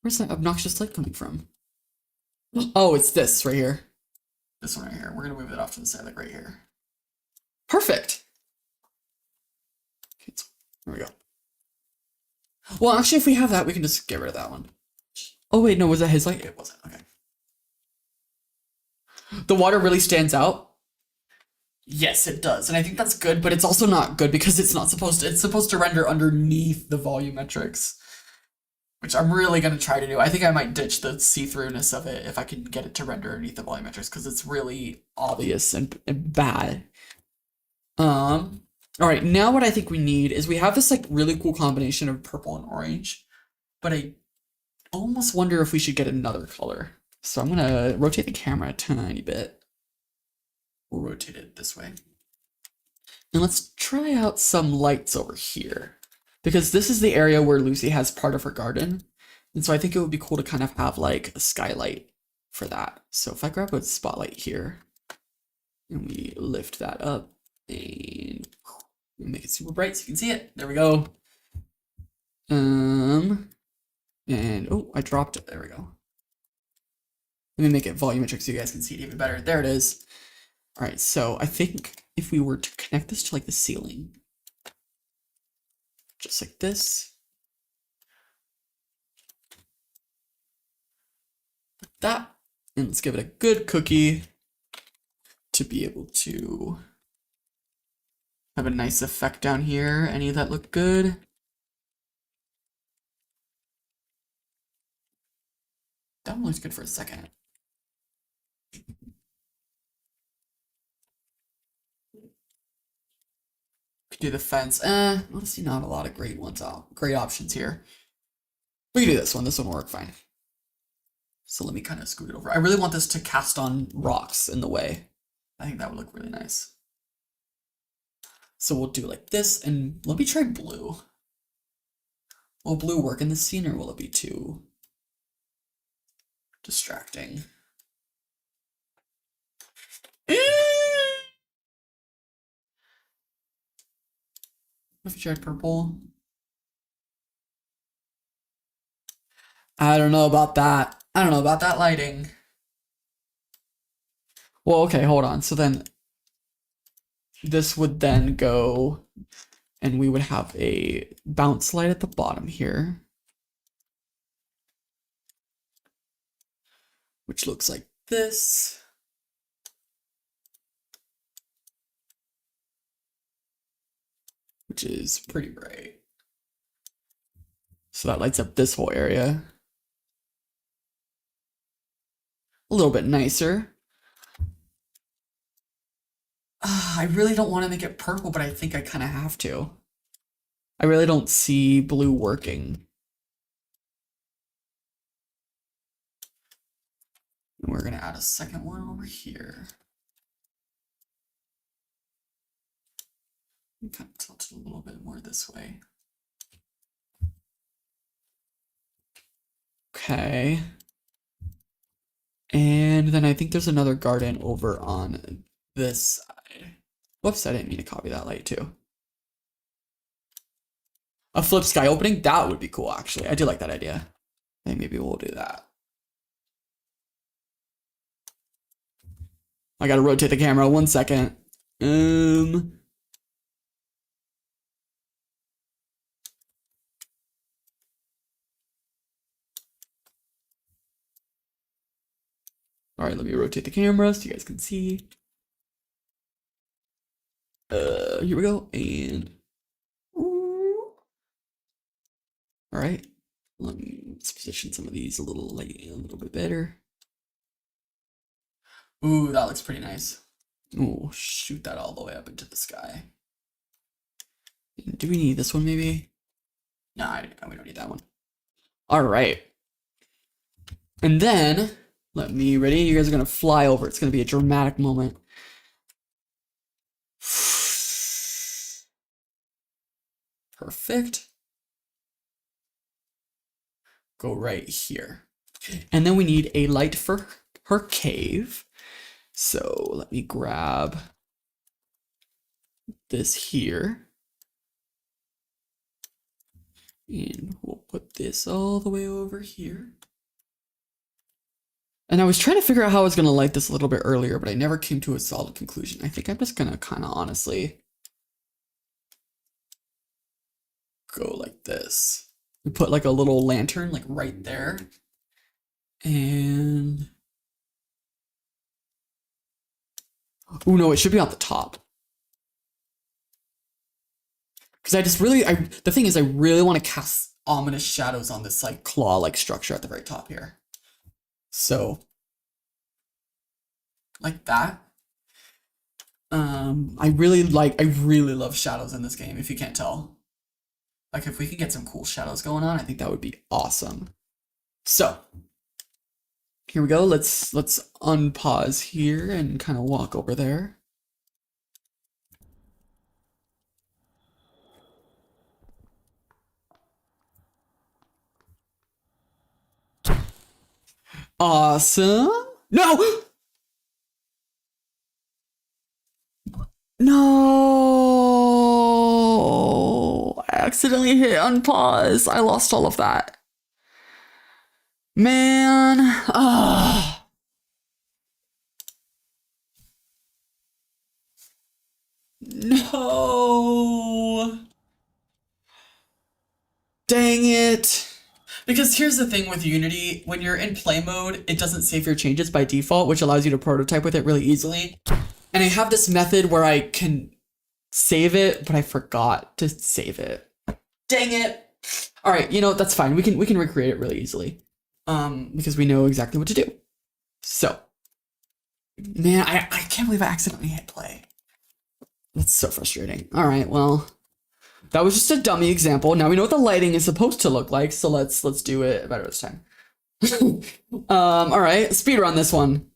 Where's that obnoxious light coming from? Oh, it's this right here. This one right here. We're gonna move it off to the side, like right here. Perfect. Okay, there we go. Well, actually, if we have that, we can just get rid of that one. Oh wait, no, was that his light? It wasn't. Okay. The water really stands out. Yes, it does, and I think that's good, but it's also not good because it's not supposed to. It's supposed to render underneath the volumetrics, which I'm really gonna try to do. I think I might ditch the see-throughness of it if I can get it to render underneath the volumetrics because it's really obvious and bad. All right, now what I think we need is we have this like really cool combination of purple and orange, but I almost wonder if we should get another color. So I'm gonna rotate the camera a tiny bit. We'll rotate it this way. And let's try out some lights over here. Because this is the area where Lucy has part of her garden. And so I think it would be cool to kind of have like a skylight for that. So if I grab a spotlight here, and we lift that up, and make it super bright so you can see it. There we go. And oh, I dropped it. There we go. Let me make it volumetric so you guys can see it even better. There it is. All right, so I think if we were to connect this to like the ceiling, just like this, like that, and let's give it a good cookie to be able to have a nice effect down here. Any of that look good? That one looks good for a second. Could do the fence. Honestly, not a lot of great ones out. Great options here. We can do this one. This one will work fine. So let me kind of scoot it over. I really want this to cast on rocks in the way. I think that would look really nice. So we'll do like this, and let me try blue. Will blue work in this scene, or will it be too distracting? If you tried purple. I don't know about that. I don't know about that lighting. Well, okay, hold on. So then this would then go, and we would have a bounce light at the bottom here, which looks like this. which is pretty bright. So that lights up this whole area. A little bit nicer. I really don't want to make it purple, but I think I kind of have to. I really don't see blue working. And we're gonna add a second one over here. Kind of tilt it a little bit more this way. Okay. And then I think there's another garden over on this side. Whoops, I didn't mean to copy that light too. A flip sky opening? That would be cool, actually. I do like that idea. I think maybe we'll do that. I gotta rotate the camera 1 second. All right, let me rotate the camera so you guys can see. Here we go, and all right, let's position some of these a little bit better. Ooh, that looks pretty nice. Ooh, shoot that all the way up into the sky. Do we need this one maybe? No, we don't need that one. All right, and then let me ready. You guys are gonna fly over. It's gonna be a dramatic moment. Perfect. Go right here. And then we need a light for her cave. So let me grab this here. And we'll put this all the way over here. And I was trying to figure out how I was going to light this a little bit earlier, but I never came to a solid conclusion. I think I'm just going to kind of honestly go like this. We put like a little lantern like right there. And oh no, it should be on the top. Because the thing is I really want to cast ominous shadows on this like claw-like structure at the very top here. So, like that. I really love shadows in this game, if you can't tell. Like, if we could get some cool shadows going on, I think that would be awesome. So, here we go. Let's unpause here and kind of walk over there. Awesome. No! No! I accidentally hit unpause. I lost all of that. Man. Ah. No. Dang it. Because here's the thing with Unity, when you're in play mode, it doesn't save your changes by default, which allows you to prototype with it really easily. And I have this method where I can save it, but I forgot to save it. Dang it. All right, you know, that's fine. We can recreate it really easily. Because we know exactly what to do. So, man, I can't believe I accidentally hit play. That's so frustrating. All right, well, that was just a dummy example. Now we know what the lighting is supposed to look like, so let's do it better this time. All right, speed run this one.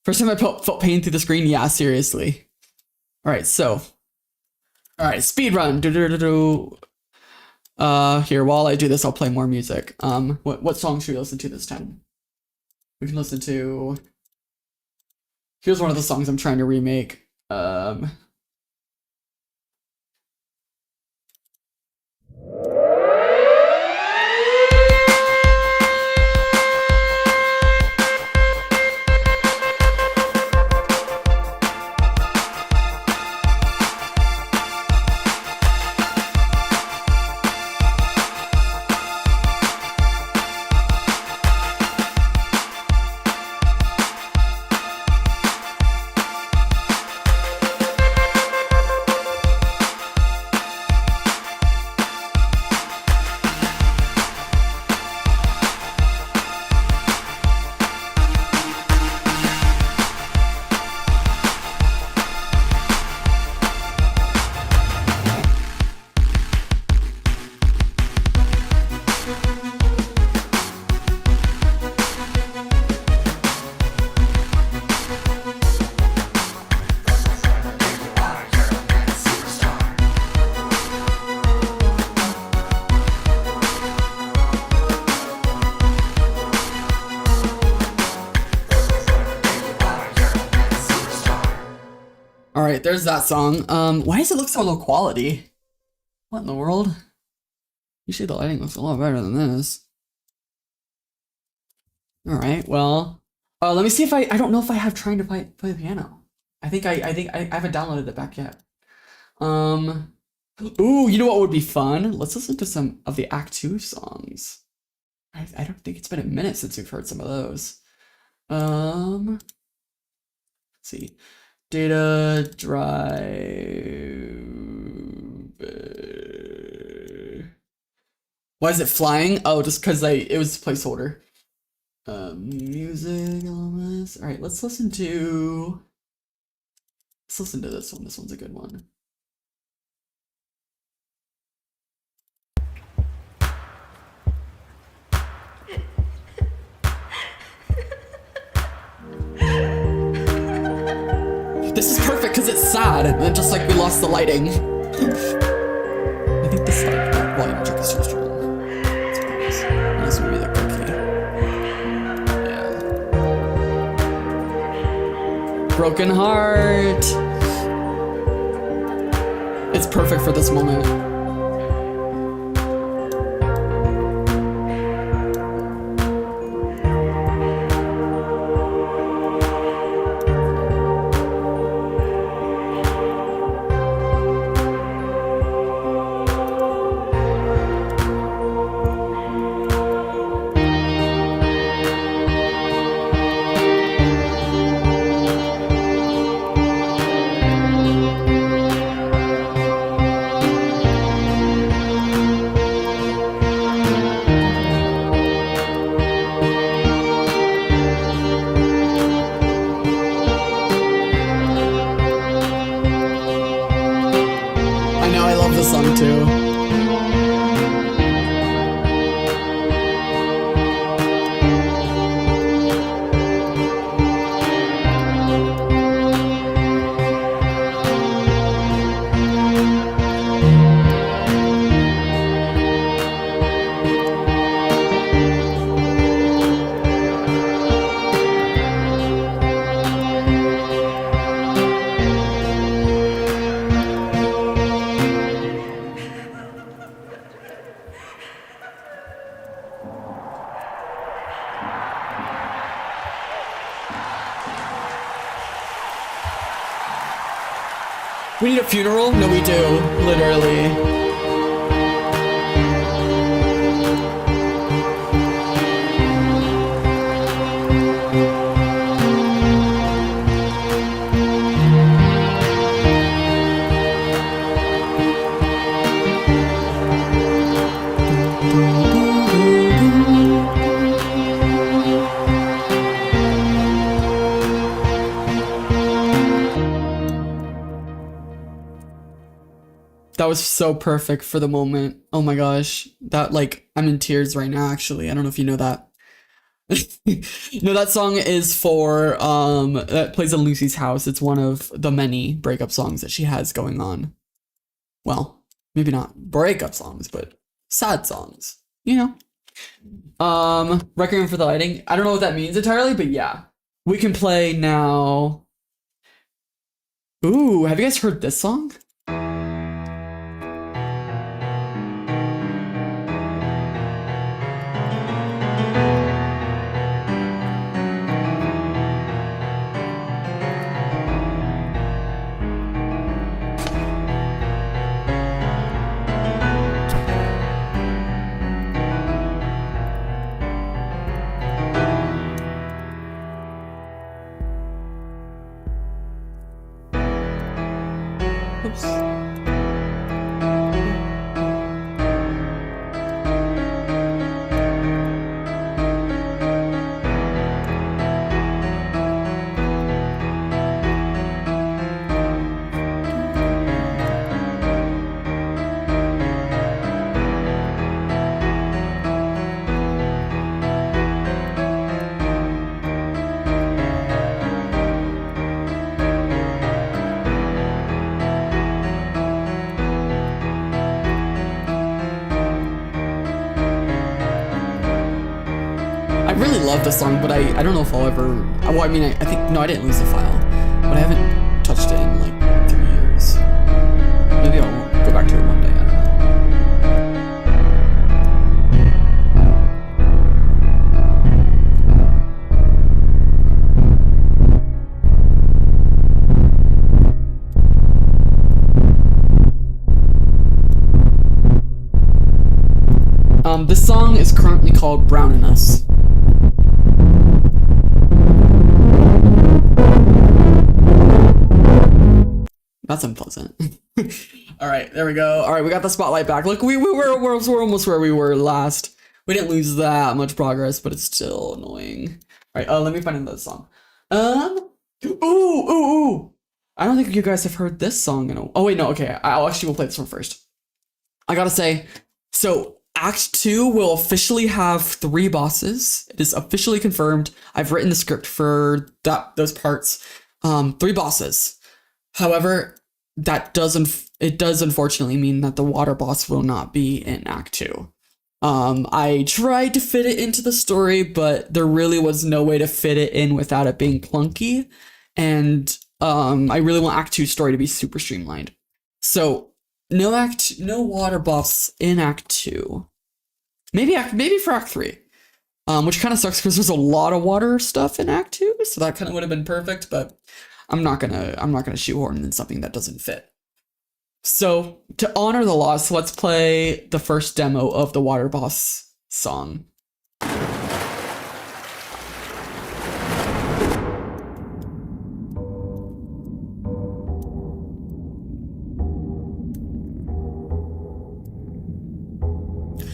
First time I felt pain through the screen. Yeah, seriously. All right, so, all right, speed run. Here, while I do this, I'll play more music. What song should we listen to this time? We can listen to. Here's one of the songs I'm trying to remake. All right, there's that song. Why does it look so low quality? What in the world? Usually the lighting looks a lot better than this. All right, well, let me see if I don't know if I have trying to play the piano. I think I haven't downloaded it back yet. Ooh, you know what would be fun? Let's listen to some of the Act 2 songs. I don't think it's been a minute since we've heard some of those. Let's see. Data drive. Why is it flying? Oh, just because it was a placeholder. Music elements. All right, let's listen to this one. This one's a good one. This is perfect because it's sad, and just like we lost the lighting. I think this volume check is too strong. This would be the cookie. Yeah. Broken Heart. It's perfect for this moment. We need a funeral? No, we do. Literally. That was so perfect for the moment. Oh my gosh. That, like, I'm in tears right now, actually. I don't know if you know that. No, that song is for, that plays in Lucy's house. It's one of the many breakup songs that she has going on. Well, maybe not breakup songs, but sad songs, you know? Requiem for the Lighting. I don't know what that means entirely, but yeah. We can play now. Ooh, have you guys heard this song? Love the song, but I don't know if I'll ever. Well, I mean, I think no, I didn't lose the file, but I haven't touched it in like go back to it one day. I don't know. This song is currently called Brown in Us. That's unpleasant. Alright, there we go. Alright, we got the spotlight back. Look, we're almost where we were last. We didn't lose that much progress, but it's still annoying. Alright, let me find another song. Ooh. I don't think you guys have heard this song in a... Oh, wait, no, okay. We'll play this one first. I gotta say, so Act 2 will officially have 3 bosses. It is officially confirmed. I've written the script for those parts. 3 bosses. However, it does unfortunately mean that the water boss will not be in Act 2. I tried to fit it into the story, but there really was no way to fit it in without it being clunky. And I really want Act 2's story to be super streamlined. So no water boss in Act 2. Maybe for Act 3. Which kind of sucks because there's a lot of water stuff in Act 2, so that kind of would have been perfect, but I'm not gonna shoehorn in something that doesn't fit. So to honor the loss, let's play the first demo of the water boss song.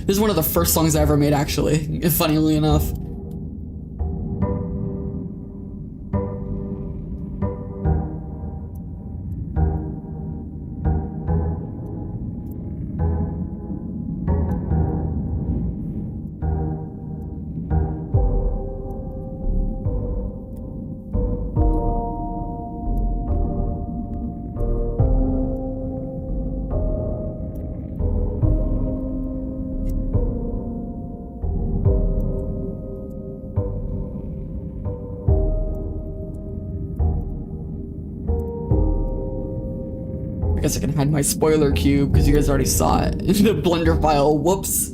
This is one of the first songs I ever made, actually, funnily enough. I guess I can hide my spoiler cube because you guys already saw it in the Blender file. Whoops.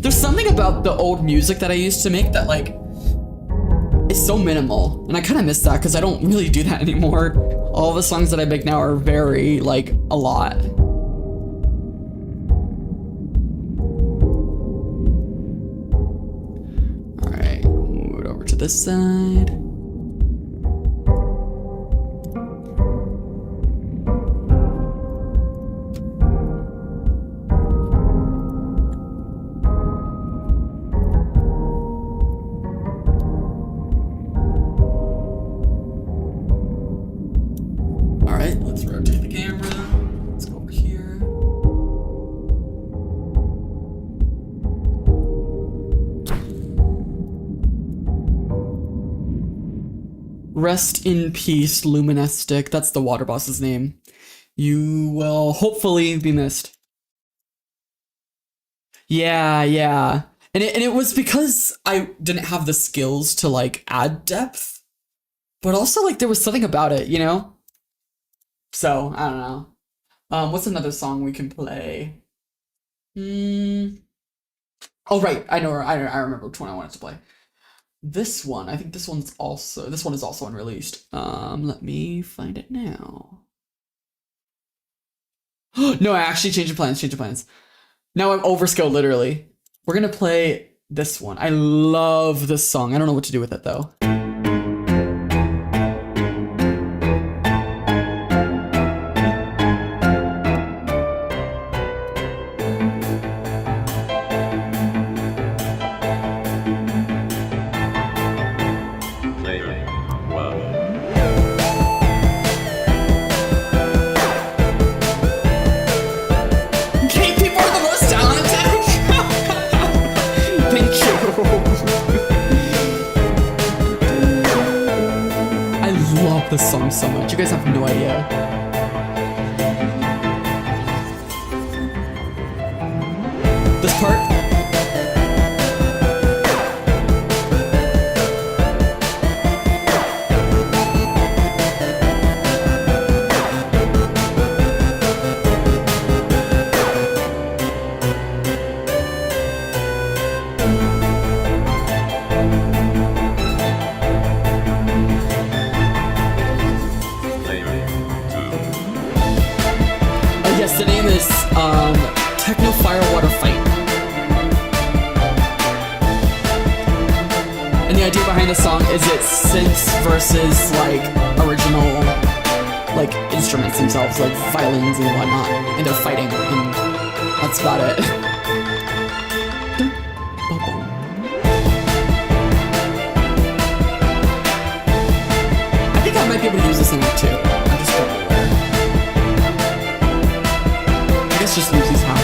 There's something about the old music that I used to make that, like, is so minimal. And I kind of miss that because I don't really do that anymore. All the songs that I make now are very, like, a lot. To this side. All right, let's rotate the camera. Let's go over here. Rest in peace, Luminestic. That's the water boss's name. You will hopefully be missed. Yeah. And it was because I didn't have the skills to, like, add depth. But also, like, there was something about it, you know? So, I don't know. What's another song we can play? Oh, right. I remember which one I wanted to play. This one, I think this one is also unreleased. Let me find it now. No, I actually changed the plans. Now I'm overskilled, literally. We're gonna play this one. I love this song. I don't know what to do with it, though. This song so much. You guys have no idea. This part. this song is it synths versus like original like instruments themselves, like violins and whatnot, and they're fighting, and that's about it. I think I might be able to use this in it too. I just don't know where. I guess just Lucy's house.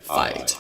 Fight.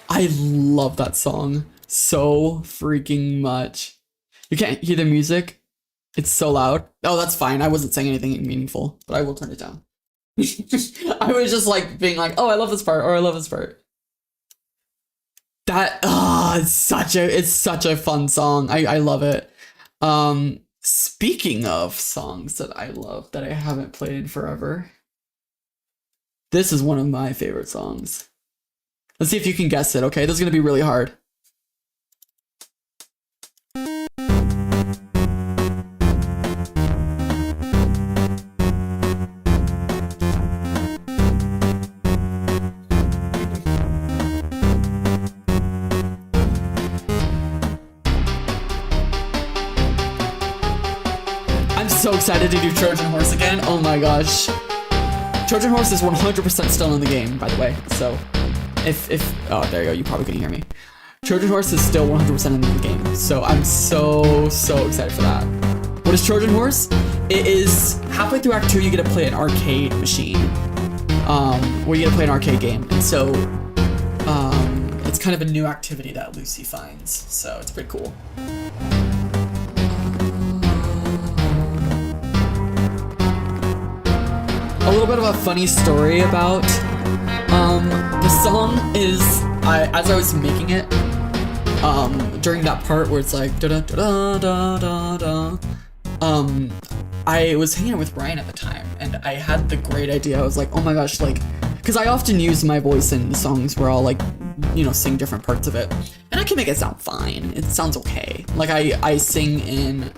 I love that song so freaking much. You can't hear the music. It's so loud. Oh, that's fine. I wasn't saying anything meaningful, but I will turn it down. I was just like being like, oh, I love this part, or I love this part. That it's such a fun song. I love it. Speaking of songs that I love that I haven't played in forever, this is one of my favorite songs. Let's see if you can guess it, okay? This is gonna be really hard. I'm so excited to do Trojan Horse again. Oh my gosh. Trojan Horse is 100% still in the game, by the way, so if oh, there you go, you probably couldn't hear me. Trojan Horse is still 100% in the game, so I'm so excited for that. What is Trojan Horse? It is halfway through Act 2, you get to play an arcade machine, where you get to play an arcade game, and so it's kind of a new activity that Lucy finds, so it's pretty cool. A little bit of a funny story about the song is, as I was making it, during that part where it's like da da da da da da, I was hanging out with Ryan at the time, and I had the great idea. I was like, oh my gosh, like, because I often use my voice in songs where I'll like, you know, sing different parts of it, and I can make it sound fine. It sounds okay. Like I sing in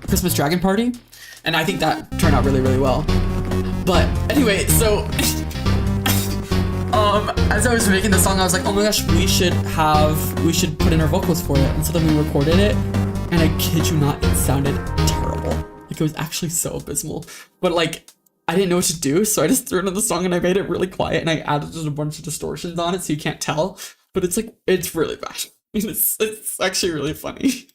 Christmas Dragon Party, and I think that turned out really well. But anyway, so as I was making the song, I was like, oh my gosh, we should put in our vocals for it. And so then we recorded it, and I kid you not, it sounded terrible. Like, it was actually so abysmal. But like, I didn't know what to do, so I just threw it in the song and I made it really quiet, and I added just a bunch of distortions on it so you can't tell. But it's like, it's really bad. It's actually really funny.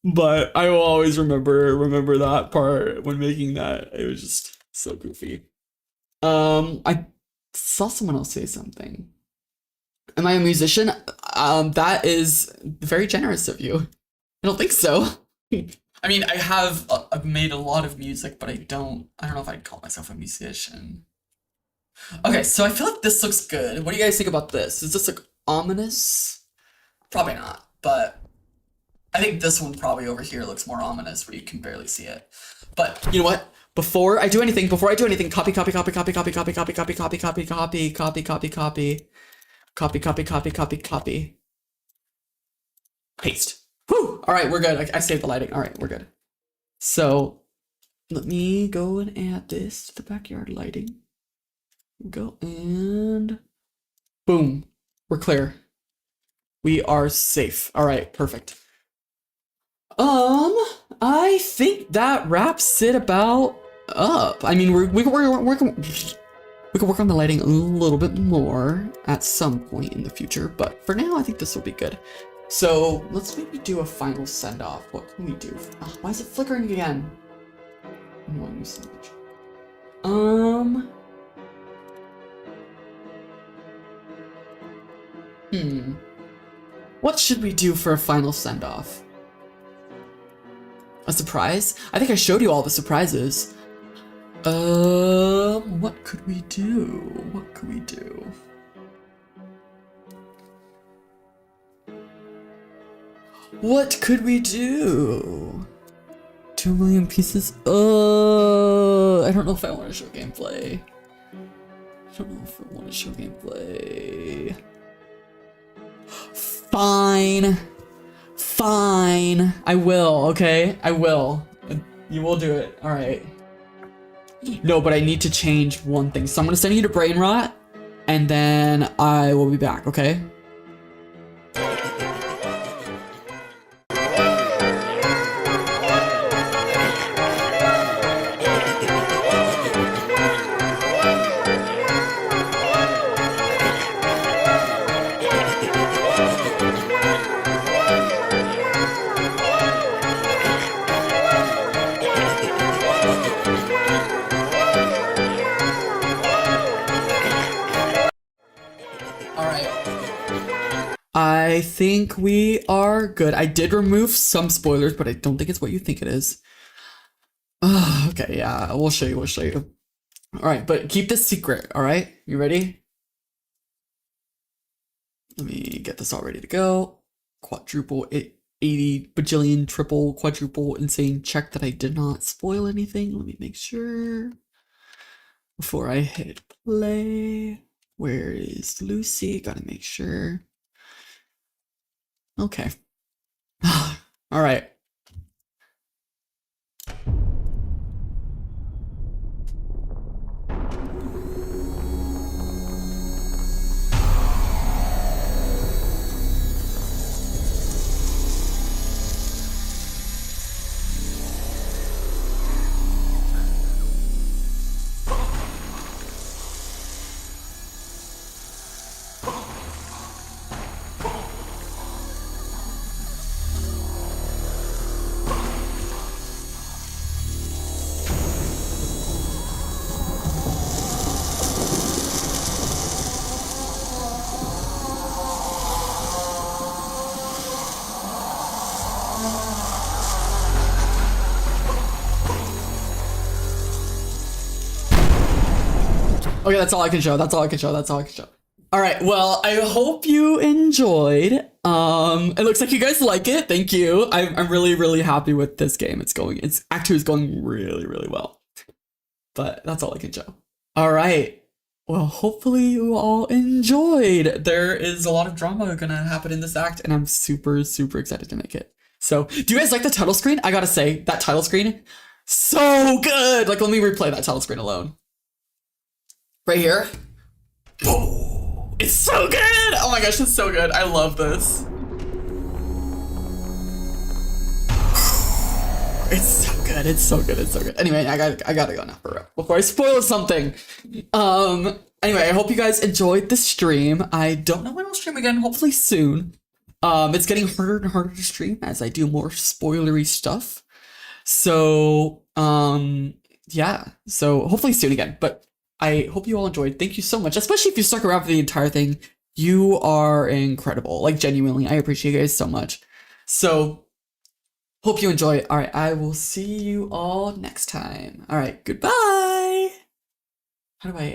But I will always remember that part when making that. It was just so goofy. I saw someone else say something. Am I a musician? That is very generous of you. I don't think so. I mean, I've made a lot of music, but I don't know if I'd call myself a musician. Okay, so I feel like this looks good. What do you guys think about this? Is this like ominous? Probably not, but I think this one probably over here looks more ominous where you can barely see it. But you know what? Before I do anything, copy, paste. Whew! All right, we're good. I saved the lighting. All right, we're good. So let me go and add this to the backyard lighting. Go and boom. We're clear. We are safe. All right, perfect. I think that wraps it about up. I mean, we can work on the lighting a little bit more at some point in the future, but for now, I think this will be good. So let's maybe do a final send off. What can we do? Oh, why is it flickering again? One message. What should we do for a final send off? A surprise? I think I showed you all the surprises. What could we do? What could we do? What could we do? 2 million pieces? I don't know if I want to show gameplay. I don't know if I want to show gameplay. Fine. Fine. I will, okay? I will. You will do it. Alright. No, but I need to change one thing. So I'm gonna send you to Brain Rot, and then I will be back, okay? I think we are good. I did remove some spoilers, but I don't think it's what you think it is. Okay, yeah, we'll show you, All right, but keep this secret, all right? You ready? Let me get this all ready to go. Quadruple, 80 bajillion, triple, quadruple, insane check that I did not spoil anything. Let me make sure before I hit play. Where is Lucy? Gotta make sure. Okay. All right. Okay, that's all I can show. All right, well, I hope you enjoyed. It looks like you guys like it. Thank you. I'm really, really happy with this game. Act 2 is going really, really well. But that's all I can show. All right. Well, hopefully you all enjoyed. There is a lot of drama gonna happen in this act, and I'm super, super excited to make it. So, do you guys like the title screen? I gotta say, that title screen, so good. Like, let me replay that title screen alone. Right here. Oh, it's so good. Oh my gosh, it's so good. I love this. It's so good. It's so good. It's so good. Anyway, I gotta go now before I spoil something. Anyway, I hope you guys enjoyed the stream. I don't know when I'll stream again. Hopefully soon. It's getting harder and harder to stream as I do more spoilery stuff. So, yeah. So hopefully soon again. But I hope you all enjoyed. Thank you so much, especially if you stuck around for the entire thing. You are incredible. Like, genuinely, I appreciate you guys so much. So, hope you enjoy. All right, I will see you all next time. All right, goodbye. How do I...